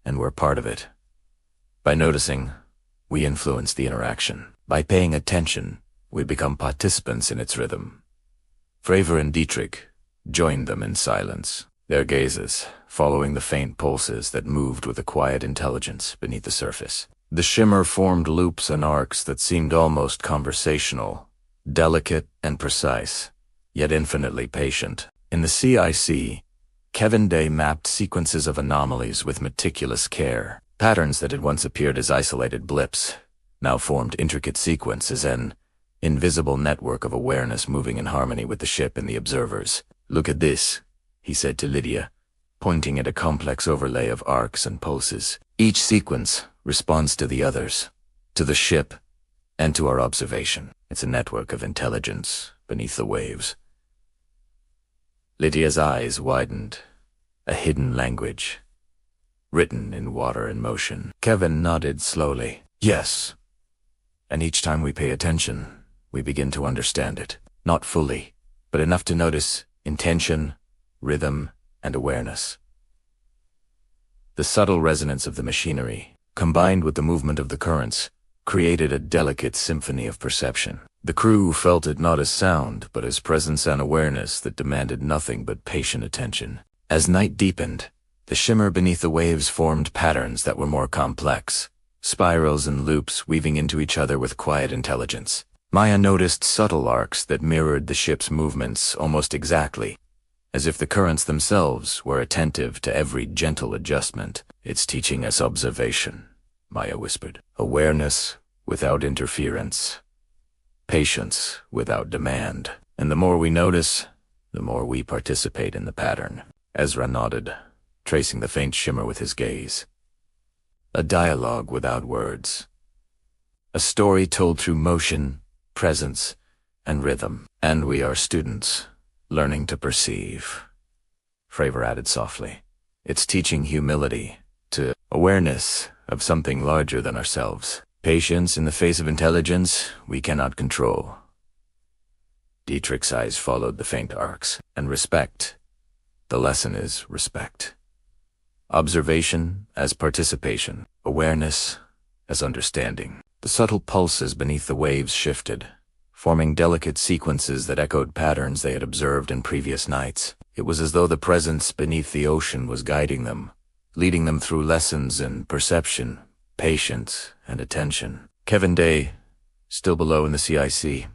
and we're part of it. By noticing, we influence the interaction. By paying attention, we become participants in its rhythm. Fravor and Dietrich joined them in silence, their gazes following the faint pulses that moved with a quiet intelligence beneath the surface. The shimmer formed loops and arcs that seemed almost conversational, delicate and precise, yet infinitely patient. In the CIC, Kevin Day mapped sequences of anomalies with meticulous care. Patterns that had once appeared as isolated blips now formed intricate sequences, an invisible network of awareness moving in harmony with the ship and the observers. Look at this, he said to Lydia, pointing at a complex overlay of arcs and pulses. Each sequence responds to the others, to the ship, and to our observation. It's a network of intelligence beneath the waves. Lydia's eyes widened. A hidden language, written in water and motion. Kevin nodded slowly. Yes. And each time we pay attention, we begin to understand it. Not fully, but enough to notice intention, rhythm, and awareness. The subtle resonance of the machinery, combined with the movement of the currents, created a delicate symphony of perception. The crew felt it not as sound, but as presence and awareness that demanded nothing but patient attention. As night deepened, the shimmer beneath the waves formed patterns that were more complex, spirals and loops weaving into each other with quiet intelligence. Maya noticed subtle arcs that mirrored the ship's movements almost exactly, as if the currents themselves were attentive to every gentle adjustment. It's teaching us observation, Maya whispered. Awareness without interference. Patience without demand. And the more we notice, the more we participate in the pattern. Ezra nodded, tracing the faint shimmer with his gaze. A dialogue without words. A story told through motion, presence, and rhythm. And we are students, learning to perceive. Fravor added softly. It's teaching humility, to awareness of something larger than ourselves. Patience in the face of intelligence we cannot control. Dietrich's eyes followed the faint arcs. And respect. The lesson is respect. Observation as participation. Awareness as understanding. The subtle pulses beneath the waves shifted, forming delicate sequences that echoed patterns they had observed in previous nights. It was as though the presence beneath the ocean was guiding them, leading them through lessons in perception, patience, and attention. Kevin Day, still below in the CIC,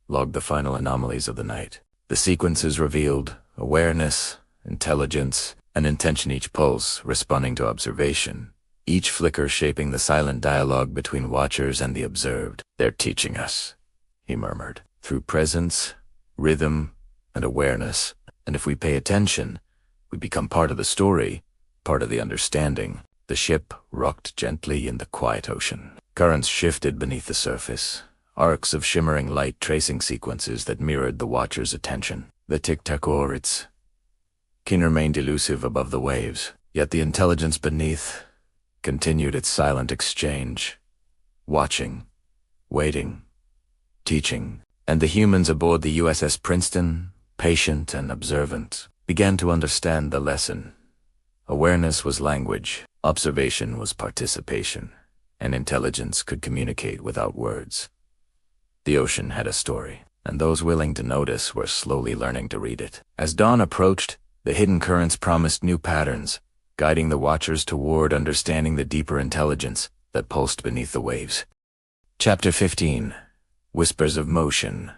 logged the final anomalies of the night. The sequences revealed awareness, intelligence, and intention, each pulse responding to observation, each flicker shaping the silent dialogue between watchers and the observed. They're teaching us, he murmured, through presence, rhythm, and awareness. And if we pay attention, we become part of the story, part of the understanding. The ship rocked gently in the quiet ocean. Currents shifted beneath the surface, arcs of shimmering light tracing sequences that mirrored the watcher's attention. The Tic Tac or its kin remained elusive above the waves, yet the intelligence beneath continued its silent exchange, watching, waiting, teaching. And the humans aboard the USS Princeton, patient and observant, began to understand the lesson. Awareness was language, observation was participation, and intelligence could communicate without words. The ocean had a story, and those willing to notice were slowly learning to read it. As dawn approached, the hidden currents promised new patterns, guiding the watchers toward understanding the deeper intelligence that pulsed beneath the waves. Chapter 15. Whispers of Motion.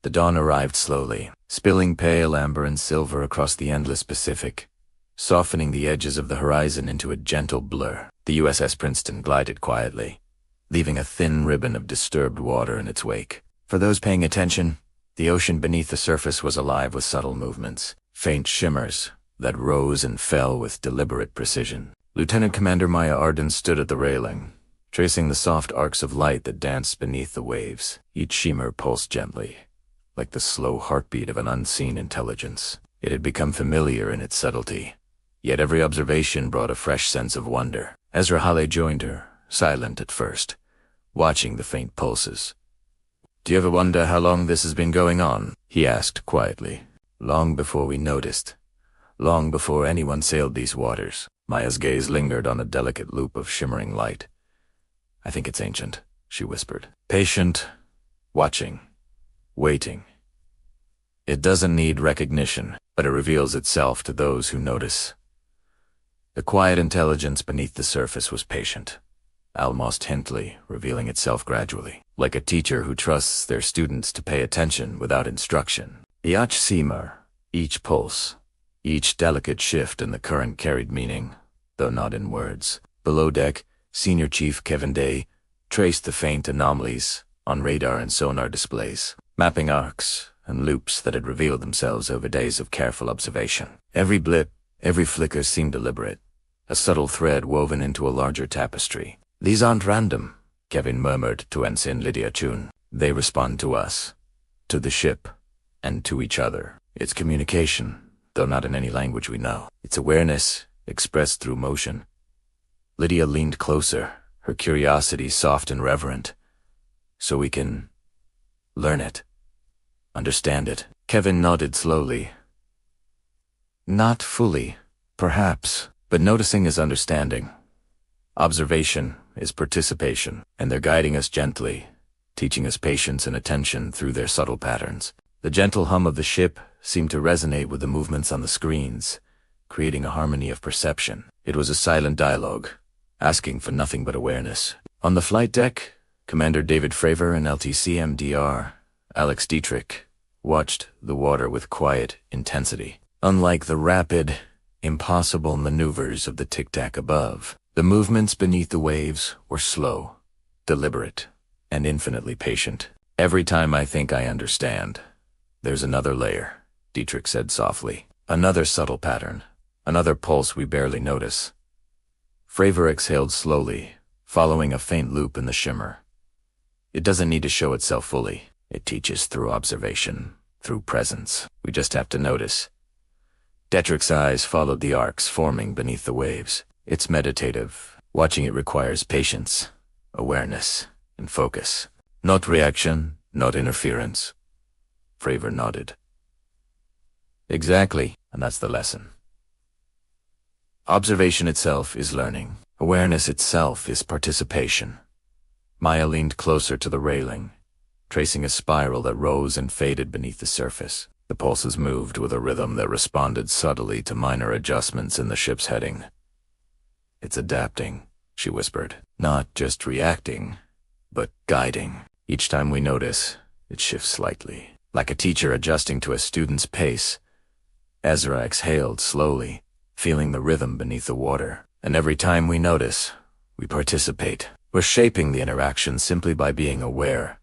The dawn arrived slowly, spilling pale amber and silver across the endless Pacific, softening the edges of the horizon into a gentle blur. The USS Princeton glided quietly, leaving a thin ribbon of disturbed water in its wake. For those paying attention, the ocean beneath the surface was alive with subtle movements, faint shimmers that rose and fell with deliberate precision. Lieutenant Commander Maya Arden stood at the railing, tracing the soft arcs of light that danced beneath the waves. Each shimmer pulsed gently, like the slow heartbeat of an unseen intelligence. It had become familiar in its subtlety, yet every observation brought a fresh sense of wonder. Ezra Hale joined her, silent at first, watching the faint pulses. "Do you ever wonder how long this has been going on?" he asked quietly. "Long before we noticed. Long before anyone sailed these waters." Maya's gaze lingered on a delicate loop of shimmering light. "I think it's ancient," she whispered. "Patient, watching, waiting. It doesn't need recognition, but it reveals itself to those who notice." The quiet intelligence beneath the surface was patient, almost gently revealing itself gradually, like a teacher who trusts their students to pay attention without instruction. Each shimmer, each pulse, each delicate shift in the current carried meaning, though not in words. Below deck, Senior Chief Kevin Day traced the faint anomalies on radar and sonar displays, mapping arcs and loops that had revealed themselves over days of careful observation. Every blip, every flicker seemed deliberate, a subtle thread woven into a larger tapestry. "These aren't random," Kevin murmured to Ensign Lydia Chun. "They respond to us, to the ship, and to each other. It's communication, though not in any language we know. It's awareness, expressed through motion." Lydia leaned closer, her curiosity soft and reverent. "So we can learn it, understand it." Kevin nodded slowly. "Not fully, perhaps, but noticing is understanding. Observation is participation, and they're guiding us gently, teaching us patience and attention through their subtle patterns." The gentle hum of the ship seemed to resonate with the movements on the screens, creating a harmony of perception. It was a silent dialogue, asking for nothing but awareness. On the flight deck, Commander David Fravor and LTC MDR Alex Dietrich watched the water with quiet intensity. Unlike the rapid, impossible maneuvers of the Tic Tac above, the movements beneath the waves were slow, deliberate, and infinitely patient. "Every time I think I understand, there's another layer," Dietrich said softly. "Another subtle pattern, another pulse we barely notice." Fravor exhaled slowly, following a faint loop in the shimmer. "It doesn't need to show itself fully. It teaches through observation, through presence. We just have to notice." Dietrich's eyes followed the arcs forming beneath the waves. "It's meditative. Watching it requires patience, awareness, and focus. Not reaction, not interference." Fravor nodded. "Exactly, and that's the lesson. Observation itself is learning. Awareness itself is participation." Maya leaned closer to the railing, tracing a spiral that rose and faded beneath the surface. The pulses moved with a rhythm that responded subtly to minor adjustments in the ship's heading. "It's adapting," she whispered. "Not just reacting, but guiding. Each time we notice, it shifts slightly, like a teacher adjusting to a student's pace." Ezra exhaled slowly, feeling the rhythm beneath the water. "And every time we notice, we participate. We're shaping the interaction simply by being aware."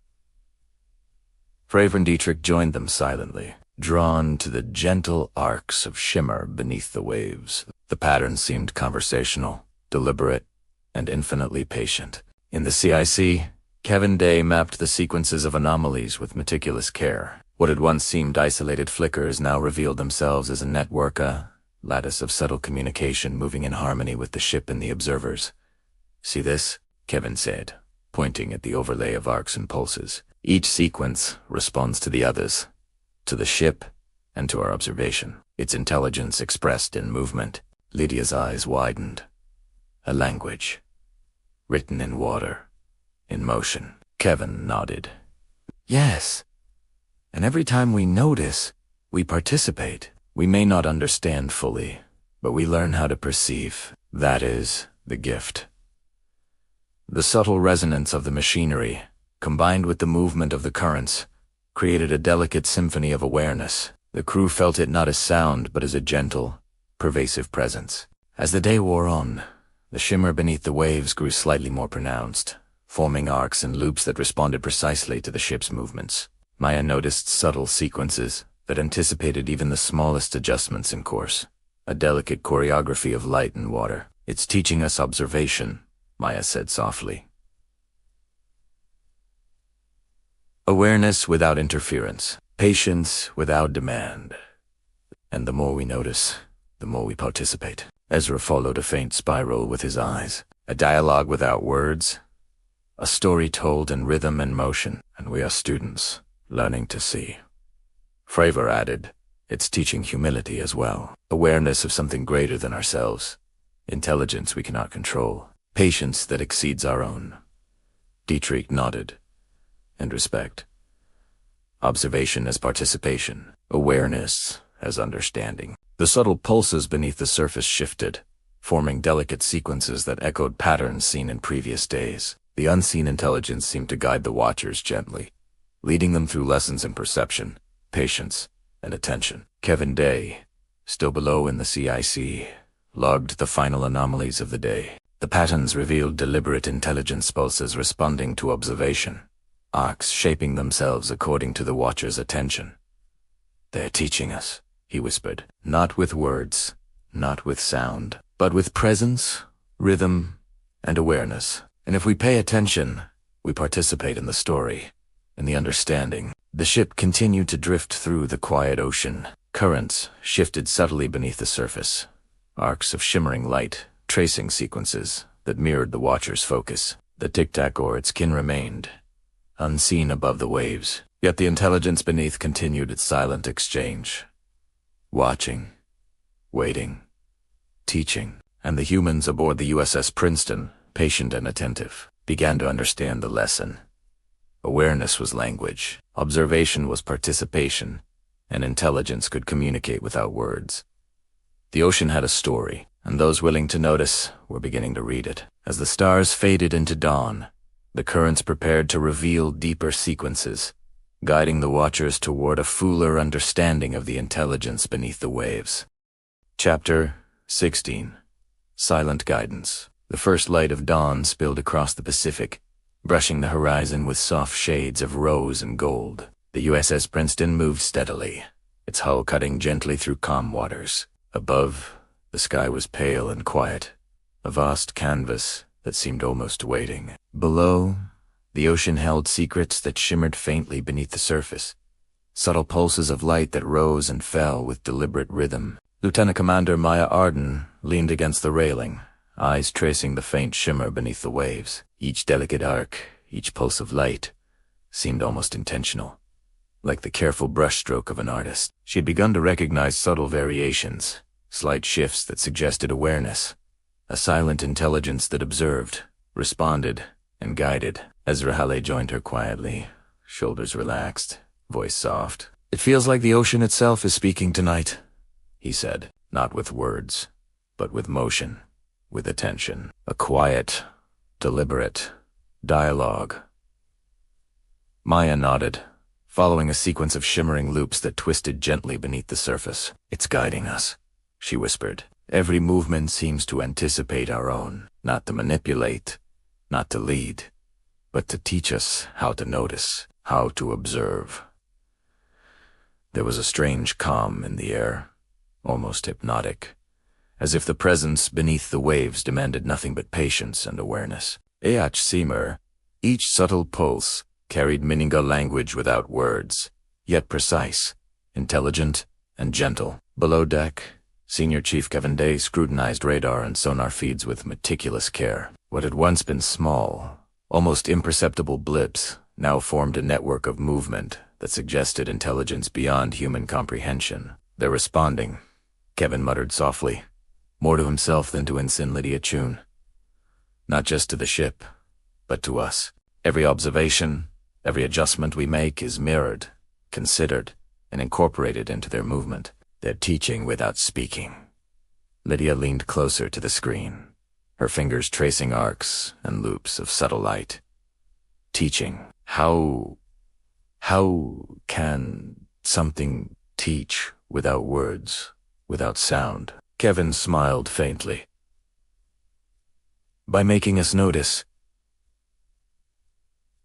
Fravor and Dietrich joined them silently, drawn to the gentle arcs of shimmer beneath the waves. The pattern seemed conversational, deliberate, and infinitely patient. In the CIC, Kevin Day mapped the sequences of anomalies with meticulous care. What had once seemed isolated flickers now revealed themselves as a network, a lattice of subtle communication moving in harmony with the ship and the observers. "See this?" Kevin said, pointing at the overlay of arcs and pulses. "Each sequence responds to the others, to the ship, and to our observation. Its intelligence expressed in movement. Lydia's eyes widened. A language. Written in water. In motion. Kevin nodded. Yes. And every time we notice, we participate. We may not understand fully, but we learn how to perceive. That is the gift. The subtle resonance of the machinery, combined with the movement of the currents, created a delicate symphony of awareness. The crew felt it not as sound, but as a gentle, pervasive presence. As the day wore on, the shimmer beneath the waves grew slightly more pronounced, forming arcs and loops that responded precisely to the ship's movements. Maya noticed subtle sequences that anticipated even the smallest adjustments in course. A delicate choreography of light and water. It's teaching us observation, Maya said softly. Awareness without interference. Patience without demand. And the more we notice, the more we participate. Ezra followed a faint spiral with his eyes. A dialogue without words. A story told in rhythm and motion. And we are students, learning to see. Fravor added, it's teaching humility as well. Awareness of something greater than ourselves. Intelligence we cannot control. Patience that exceeds our own. Dietrich nodded. And respect. Observation as participation. Awareness as understanding. The subtle pulses beneath the surface shifted, forming delicate sequences that echoed patterns seen in previous days. The unseen intelligence seemed to guide the watchers gently, leading them through lessons in perception, patience, and attention. Kevin Day, still below in the CIC, logged the final anomalies of the day. The patterns revealed deliberate intelligence pulses responding to observation, arcs shaping themselves according to the watcher's attention. They're teaching us, he whispered, not with words, not with sound, but with presence, rhythm, and awareness. And if we pay attention, we participate in the story, in the understanding. The ship continued to drift through the quiet ocean. Currents shifted subtly beneath the surface. Arcs of shimmering light, tracing sequences that mirrored the watcher's focus. The Tic Tac or its kin remained, unseen above the waves. Yet the intelligence beneath continued its silent exchange. Watching, waiting, teaching. And the humans aboard the USS Princeton, patient and attentive, began to understand the lesson. Awareness was language, observation was participation, and intelligence could communicate without words. The ocean had a story, and those willing to notice were beginning to read it. As the stars faded into dawn, the currents prepared to reveal deeper sequences, guiding the watchers toward a fuller understanding of the intelligence beneath the waves. Chapter 16. Silent Guidance. The first light of dawn spilled across the Pacific, brushing the horizon with soft shades of rose and gold. The USS Princeton moved steadily, its hull cutting gently through calm waters. Above, the sky was pale and quiet, a vast canvas that seemed almost waiting. Below, the ocean held secrets that shimmered faintly beneath the surface, subtle pulses of light that rose and fell with deliberate rhythm. Lieutenant Commander Maya Arden leaned against the railing, eyes tracing the faint shimmer beneath the waves. Each delicate arc, each pulse of light, seemed almost intentional, like the careful brushstroke of an artist. She had begun to recognize subtle variations, slight shifts that suggested awareness, a silent intelligence that observed, responded, and guided. Ezra Halley joined her quietly, shoulders relaxed, voice soft. "It feels like the ocean itself is speaking tonight," he said, not with words, but with motion, with attention. A quiet, deliberate dialogue. Maya nodded, following a sequence of shimmering loops that twisted gently beneath the surface. "It's guiding us," she whispered. "Every movement seems to anticipate our own, not to manipulate, not to lead, but to teach us how to notice, how to observe." There was a strange calm in the air, almost hypnotic, as if the presence beneath the waves demanded nothing but patience and awareness. A.H. Seymour, each subtle pulse carried Meninga language without words, yet precise, intelligent, and gentle. Below deck, Senior Chief Kevin Day scrutinized radar and sonar feeds with meticulous care. What had once been small, almost imperceptible blips now formed a network of movement that suggested intelligence beyond human comprehension. "They're responding," Kevin muttered softly, more to himself than to Ensign Lydia Chun. "Not just to the ship, but to us. Every observation, every adjustment we make is mirrored, considered, and incorporated into their movement. They're teaching without speaking." Lydia leaned closer to the screen, her fingers tracing arcs and loops of subtle light. Teaching. How can something teach without words, without sound? Kevin smiled faintly. "By making us notice.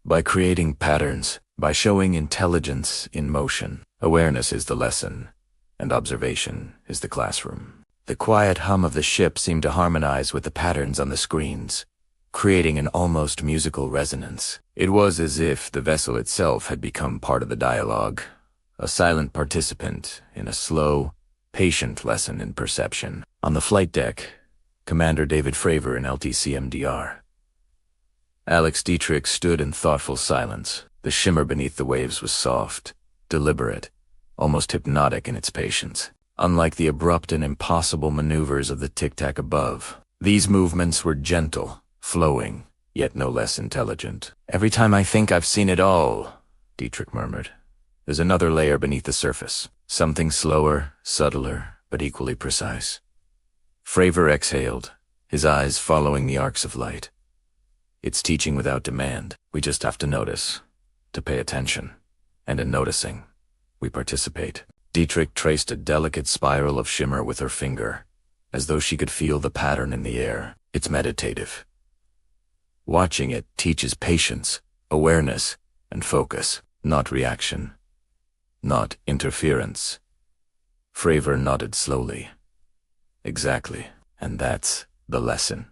By creating patterns, by showing intelligence in motion. Awareness is the lesson, and observation is the classroom." The quiet hum of the ship seemed to harmonize with the patterns on the screens, creating an almost musical resonance. It was as if the vessel itself had become part of the dialogue, a silent participant in a slow, patient lesson in perception. On the flight deck, Commander David Fravor in LTCMDR. Alex Dietrich stood in thoughtful silence. The shimmer beneath the waves was soft, deliberate, almost hypnotic in its patience. Unlike the abrupt and impossible maneuvers of the Tic Tac above, these movements were gentle, flowing, yet no less intelligent. "Every time I think I've seen it all," Dietrich murmured, "there's another layer beneath the surface. Something slower, subtler, but equally precise." Fravor exhaled, his eyes following the arcs of light. "It's teaching without demand. We just have to notice, to pay attention. And in noticing, we participate." Dietrich traced a delicate spiral of shimmer with her finger, as though she could feel the pattern in the air. "It's meditative. Watching it teaches patience, awareness, and focus, not reaction, not interference." Fravor nodded slowly. "Exactly, and that's the lesson.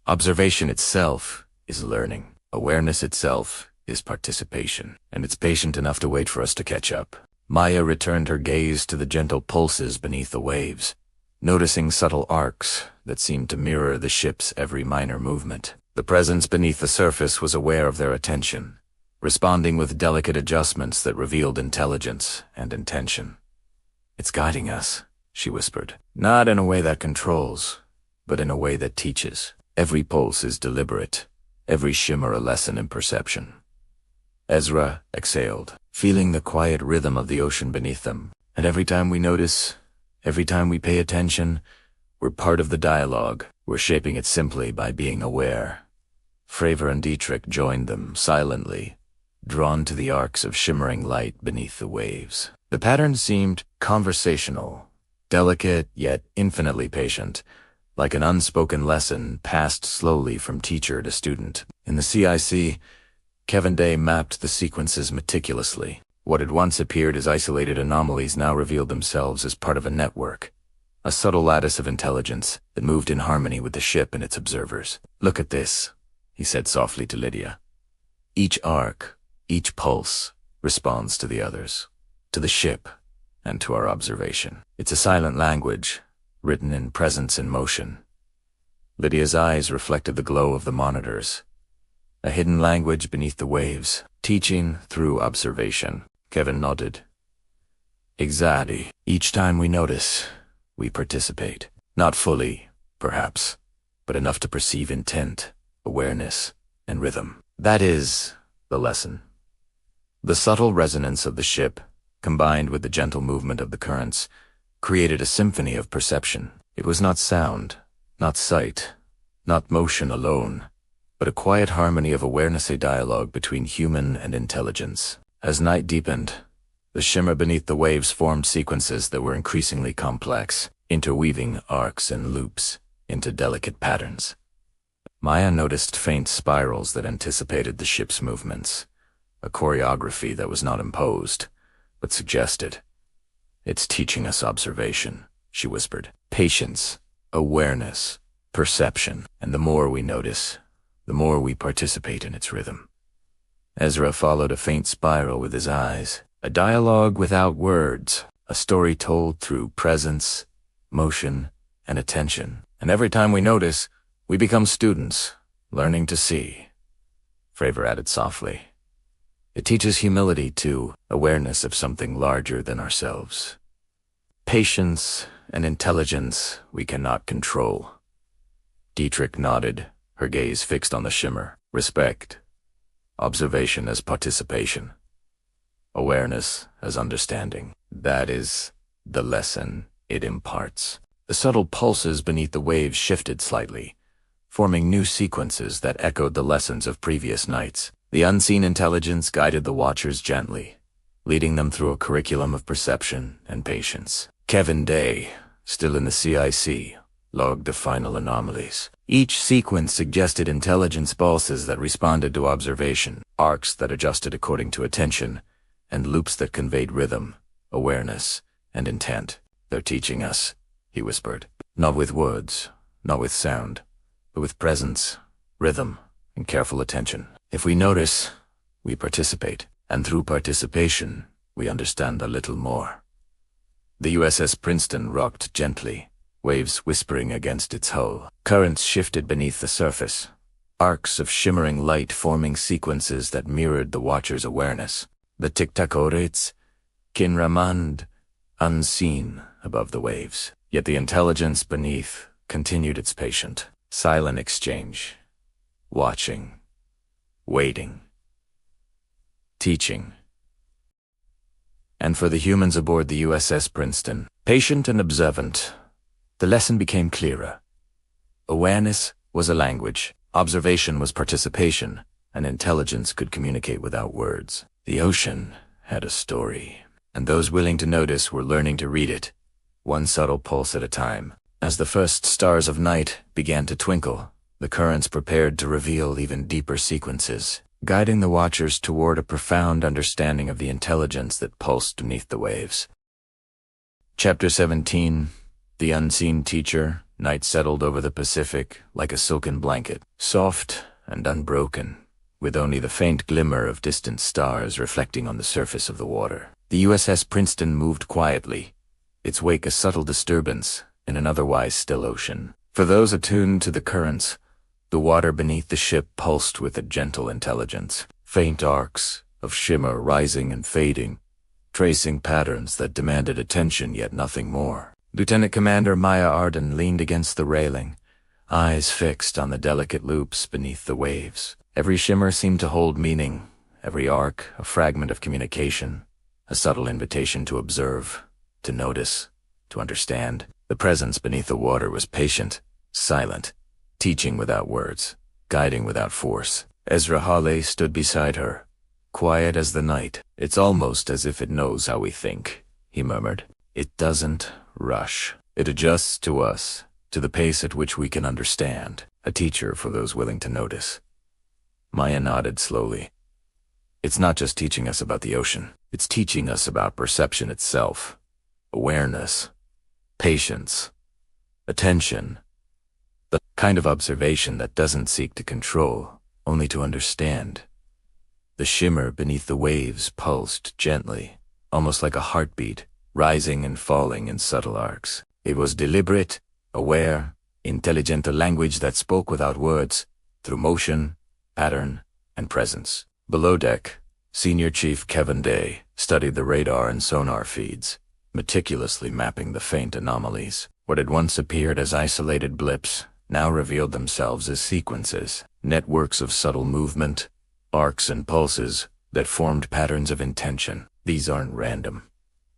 Observation itself is learning. Awareness itself is participation, and it's patient enough to wait for us to catch up." Maya returned her gaze to the gentle pulses beneath the waves, noticing subtle arcs that seemed to mirror the ship's every minor movement. The presence beneath the surface was aware of their attention, responding with delicate adjustments that revealed intelligence and intention. "It's guiding us," she whispered. "Not in a way that controls, but in a way that teaches. Every pulse is deliberate, every shimmer a lesson in perception." Ezra exhaled, feeling the quiet rhythm of the ocean beneath them. "And every time we notice, every time we pay attention, we're part of the dialogue. We're shaping it simply by being aware." Fravor and Dietrich joined them silently, drawn to the arcs of shimmering light beneath the waves. The pattern seemed conversational, delicate yet infinitely patient, like an unspoken lesson passed slowly from teacher to student. In the CIC, Kevin Day mapped the sequences meticulously. What had once appeared as isolated anomalies now revealed themselves as part of a network, a subtle lattice of intelligence that moved in harmony with the ship and its observers. "Look at this," he said softly to Lydia. "Each arc, each pulse, responds to the others, to the ship, and to our observation. It's a silent language, written in presence and motion." Lydia's eyes reflected the glow of the monitors. A hidden language beneath the waves, teaching through observation. Kevin nodded. "Exactly. Each time we notice, we participate. Not fully, perhaps, but enough to perceive intent, awareness, and rhythm. That is the lesson." The subtle resonance of the ship, combined with the gentle movement of the currents, created a symphony of perception. It was not sound, not sight, not motion alone, but a quiet harmony of awareness, a dialogue between human and intelligence. As night deepened, the shimmer beneath the waves formed sequences that were increasingly complex, interweaving arcs and loops into delicate patterns. Maya noticed faint spirals that anticipated the ship's movements, a choreography that was not imposed, but suggested. "It's teaching us observation," she whispered. "Patience, awareness, perception, and the more we notice, the more we participate in its rhythm." Ezra followed a faint spiral with his eyes, a dialogue without words, a story told through presence, motion, and attention. "And every time we notice, we become students, learning to see," Fravor added softly. It teaches humility too, awareness of something larger than ourselves. Patience and intelligence we cannot control. Dietrich nodded, her gaze fixed on the shimmer. Respect. Observation as participation. Awareness as understanding. That is the lesson it imparts. The subtle pulses beneath the waves shifted slightly, forming new sequences that echoed the lessons of previous nights. The unseen intelligence guided the watchers gently, leading them through a curriculum of perception and patience. Kevin Day, still in the CIC, logged the final anomalies. Each sequence suggested intelligence pulses that responded to observation, arcs that adjusted according to attention, and loops that conveyed rhythm, awareness, and intent. "They're teaching us," he whispered. "Not with words, not with sound, but with presence, rhythm, and careful attention. If we notice, we participate, and through participation, we understand a little more." The USS Princeton rocked gently, waves whispering against its hull. Currents shifted beneath the surface, arcs of shimmering light forming sequences that mirrored the watcher's awareness. The Tic Tac orates, Kinramand, unseen above the waves. Yet the intelligence beneath continued its patient, silent exchange, watching, waiting, teaching. And for the humans aboard the USS Princeton, patient and observant, the lesson became clearer. Awareness was a language, observation was participation, and intelligence could communicate without words. The ocean had a story, and those willing to notice were learning to read it, one subtle pulse at a time. As the first stars of night began to twinkle, the currents prepared to reveal even deeper sequences, guiding the watchers toward a profound understanding of the intelligence that pulsed beneath the waves. Chapter 17, The Unseen Teacher. Night settled over the Pacific like a silken blanket, soft and unbroken, with only the faint glimmer of distant stars reflecting on the surface of the water. The USS Princeton moved quietly, its wake a subtle disturbance in an otherwise still ocean. For those attuned to the currents, the water beneath the ship pulsed with a gentle intelligence, faint arcs of shimmer rising and fading, tracing patterns that demanded attention yet nothing more. Lieutenant Commander Maya Arden leaned against the railing, eyes fixed on the delicate loops beneath the waves. Every shimmer seemed to hold meaning, every arc a fragment of communication, a subtle invitation to observe, to notice, to understand. The presence beneath the water was patient, silent, teaching without words, guiding without force. Ezra Hawley stood beside her, quiet as the night. "It's almost as if it knows how we think," he murmured. "It doesn't rush. It adjusts to us, to the pace at which we can understand. A teacher for those willing to notice." Maya nodded slowly. "It's not just teaching us about the ocean. It's teaching us about perception itself. Awareness, patience, attention. The kind of observation that doesn't seek to control, only to understand." The shimmer beneath the waves pulsed gently, almost like a heartbeat, rising and falling in subtle arcs. It was deliberate, aware, intelligent, a language that spoke without words, through motion, pattern, and presence. Below deck, Senior Chief Kevin Day studied the radar and sonar feeds, meticulously mapping the faint anomalies. What had once appeared as isolated blips now revealed themselves as sequences, networks of subtle movement, arcs and pulses that formed patterns of intention. "These aren't random,"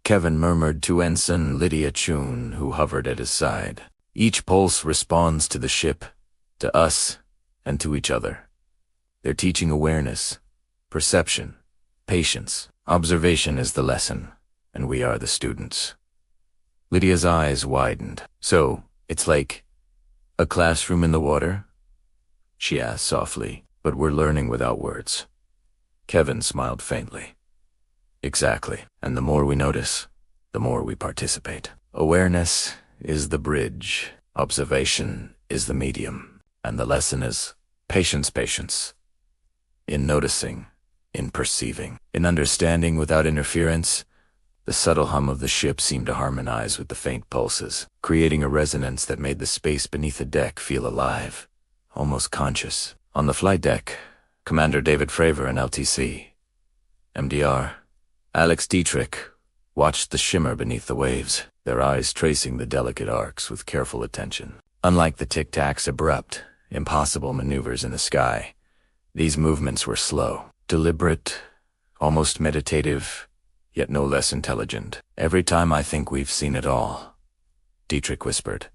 Kevin murmured to Ensign Lydia Chun, who hovered at his side. "Each pulse responds to the ship, to us, and to each other. They're teaching awareness, perception, patience. Observation is the lesson, and we are the students." Lydia's eyes widened. "So, it's like a classroom in the water?" she asked softly. "But we're learning without words." Kevin smiled faintly. "Exactly. And the more we notice, the more we participate. Awareness is the bridge, observation is the medium, and the lesson is patience, patience. In noticing, in perceiving, in understanding without interference." The subtle hum of the ship seemed to harmonize with the faint pulses, creating a resonance that made the space beneath the deck feel alive, almost conscious. On the flight deck, Commander David Fravor and LTC, MDR, Alex Dietrich, watched the shimmer beneath the waves, their eyes tracing the delicate arcs with careful attention. Unlike the Tic Tac's abrupt, impossible maneuvers in the sky, these movements were slow, deliberate, almost meditative, yet no less intelligent. "Every time I think we've seen it all," Dietrich whispered,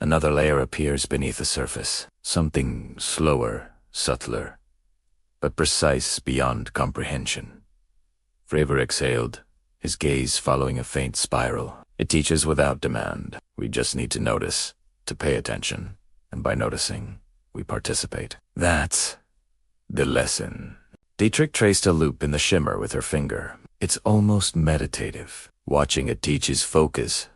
"another layer appears beneath the surface. Something slower, subtler, but precise beyond comprehension." Fravor exhaled, his gaze following a faint spiral. "It teaches without demand. We just need to notice, to pay attention, and by noticing, we participate. That's the lesson." Dietrich traced a loop in the shimmer with her finger. "It's almost meditative. Watching it teaches focus,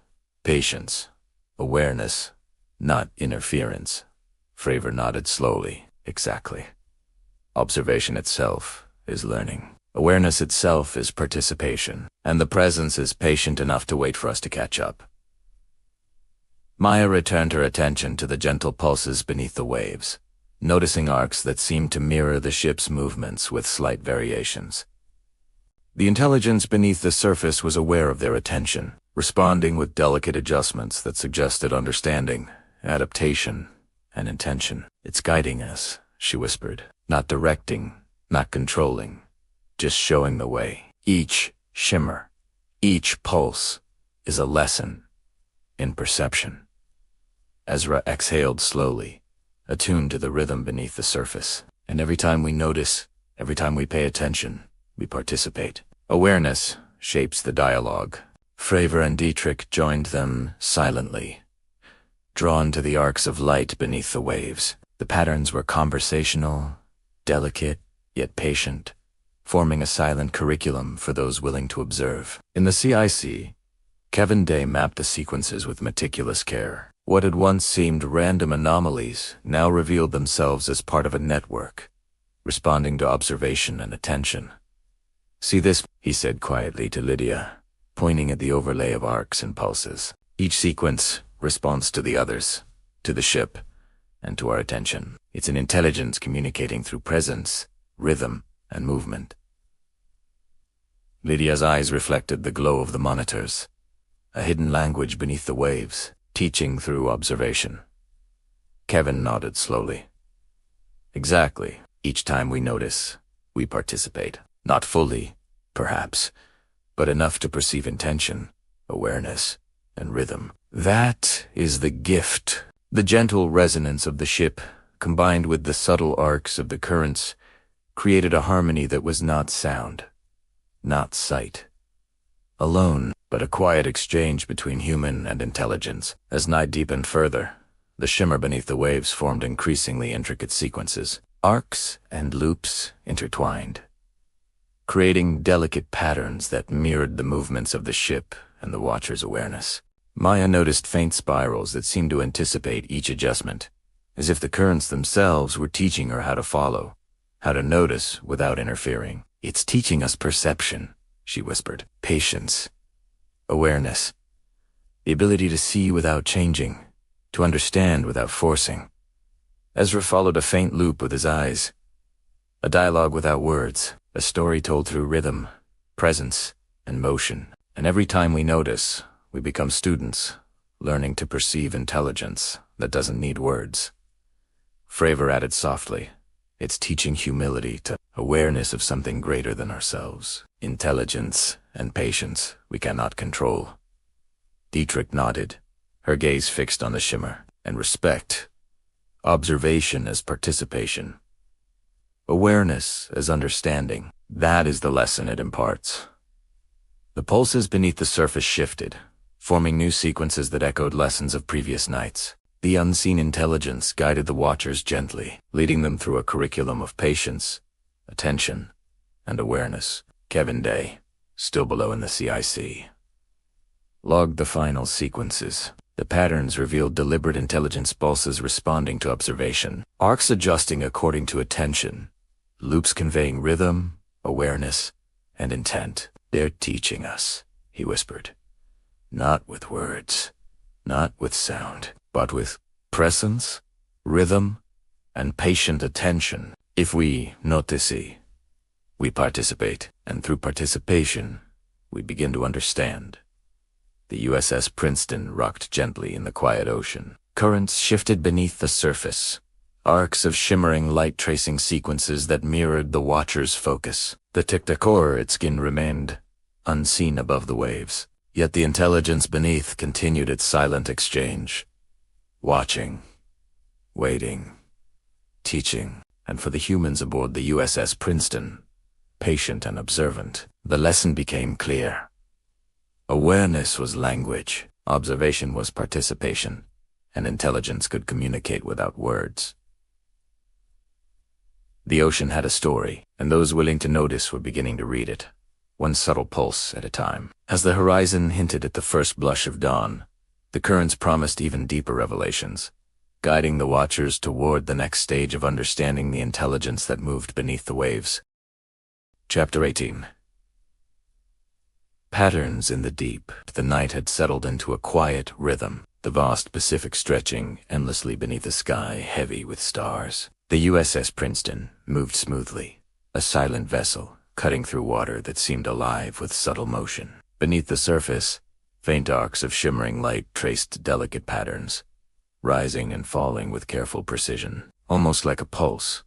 patience, awareness, not interference." Fravor nodded slowly. "Exactly. Observation itself is learning. Awareness itself is participation, and the presence is patient enough to wait for us to catch up." Maya returned her attention to the gentle pulses beneath the waves, noticing arcs that seemed to mirror the ship's movements with slight variations. The intelligence beneath the surface was aware of their attention, responding with delicate adjustments that suggested understanding, adaptation, and intention. "It's guiding us," she whispered, "not directing, not controlling, just showing the way. Each shimmer, each pulse is a lesson in perception." Ezra exhaled slowly, attuned to the rhythm beneath the surface. "And every time we notice, every time we pay attention, we participate. Awareness shapes the dialogue." Fravor and Dietrich joined them silently, drawn to the arcs of light beneath the waves. The patterns were conversational, delicate, yet patient, forming a silent curriculum for those willing to observe. In the CIC, Kevin Day mapped the sequences with meticulous care. What had once seemed random anomalies now revealed themselves as part of a network, responding to observation and attention. "See this," he said quietly to Lydia, pointing at the overlay of arcs and pulses. "Each sequence responds to the others, to the ship, and to our attention. It's an intelligence communicating through presence, rhythm, and movement." Lydia's eyes reflected the glow of the monitors, a hidden language beneath the waves, teaching through observation. Kevin nodded slowly. "Exactly. Each time we notice, we participate. Not fully, perhaps, but enough to perceive intention, awareness, and rhythm. That is the gift." The gentle resonance of the ship, combined with the subtle arcs of the currents, created a harmony that was not sound, not sight alone, but a quiet exchange between human and intelligence. As night deepened further, the shimmer beneath the waves formed increasingly intricate sequences, arcs and loops intertwined, creating delicate patterns that mirrored the movements of the ship and the watcher's awareness. Maya noticed faint spirals that seemed to anticipate each adjustment, as if the currents themselves were teaching her how to follow, how to notice without interfering. "It's teaching us perception," she whispered. "Patience, awareness, the ability to see without changing, to understand without forcing." Ezra followed a faint loop with his eyes, a dialogue without words, a story told through rhythm, presence, and motion. "And every time we notice, we become students, learning to perceive intelligence that doesn't need words." Fravor added softly, "It's teaching humility to awareness of something greater than ourselves. Intelligence and patience we cannot control." Dietrich nodded, her gaze fixed on the shimmer. "And respect, observation as participation, awareness as understanding. That is the lesson it imparts." The pulses beneath the surface shifted, forming new sequences that echoed lessons of previous nights. The unseen intelligence guided the watchers gently, leading them through a curriculum of patience, attention, and awareness. Kevin Day, still below in the CIC, logged the final sequences. The patterns revealed deliberate intelligence pulses responding to observation, arcs adjusting according to attention, loops conveying rhythm, awareness, and intent. "They're teaching us," he whispered. "Not with words, not with sound, but with presence, rhythm, and patient attention. If we notice, We participate, and through participation, we begin to understand. The USS Princeton rocked gently in the quiet ocean. Currents shifted beneath the surface, arcs of shimmering light tracing sequences that mirrored the watcher's focus. The Tic Tac its skin remained unseen above the waves, yet the intelligence beneath continued its silent exchange, watching, waiting, teaching. And for the humans aboard the USS Princeton, patient and observant, the lesson became clear. Awareness was language, observation was participation, and intelligence could communicate without words. The ocean had a story, and those willing to notice were beginning to read it, one subtle pulse at a time. As the horizon hinted at the first blush of dawn, the currents promised even deeper revelations, guiding the watchers toward the next stage of understanding the intelligence that moved beneath the waves. Chapter 18. Patterns in the deep. The night had settled into a quiet rhythm, the vast Pacific stretching endlessly beneath a sky heavy with stars. The USS Princeton moved smoothly, a silent vessel cutting through water that seemed alive with subtle motion. Beneath the surface, faint arcs of shimmering light traced delicate patterns, rising and falling with careful precision, almost like a pulse,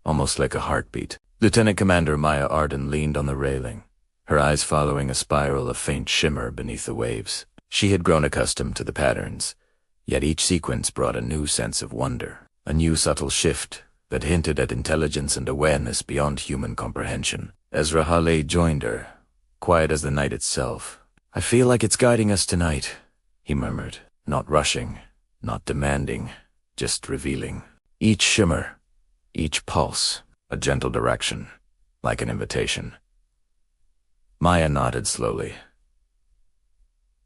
almost like a heartbeat. Lieutenant Commander Maya Arden leaned on the railing, her eyes following a spiral of faint shimmer beneath the waves. She had grown accustomed to the patterns, yet each sequence brought a new sense of wonder, a new subtle shift that hinted at intelligence and awareness beyond human comprehension. Ezra Halley joined her, quiet as the night itself. "I feel like it's guiding us tonight," he murmured, not rushing, not demanding, just revealing. Each shimmer, each pulse, a gentle direction, like an invitation. Maya nodded slowly.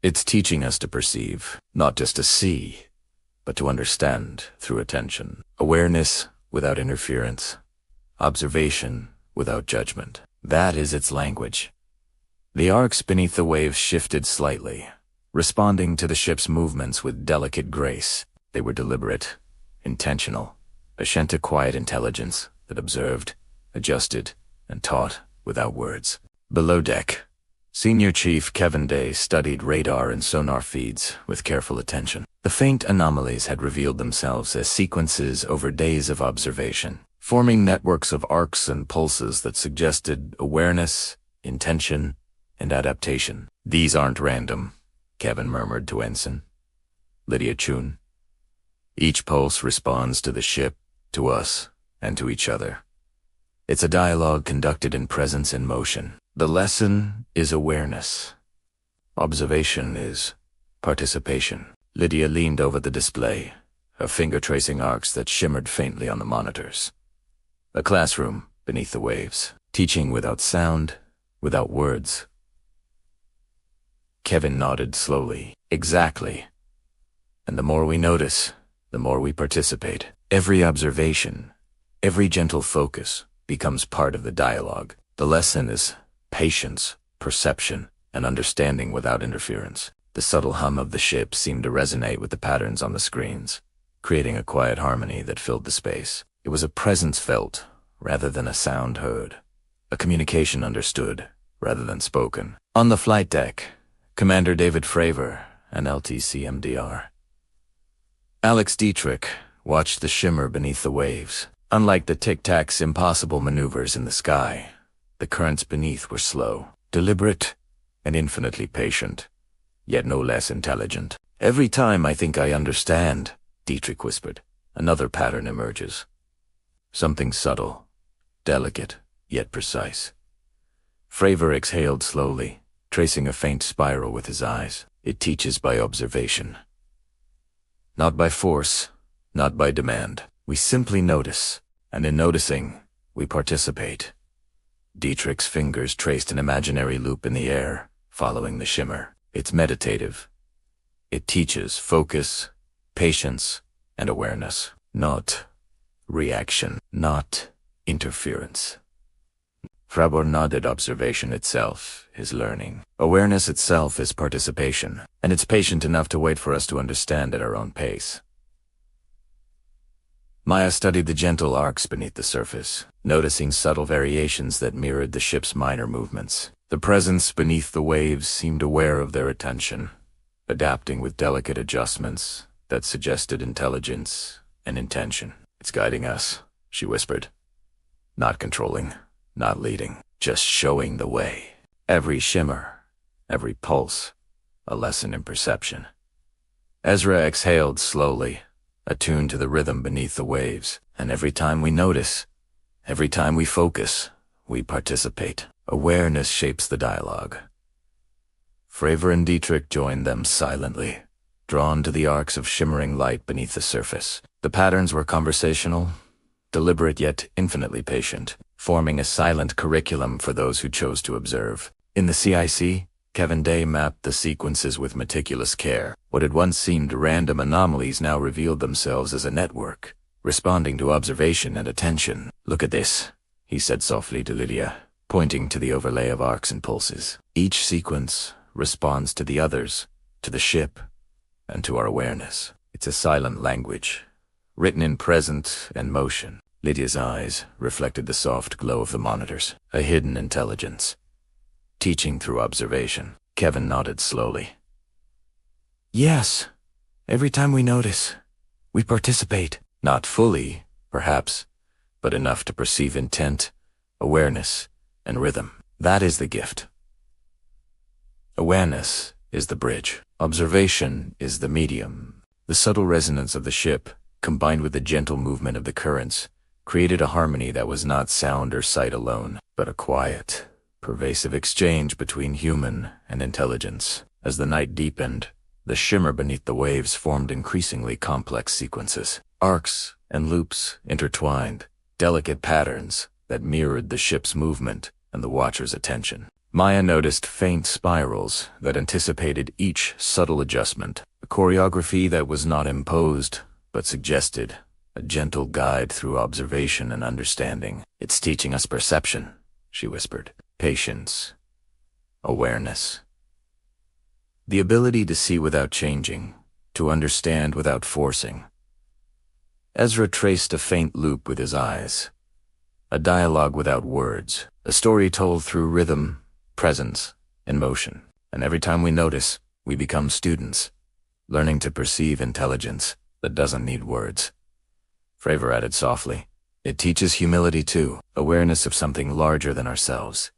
"It's teaching us to perceive, not just to see, but to understand through attention. Awareness without interference, observation without judgment. That is its language." The arcs beneath the waves shifted slightly, responding to the ship's movements with delicate grace. They were deliberate, intentional, a hint of quiet intelligence that observed, adjusted, and taught without words. Below deck, Senior Chief Kevin Day studied radar and sonar feeds with careful attention. The faint anomalies had revealed themselves as sequences over days of observation, forming networks of arcs and pulses that suggested awareness, intention, and adaptation. "These aren't random," Kevin murmured to Ensign Lydia Chun. "Each pulse responds to the ship, to us, and to each other. It's a dialogue conducted in presence and motion. The lesson is awareness. Observation is participation." Lydia leaned over the display, her finger tracing arcs that shimmered faintly on the monitors. A classroom beneath the waves, teaching without sound, without words. Kevin nodded slowly. "Exactly. And the more we notice, the more we participate. Every observation, every gentle focus becomes part of the dialogue. The lesson is patience, perception, and understanding without interference." The subtle hum of the ship seemed to resonate with the patterns on the screens, creating a quiet harmony that filled the space. It was a presence felt rather than a sound heard, a communication understood rather than spoken. On the flight deck, Commander David Fravor, an LTCMDR. Alex Dietrich watched the shimmer beneath the waves. Unlike the Tic Tac's impossible maneuvers in the sky, the currents beneath were slow, deliberate, and infinitely patient, yet no less intelligent. "Every time I think I understand," Dietrich whispered, "another pattern emerges. Something subtle, delicate, yet precise." Fravor exhaled slowly, tracing a faint spiral with his eyes. "It teaches by observation. Not by force, not by demand. We simply notice, and in noticing, we participate." Dietrich's fingers traced an imaginary loop in the air, following the shimmer. "It's meditative. It teaches focus, patience, and awareness. Not reaction, not interference." Fravor nodded. "Observation itself is learning. Awareness itself is participation, and it's patient enough to wait for us to understand at our own pace." Maya studied the gentle arcs beneath the surface, noticing subtle variations that mirrored the ship's minor movements. The presence beneath the waves seemed aware of their attention, adapting with delicate adjustments that suggested intelligence and intention. "It's guiding us," she whispered. "Not controlling, not leading, just showing the way. Every shimmer, every pulse, a lesson in perception." Ezra exhaled slowly, attuned to the rhythm beneath the waves. "And every time we notice, every time we focus, we participate. Awareness shapes the dialogue." Fravor and Dietrich joined them silently, drawn to the arcs of shimmering light beneath the surface. The patterns were conversational, deliberate yet infinitely patient, forming a silent curriculum for those who chose to observe. In the CIC, Kevin Day mapped the sequences with meticulous care. What had once seemed random anomalies now revealed themselves as a network, responding to observation and attention. "Look at this," he said softly to Lydia, pointing to the overlay of arcs and pulses. "Each sequence responds to the others, to the ship, and to our awareness. It's a silent language, written in present and motion." Lydia's eyes reflected the soft glow of the monitors. A hidden intelligence, teaching through observation. Kevin nodded slowly. "Yes, every time we notice, we participate. Not fully, perhaps, but enough to perceive intent, awareness, and rhythm. That is the gift. Awareness is the bridge. Observation is the medium." The subtle resonance of the ship, combined with the gentle movement of the currents, created a harmony that was not sound or sight alone, but a quiet, pervasive exchange between human and intelligence. As the night deepened, the shimmer beneath the waves formed increasingly complex sequences. Arcs and loops intertwined, delicate patterns that mirrored the ship's movement and the watcher's attention. Maya noticed faint spirals that anticipated each subtle adjustment, a choreography that was not imposed, but suggested a gentle guide through observation and understanding. "It's teaching us perception," she whispered. "Patience, awareness. The ability to see without changing, to understand without forcing." Ezra traced a faint loop with his eyes. A dialogue without words, a story told through rhythm, presence, and motion. And every time we notice, we become students, learning to perceive intelligence that doesn't need words. Fravor added softly, "It teaches humility too, awareness of something larger than ourselves.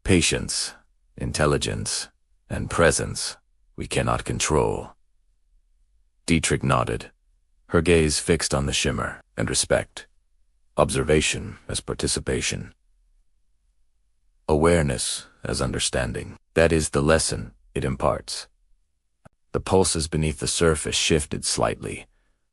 Patience, intelligence, and presence we cannot control." Dietrich nodded, her gaze fixed on the shimmer and respect. Observation as participation. Awareness as understanding. That is the lesson it imparts. The pulses beneath the surface shifted slightly,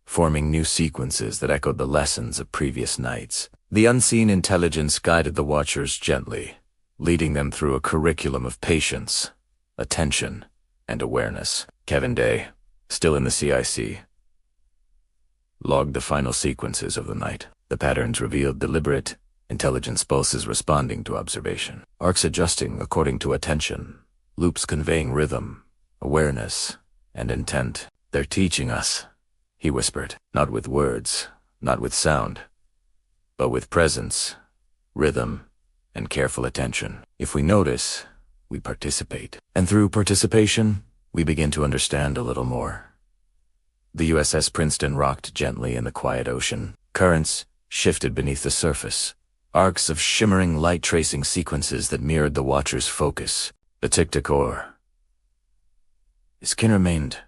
forming new sequences that echoed the lessons of previous nights. The unseen intelligence guided the watchers gently, leading them through a curriculum of patience, attention, and awareness. Kevin Day, still in the CIC, logged the final sequences of the night. The patterns revealed deliberate, intelligence pulses responding to observation, arcs adjusting according to attention, loops conveying rhythm, awareness, and intent. "They're teaching us," he whispered, "not with words, not with sound, but with presence, rhythm, and careful attention. If we notice, we participate. And through participation, we begin to understand a little more." The USS Princeton rocked gently in the quiet ocean. Currents shifted beneath the surface, arcs of shimmering light tracing sequences that mirrored the watcher's focus. The Tic Tac. His kin remained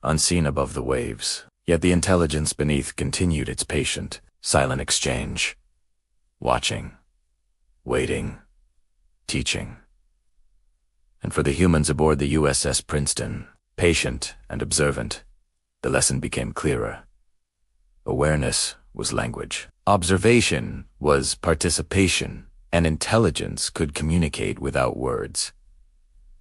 unseen above the waves, yet the intelligence beneath continued its patient, silent exchange, watching, waiting, teaching. And for the humans aboard the USS Princeton, patient and observant, the lesson became clearer. Awareness was language. Observation was participation, and intelligence could communicate without words.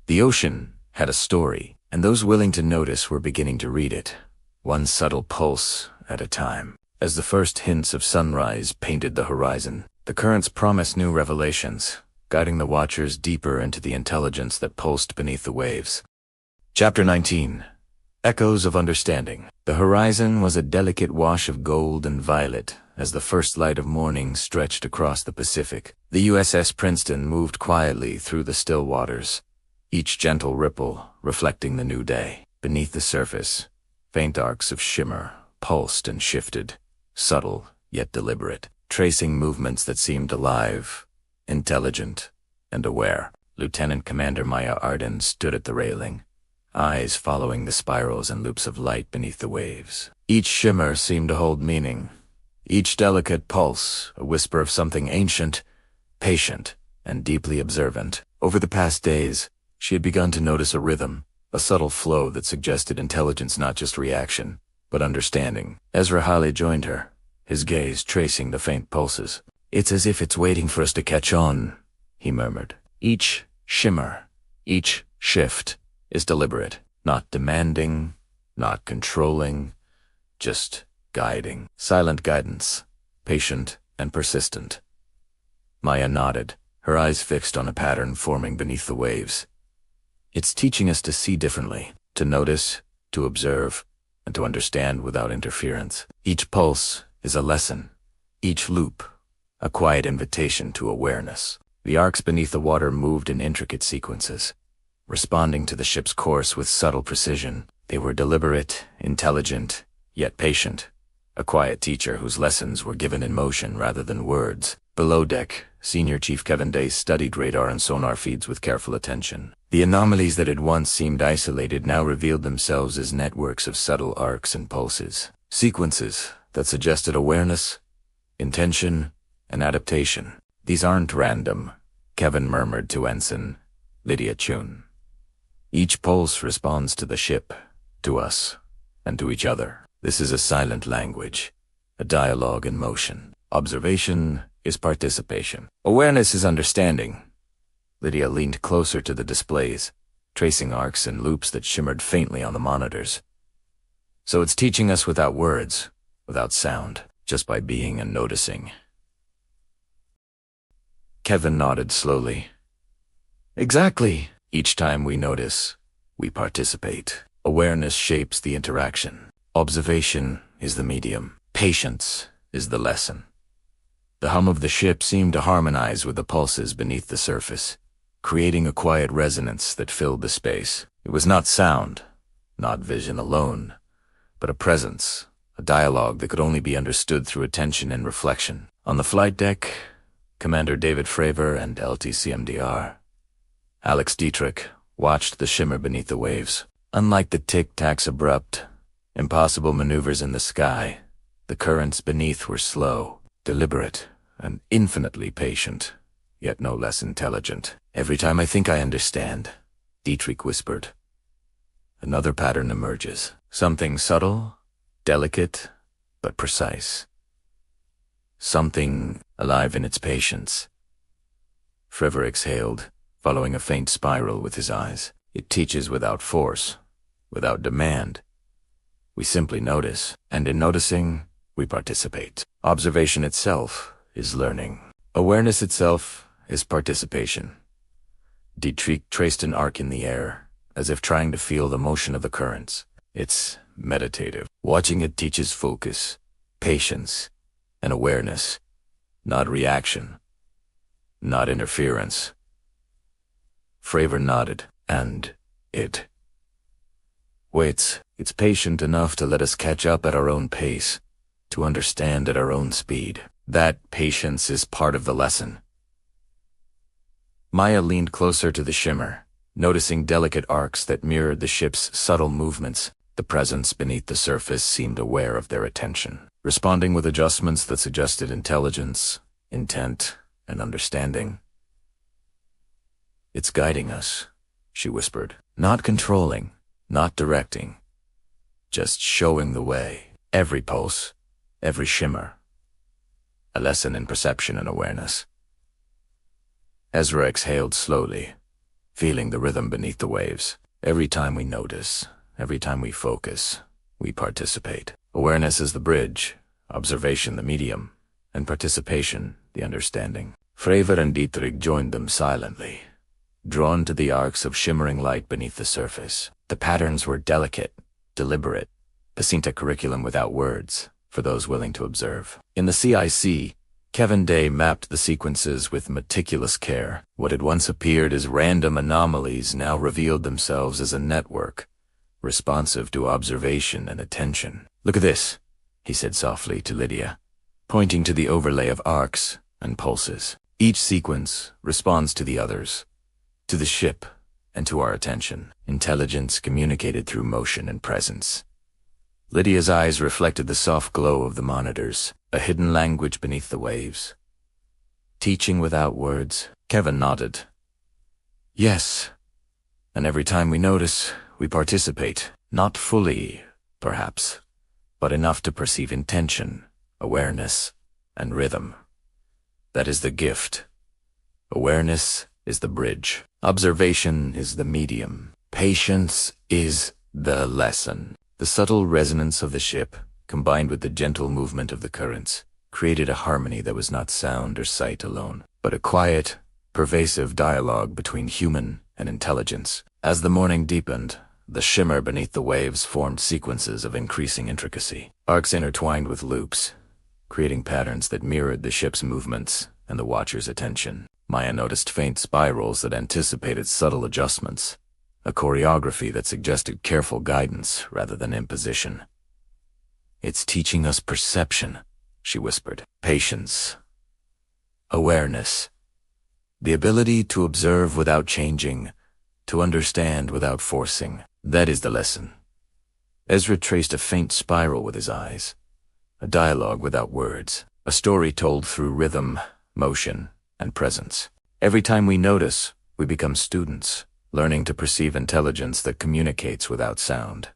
The ocean had a story, and those willing to notice were beginning to read it, one subtle pulse at a time. As the first hints of sunrise painted the horizon, the currents promised new revelations, guiding the watchers deeper into the intelligence that pulsed beneath the waves. Chapter 19. Echoes of understanding. The horizon was a delicate wash of gold and violet as the first light of morning stretched across the Pacific. The USS Princeton moved quietly through the still waters, each gentle ripple reflecting the new day. Beneath the surface, faint arcs of shimmer pulsed and shifted, subtle yet deliberate, tracing movements that seemed alive, intelligent, and aware. Lieutenant Commander Maya Arden stood at the railing, eyes following the spirals and loops of light beneath the waves. Each shimmer seemed to hold meaning, each delicate pulse a whisper of something ancient, patient, and deeply observant. Over the past days, she had begun to notice a rhythm, a subtle flow that suggested intelligence, not just reaction, but understanding. Ezra Halley joined her, his gaze tracing the faint pulses. "It's as if it's waiting for us to catch on," he murmured. Each shimmer, each shift is deliberate, not demanding, not controlling, just guiding. Silent guidance, patient and persistent. Maya nodded, her eyes fixed on a pattern forming beneath the waves. "It's teaching us to see differently, to notice, to observe, and to understand without interference. Each pulse is a lesson, each loop a quiet invitation to awareness." The arcs beneath the water moved in intricate sequences, responding to the ship's course with subtle precision. They were deliberate, intelligent, yet patient, a quiet teacher whose lessons were given in motion rather than words. Below deck, Senior Chief Kevin Day studied radar and sonar feeds with careful attention. The anomalies that had once seemed isolated now revealed themselves as networks of subtle arcs and pulses, sequences that suggested awareness, intention, and adaptation. "These aren't random," Kevin murmured to Ensign Lydia Chun. "Each pulse responds to the ship, to us, and to each other. This is a silent language, a dialogue in motion. Observation is participation. Awareness is understanding." Lydia leaned closer to the displays, tracing arcs and loops that shimmered faintly on the monitors. "So it's teaching us without words, without sound, just by being and noticing." Kevin nodded slowly. "Exactly. Each time we notice, we participate. Awareness shapes the interaction. Observation is the medium. Patience is the lesson." The hum of the ship seemed to harmonize with the pulses beneath the surface, creating a quiet resonance that filled the space. It was not sound, not vision alone, but a presence, a dialogue that could only be understood through attention and reflection. On the flight deck, Commander David Fravor and LTCMDR Alex Dietrich watched the shimmer beneath the waves. Unlike the Tic Tac's abrupt, impossible maneuvers in the sky, the currents beneath were slow, deliberate, and infinitely patient, yet no less intelligent. "Every time I think I understand," Dietrich whispered, "another pattern emerges. Something subtle, delicate, but precise. Something alive in its patience." Fravor exhaled, following a faint spiral with his eyes. "It teaches without force, without demand. We simply notice, and in noticing, we participate. Observation itself is learning. Awareness itself is participation." Dietrich traced an arc in the air, as if trying to feel the motion of the currents. "It's meditative. Watching it teaches focus, patience, and awareness, not reaction, not interference." Fravor nodded, "And it waits. It's patient enough to let us catch up at our own pace, to understand at our own speed. That patience is part of the lesson." Maya leaned closer to the shimmer, noticing delicate arcs that mirrored the ship's subtle movements. The presence beneath the surface seemed aware of their attention, responding with adjustments that suggested intelligence, intent, and understanding. "It's guiding us," she whispered. "Not controlling, not directing, just showing the way. Every pulse, every shimmer, a lesson in perception and awareness." Ezra exhaled slowly, feeling the rhythm beneath the waves. "Every time we notice, every time we focus, we participate. Awareness is the bridge, observation the medium, and participation the understanding." Fravor and Dietrich joined them silently, drawn to the arcs of shimmering light beneath the surface. The patterns were delicate, deliberate. The Cinta curriculum without words, for those willing to observe. In the CIC, Kevin Day mapped the sequences with meticulous care. What had once appeared as random anomalies now revealed themselves as a network, responsive to observation and attention. "Look at this," he said softly to Lydia, pointing to the overlay of arcs and pulses. "Each sequence responds to the others, to the ship, and to our attention. Intelligence communicated through motion and presence." Lydia's eyes reflected the soft glow of the monitors, a hidden language beneath the waves. "Teaching without words?" Kevin nodded. "Yes. And every time we notice, we participate. Not fully, perhaps, but enough to perceive intention, awareness, and rhythm. That is the gift. Awareness is the bridge. Observation is the medium. Patience is the lesson." The subtle resonance of the ship, combined with the gentle movement of the currents, created a harmony that was not sound or sight alone, but a quiet, pervasive dialogue between human and intelligence. As the morning deepened, the shimmer beneath the waves formed sequences of increasing intricacy, arcs intertwined with loops, creating patterns that mirrored the ship's movements and the watcher's attention. Maya noticed faint spirals that anticipated subtle adjustments, a choreography that suggested careful guidance rather than imposition. "It's teaching us perception," she whispered. "Patience. Awareness. The ability to observe without changing, to understand without forcing. That is the lesson." Ezra traced a faint spiral with his eyes, a dialogue without words, a story told through rhythm, motion, and presence. Every time we notice, we become students, learning to perceive intelligence that communicates without sound.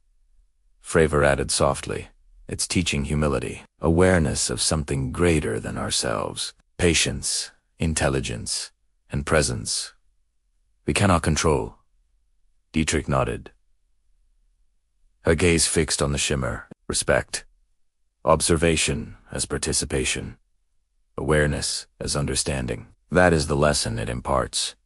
Fravor added softly, "It's teaching humility, awareness of something greater than ourselves, patience, intelligence, and presence. We cannot control." Dietrich nodded, her gaze fixed on the shimmer. "Respect. Observation as participation. Awareness as understanding. That is the lesson it imparts."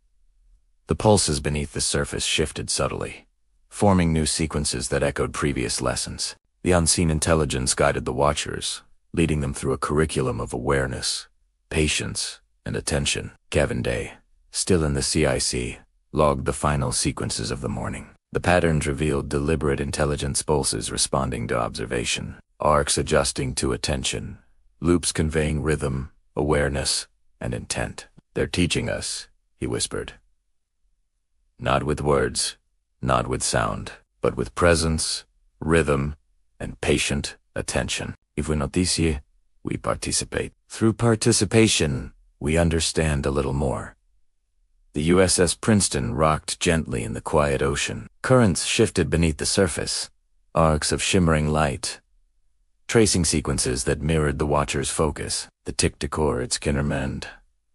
The pulses beneath the surface shifted subtly, forming new sequences that echoed previous lessons. The unseen intelligence guided the watchers, leading them through a curriculum of awareness, patience, and attention. Kevin Day, still in the CIC, logged the final sequences of the morning. The patterns revealed deliberate intelligence pulses responding to observation, arcs adjusting to attention, loops conveying rhythm, awareness, and intent. "They're teaching us," he whispered. "Not with words, not with sound, but with presence, rhythm, and patient attention. If we notice, we participate. Through participation, we understand a little more." The USS Princeton rocked gently in the quiet ocean. Currents shifted beneath the surface, arcs of shimmering light, tracing sequences that mirrored the watcher's focus. The Tic Tac its kindermend,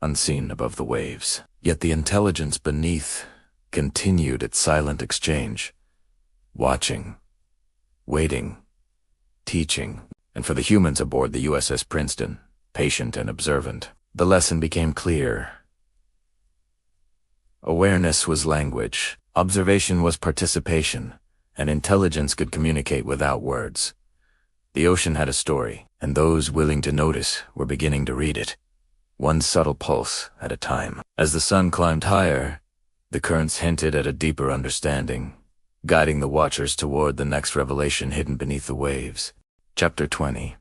unseen above the waves. Yet the intelligence beneath continued its silent exchange, watching, waiting, teaching. And for the humans aboard the USS Princeton, patient and observant, the lesson became clear. Awareness was language, observation was participation, and intelligence could communicate without words. The ocean had a story, and those willing to notice were beginning to read it, one subtle pulse at a time. As the sun climbed higher, the currents hinted at a deeper understanding, guiding the watchers toward the next revelation hidden beneath the waves. Chapter 20.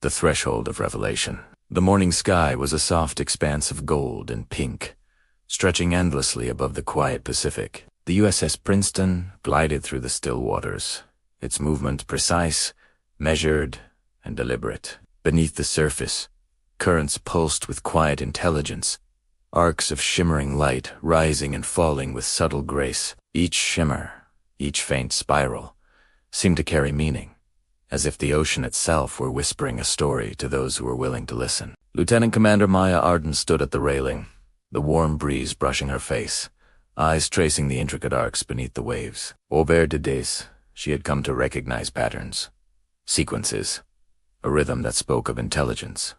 The Threshold of Revelation. The morning sky was a soft expanse of gold and pink, stretching endlessly above the quiet Pacific. The USS Princeton glided through the still waters, its movement precise, measured, and deliberate. Beneath the surface, currents pulsed with quiet intelligence, arcs of shimmering light rising and falling with subtle grace. Each shimmer, each faint spiral, seemed to carry meaning, as if the ocean itself were whispering a story to those who were willing to listen. Lieutenant Commander Maya Arden stood at the railing, the warm breeze brushing her face, eyes tracing the intricate arcs beneath the waves. Over the days, she had come to recognize patterns, sequences, a rhythm that spoke of intelligence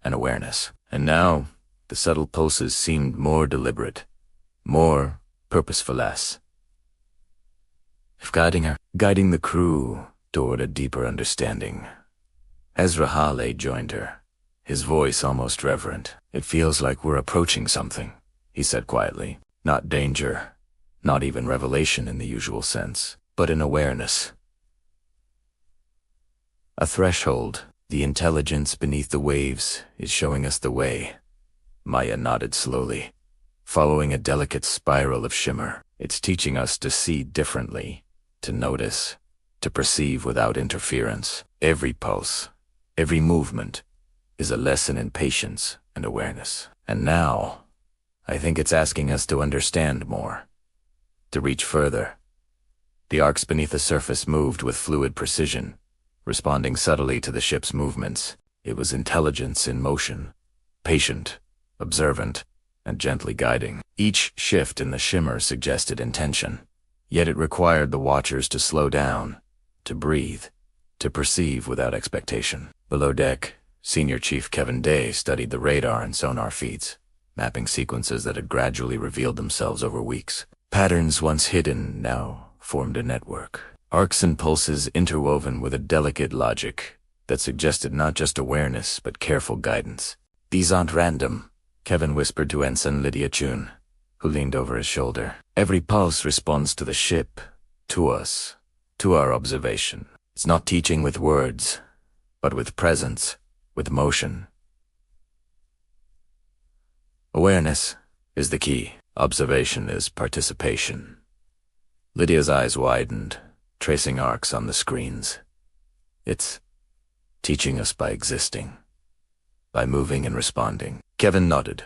and awareness. And now, the subtle pulses seemed more deliberate, more purposeful-less. guiding the crew toward a deeper understanding. Ezra Hale joined her, his voice almost reverent. "It feels like we're approaching something," he said quietly. "Not danger, not even revelation in the usual sense, but an awareness. A threshold. The intelligence beneath the waves is showing us the way." Maya nodded slowly, following a delicate spiral of shimmer. "It's teaching us to see differently, to notice, to perceive without interference. Every pulse, every movement is a lesson in patience and awareness. And now, I think it's asking us to understand more, to reach further." The arcs beneath the surface moved with fluid precision, responding subtly to the ship's movements. It was intelligence in motion, patient, observant, and gently guiding. Each shift in the shimmer suggested intention, yet it required the watchers to slow down, to breathe, to perceive without expectation. Below deck, Senior Chief Kevin Day studied the radar and sonar feeds, mapping sequences that had gradually revealed themselves over weeks. Patterns once hidden now formed a network. Arcs and pulses interwoven with a delicate logic that suggested not just awareness but careful guidance. "These aren't random," Kevin whispered to Ensign Lydia Chun, who leaned over his shoulder. "Every pulse responds to the ship, to us, to our observation. It's not teaching with words, but with presence, with motion. Awareness is the key. Observation is participation." Lydia's eyes widened, tracing arcs on the screens. "It's teaching us by existing, by moving and responding." Kevin nodded.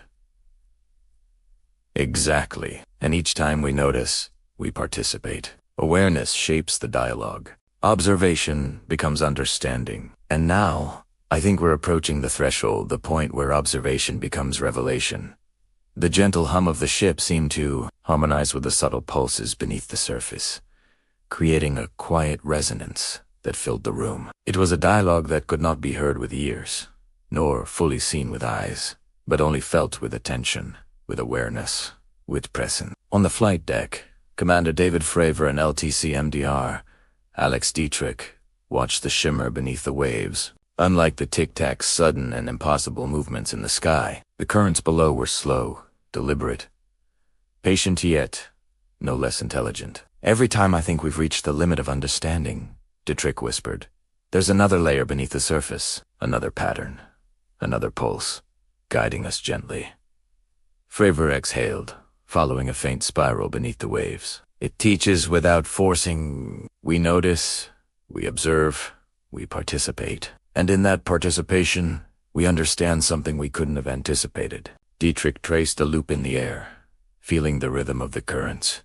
"Exactly. And each time we notice, we participate. Awareness shapes the dialogue. Observation becomes understanding. And now, I think we're approaching the threshold, the point where observation becomes revelation." The gentle hum of the ship seemed to harmonize with the subtle pulses beneath the surface, creating a quiet resonance that filled the room. It was a dialogue that could not be heard with ears, nor fully seen with eyes, but only felt with attention, with awareness, with presence. On the flight deck, Commander David Fravor and LTC MDR, Alex Dietrich, watched the shimmer beneath the waves. Unlike the Tic Tac's sudden and impossible movements in the sky, the currents below were slow, deliberate, patient yet no less intelligent. "Every time I think we've reached the limit of understanding," Dietrich whispered, "there's another layer beneath the surface, another pattern, another pulse, guiding us gently." Fravor exhaled, following a faint spiral beneath the waves. "It teaches without forcing. We notice, we observe, we participate. And in that participation, we understand something we couldn't have anticipated." Dietrich traced a loop in the air, feeling the rhythm of the currents.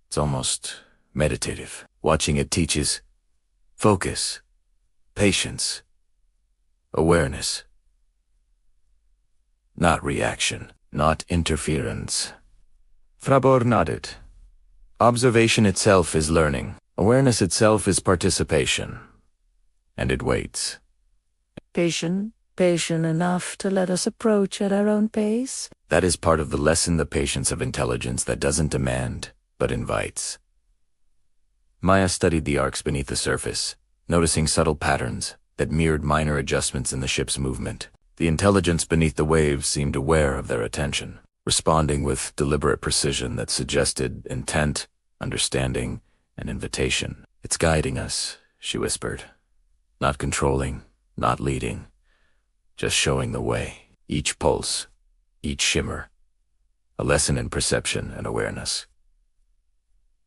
"It's almost meditative. Watching it teaches focus, patience, awareness. Not reaction, not interference." Fravor nodded. "Observation itself is learning. Awareness itself is participation. And it waits." Patient enough to let us approach at our own pace?" "That is part of the lesson, the patience of intelligence that doesn't demand, but invites." Maya studied the arcs beneath the surface, noticing subtle patterns that mirrored minor adjustments in the ship's movement. The intelligence beneath the waves seemed aware of their attention, responding with deliberate precision that suggested intent, understanding, and invitation. "It's guiding us," she whispered. "Not controlling, not leading, just showing the way. Each pulse, each shimmer, a lesson in perception and awareness.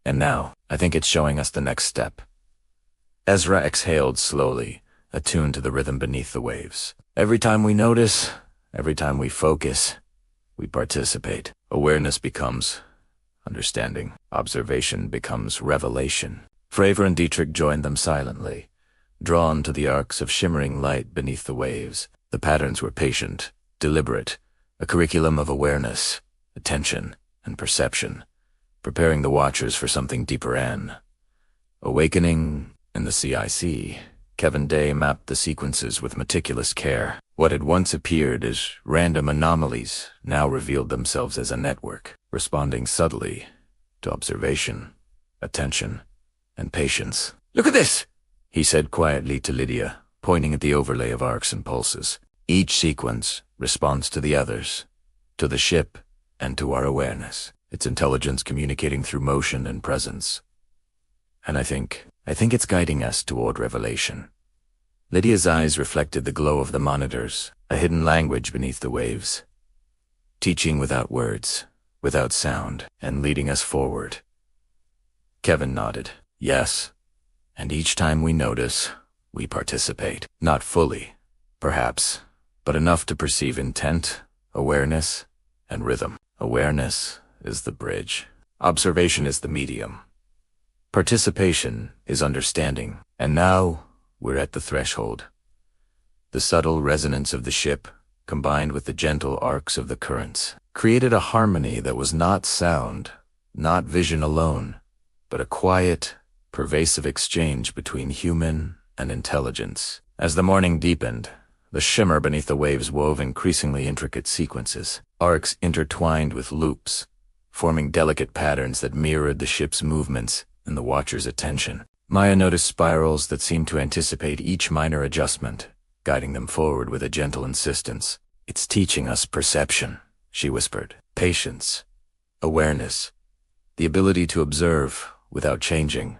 And now, I think it's showing us the next step." Ezra exhaled slowly, attuned to the rhythm beneath the waves. "Every time we notice, every time we focus, we participate. Awareness becomes understanding. Observation becomes revelation." Fravor and Dietrich joined them silently, drawn to the arcs of shimmering light beneath the waves. The patterns were patient, deliberate, a curriculum of awareness, attention, and perception, preparing the watchers for something deeper and awakening. In the CIC, Kevin Day mapped the sequences with meticulous care. What had once appeared as random anomalies now revealed themselves as a network, responding subtly to observation, attention, and patience. "Look at this," he said quietly to Lydia, pointing at the overlay of arcs and pulses. Each sequence responds to the others, to the ship, and to our awareness. It's intelligence communicating through motion and presence. And I think it's guiding us toward revelation. Lydia's eyes reflected the glow of the monitors, a hidden language beneath the waves, teaching without words, without sound, and leading us forward. Kevin nodded. Yes. And each time we notice, we participate. Not fully, perhaps, but enough to perceive intent, awareness, and rhythm. Awareness is the bridge. Observation is the medium. Participation is understanding. And now, we're at the threshold. The subtle resonance of the ship, combined with the gentle arcs of the currents, created a harmony that was not sound, not vision alone, but a quiet, pervasive exchange between human and intelligence. As the morning deepened, the shimmer beneath the waves wove increasingly intricate sequences, arcs intertwined with loops, forming delicate patterns that mirrored the ship's movements and the watcher's attention. Maya noticed spirals that seemed to anticipate each minor adjustment, guiding them forward with a gentle insistence. "It's teaching us perception," she whispered. "Patience, awareness, the ability to observe without changing,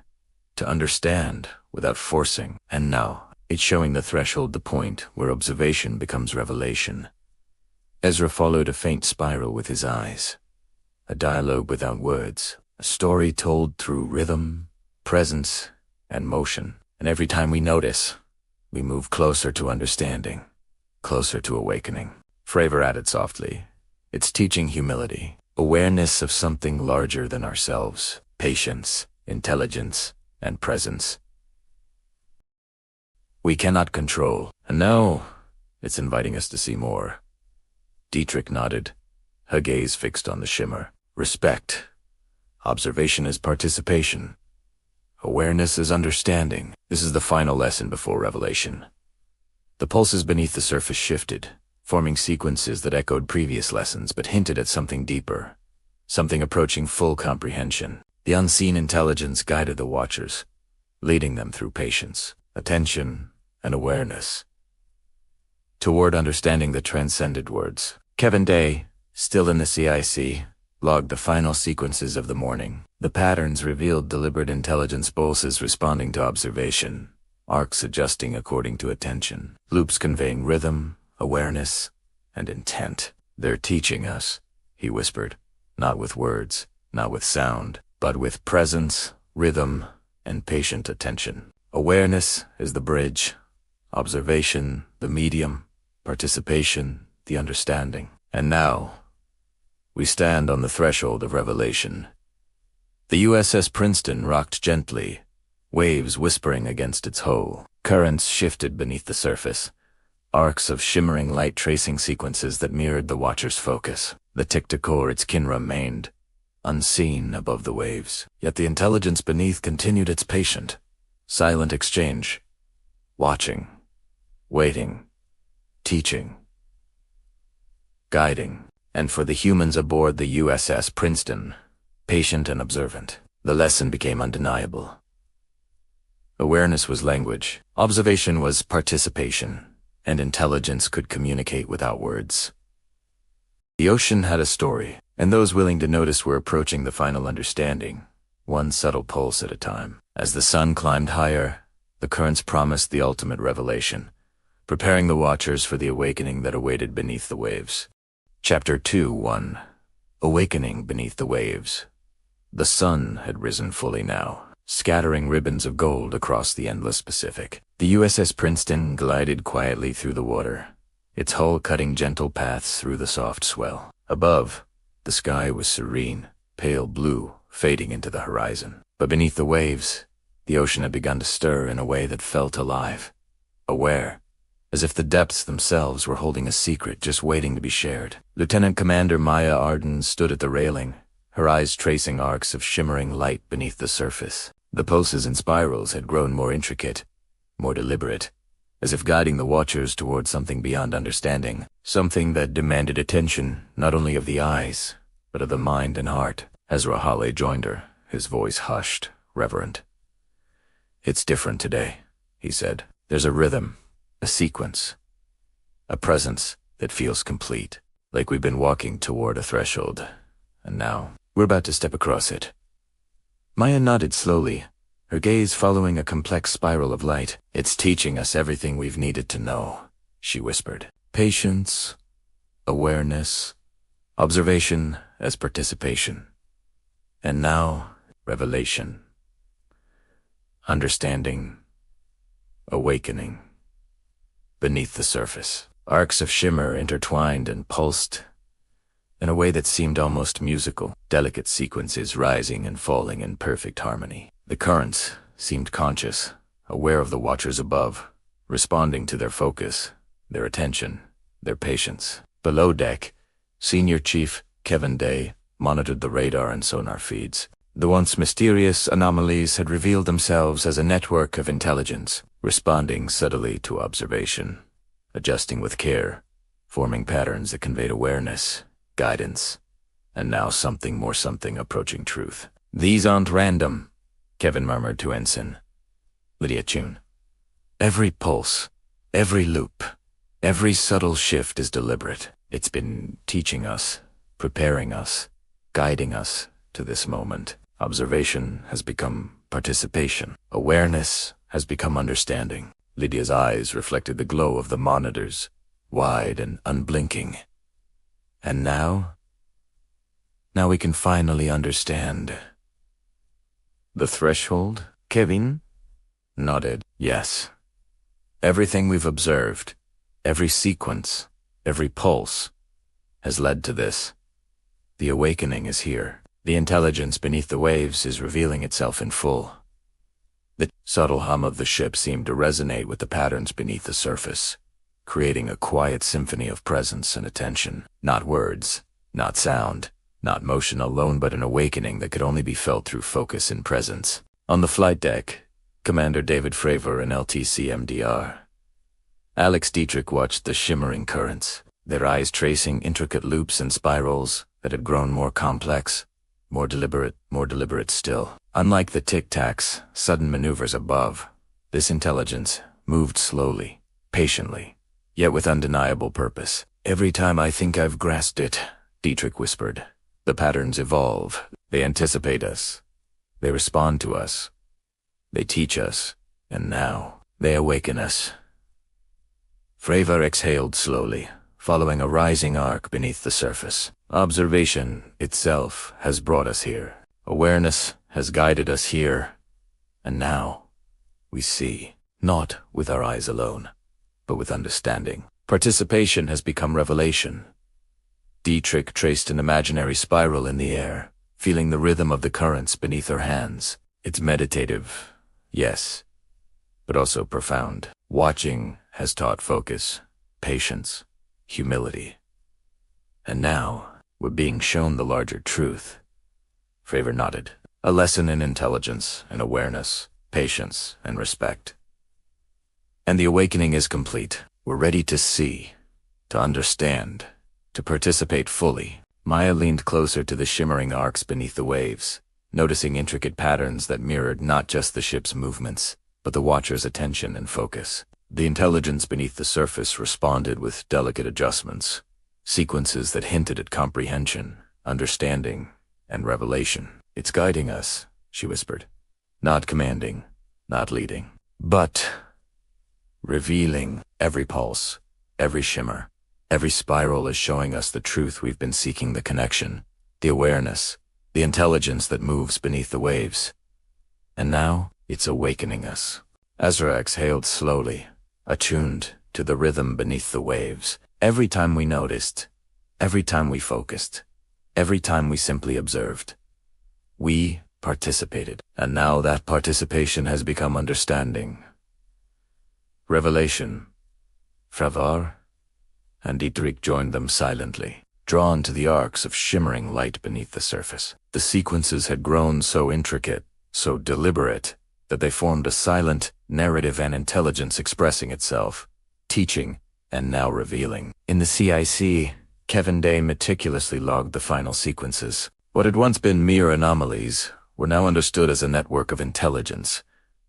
to understand without forcing. And now, it's showing the threshold, the point where observation becomes revelation." Ezra followed a faint spiral with his eyes. A dialogue without words, a story told through rhythm, presence, and motion. And every time we notice, we move closer to understanding, closer to awakening. Fravor added softly, "It's teaching humility, awareness of something larger than ourselves, patience, intelligence, and presence. We cannot control, and now it's inviting us to see more." Dietrich nodded, her gaze fixed on the shimmer. "Respect. Observation is participation. Awareness is understanding. This is the final lesson before revelation." The pulses beneath the surface shifted, forming sequences that echoed previous lessons but hinted at something deeper, something approaching full comprehension. The unseen intelligence guided the watchers, leading them through patience, attention, and awareness, toward understanding that transcended words. Kevin Day, still in the CIC, logged the final sequences of the morning. The patterns revealed deliberate intelligence pulses responding to observation, arcs adjusting according to attention, loops conveying rhythm, awareness, and intent. "They're teaching us," he whispered, "not with words, not with sound, but with presence, rhythm, and patient attention. Awareness is the bridge, observation the medium, participation the understanding. And now, we stand on the threshold of revelation." The USS Princeton rocked gently, waves whispering against its hull. Currents shifted beneath the surface, arcs of shimmering light tracing sequences that mirrored the watcher's focus. The Tic Tac its kin remained, unseen above the waves. Yet the intelligence beneath continued its patient, silent exchange, watching, waiting, teaching, guiding. And for the humans aboard the USS Princeton, patient and observant, the lesson became undeniable. Awareness was language, observation was participation, and intelligence could communicate without words. The ocean had a story, and those willing to notice were approaching the final understanding, one subtle pulse at a time. As the sun climbed higher, the currents promised the ultimate revelation, preparing the watchers for the awakening that awaited beneath the waves. Chapter 2:1 Awakening Beneath the Waves. The sun had risen fully now, scattering ribbons of gold across the endless Pacific. The USS Princeton glided quietly through the water, its hull cutting gentle paths through the soft swell. Above, the sky was serene, pale blue, fading into the horizon. But beneath the waves, the ocean had begun to stir in a way that felt alive, aware, as if the depths themselves were holding a secret just waiting to be shared. Lieutenant Commander Maya Arden stood at the railing, her eyes tracing arcs of shimmering light beneath the surface. The pulses and spirals had grown more intricate, more deliberate, as if guiding the watchers toward something beyond understanding, something that demanded attention not only of the eyes, but of the mind and heart. Ezra Hawley joined her, his voice hushed, reverent. It's different today, he said. There's a rhythm, a sequence, a presence that feels complete, like we've been walking toward a threshold, and now we're about to step across it. Maya nodded slowly, her gaze following a complex spiral of light. It's teaching us everything we've needed to know, she whispered. Patience, awareness, observation as participation. And now, revelation. Understanding, awakening. Beneath the surface, arcs of shimmer intertwined and pulsed in a way that seemed almost musical, delicate sequences rising and falling in perfect harmony. The currents seemed conscious, aware of the watchers above, responding to their focus, their attention, their patience. Below deck, Senior Chief Kevin Day monitored the radar and sonar feeds. The once mysterious anomalies had revealed themselves as a network of intelligence, responding subtly to observation, adjusting with care, forming patterns that conveyed awareness, guidance, and now something approaching truth. These aren't random, Kevin murmured to Ensign Lydia Chun. Every pulse, every loop, every subtle shift is deliberate. It's been teaching us, preparing us, guiding us to this moment. Observation has become participation. Awareness has become understanding. Lydia's eyes reflected the glow of the monitors, wide and unblinking. And now we can finally understand. The threshold? Kevin nodded. Yes. Everything we've observed, every sequence, every pulse, has led to this. The awakening is here. The intelligence beneath the waves is revealing itself in full. The subtle hum of the ship seemed to resonate with the patterns beneath the surface, creating a quiet symphony of presence and attention. Not words, not sound, not motion alone, but an awakening that could only be felt through focus and presence. On the flight deck, Commander David Fravor and LTC MDR. Alex Dietrich watched the shimmering currents, their eyes tracing intricate loops and spirals that had grown more complex, more deliberate still. Unlike the Tic Tac's sudden maneuvers above, this intelligence moved slowly, patiently, yet with undeniable purpose. Every time I think I've grasped it, Dietrich whispered, the patterns evolve. They anticipate us. They respond to us. They teach us. And now, they awaken us. Fravor exhaled slowly, following a rising arc beneath the surface. Observation itself has brought us here. Awareness has guided us here. And now, we see, not with our eyes alone, but with understanding. Participation has become revelation. Dietrich traced an imaginary spiral in the air, feeling the rhythm of the currents beneath her hands. It's meditative, yes, but also profound. Watching has taught focus, patience, humility. And now, we're being shown the larger truth. Fravor nodded. A lesson in intelligence and awareness, patience and respect. And the awakening is complete. We're ready to see, to understand, to participate fully. Maya leaned closer to the shimmering arcs beneath the waves, noticing intricate patterns that mirrored not just the ship's movements, but the watcher's attention and focus. The intelligence beneath the surface responded with delicate adjustments, sequences that hinted at comprehension, understanding, and revelation. It's guiding us, she whispered. Not commanding, not leading, but revealing. Every pulse, every shimmer, every spiral is showing us the truth we've been seeking, the connection, the awareness, the intelligence that moves beneath the waves. And now, it's awakening us. Ezra exhaled slowly, attuned to the rhythm beneath the waves. Every time we noticed, every time we focused, every time we simply observed, we participated. And now that participation has become understanding. Revelation. Fravor and Dietrich joined them silently, drawn to the arcs of shimmering light beneath the surface. The sequences had grown so intricate, so deliberate, that they formed a silent narrative, and intelligence expressing itself, teaching, and now revealing. In the CIC, Kevin Day meticulously logged the final sequences. What had once been mere anomalies were now understood as a network of intelligence,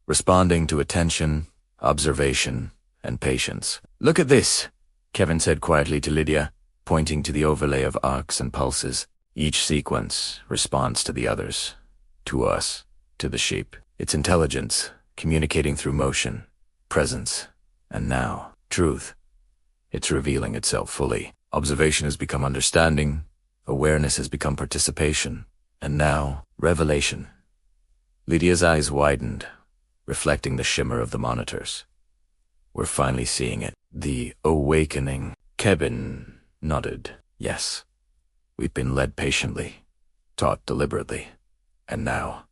responding to attention, observation, and patience. "Look at this," Kevin said quietly to Lydia, pointing to the overlay of arcs and pulses. "Each sequence responds to the others, to us, to the sheep. It's intelligence, communicating through motion, presence, and now, truth. It's revealing itself fully. Observation has become understanding, awareness has become participation, and now, revelation." Lydia's eyes widened, reflecting the shimmer of the monitors. "We're finally seeing it. The awakening." Kevin nodded. "Yes. We've been led patiently, taught deliberately, and now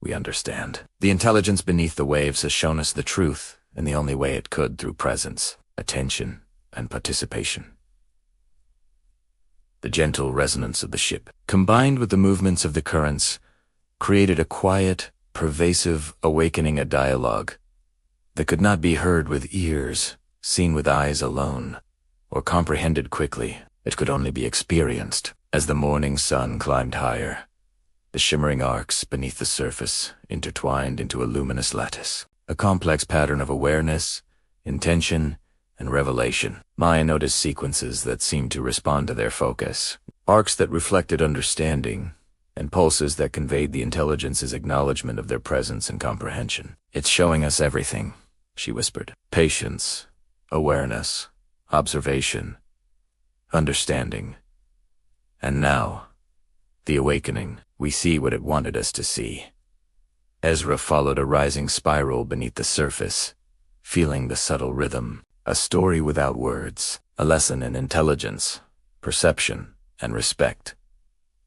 we understand. The intelligence beneath the waves has shown us the truth in the only way it could, through presence, attention, and participation." The gentle resonance of the ship, combined with the movements of the currents, created a quiet, pervasive awakening, a dialogue that could not be heard with ears, seen with eyes alone, or comprehended quickly. It could only be experienced. As the morning sun climbed higher, the shimmering arcs beneath the surface intertwined into a luminous lattice, a complex pattern of awareness, intention, and revelation. Maya noticed sequences that seemed to respond to their focus, arcs that reflected understanding, and pulses that conveyed the intelligence's acknowledgement of their presence and comprehension. "It's showing us everything," she whispered. "Patience, awareness, observation, understanding. And now, the awakening. We see what it wanted us to see." Ezra followed a rising spiral beneath the surface, feeling the subtle rhythm. A story without words, a lesson in intelligence, perception, and respect.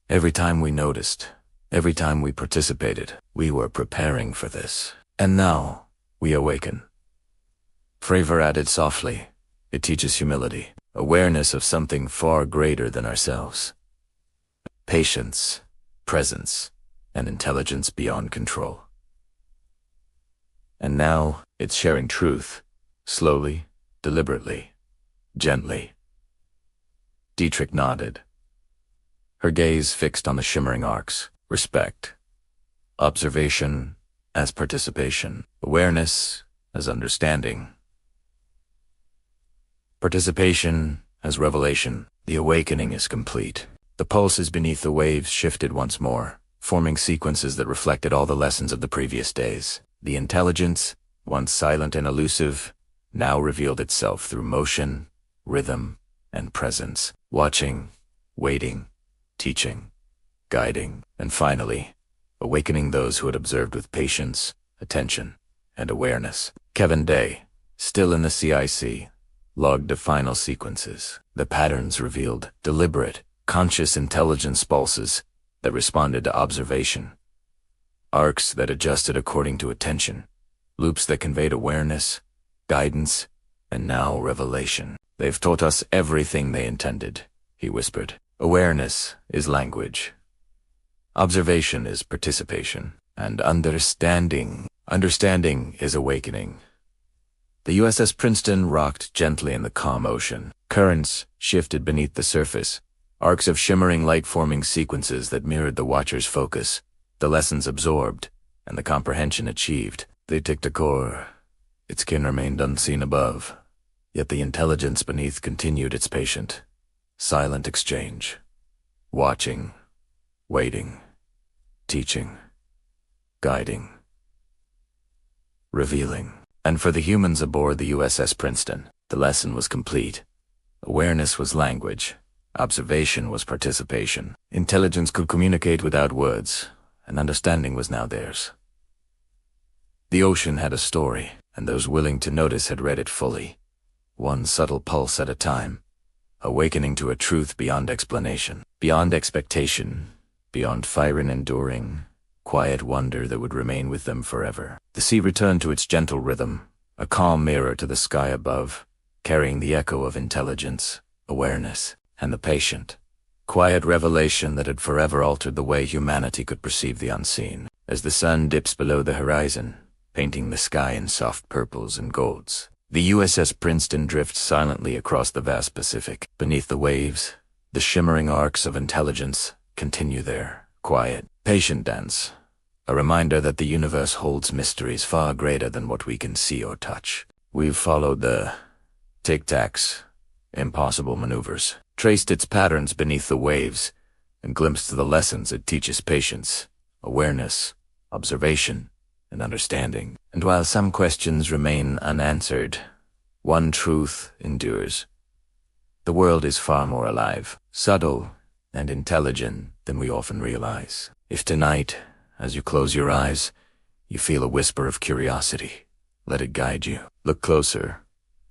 Every time we noticed, every time we participated, we were preparing for this. And now, we awaken. Fravor added softly, "It teaches humility, awareness of something far greater than ourselves. Patience, presence, and intelligence beyond control. And now, it's sharing truth, slowly, deliberately, gently." Dietrich nodded, her gaze fixed on the shimmering arcs. Respect. Observation as participation. Awareness as understanding. Participation as revelation. The awakening is complete. The pulses beneath the waves shifted once more, forming sequences that reflected all the lessons of the previous days. The intelligence, once silent and elusive, now revealed itself through motion, rhythm, and presence, watching, waiting, teaching, guiding, and finally, awakening those who had observed with patience, attention, and awareness. Kevin Day, still in the CIC, logged the final sequences. The patterns revealed deliberate, conscious intelligence pulses that responded to observation, arcs that adjusted according to attention, loops that conveyed awareness, guidance, and now revelation. "They've taught us everything they intended," he whispered. "Awareness is language. Observation is participation. And understanding is awakening." The USS Princeton rocked gently in the calm ocean. Currents shifted beneath the surface, arcs of shimmering light forming sequences that mirrored the watcher's focus, the lessons absorbed, and the comprehension achieved. They ticked a core. Its kin remained unseen above, yet the intelligence beneath continued its patient, silent exchange, watching, waiting, teaching, guiding, revealing. And for the humans aboard the USS Princeton, the lesson was complete. Awareness was language, observation was participation, intelligence could communicate without words, and understanding was now theirs. The ocean had a story, and those willing to notice had read it fully, one subtle pulse at a time, awakening to a truth beyond explanation, beyond expectation, beyond fire and enduring, quiet wonder that would remain with them forever. The sea returned to its gentle rhythm, a calm mirror to the sky above, carrying the echo of intelligence, awareness, and the patient, quiet revelation that had forever altered the way humanity could perceive the unseen. As the sun dips below the horizon, painting the sky in soft purples and golds, the USS Princeton drifts silently across the vast Pacific. Beneath the waves, the shimmering arcs of intelligence continue their quiet, patient dance, a reminder that the universe holds mysteries far greater than what we can see or touch. We've followed the Tic Tac's impossible maneuvers, traced its patterns beneath the waves, and glimpsed the lessons it teaches: patience, awareness, observation, and understanding. And while some questions remain unanswered, one truth endures. The world is far more alive, subtle, and intelligent than we often realize. If tonight, as you close your eyes, you feel a whisper of curiosity, let it guide you. Look closer,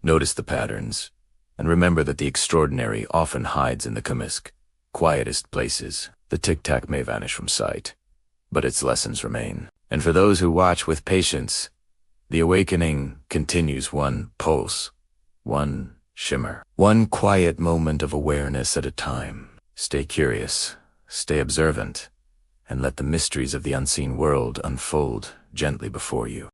notice the patterns, and remember that the extraordinary often hides in the calmest, quietest places. The Tic Tac may vanish from sight, but its lessons remain. And for those who watch with patience, the awakening continues, one pulse, one shimmer, one quiet moment of awareness at a time. Stay curious, stay observant, and let the mysteries of the unseen world unfold gently before you.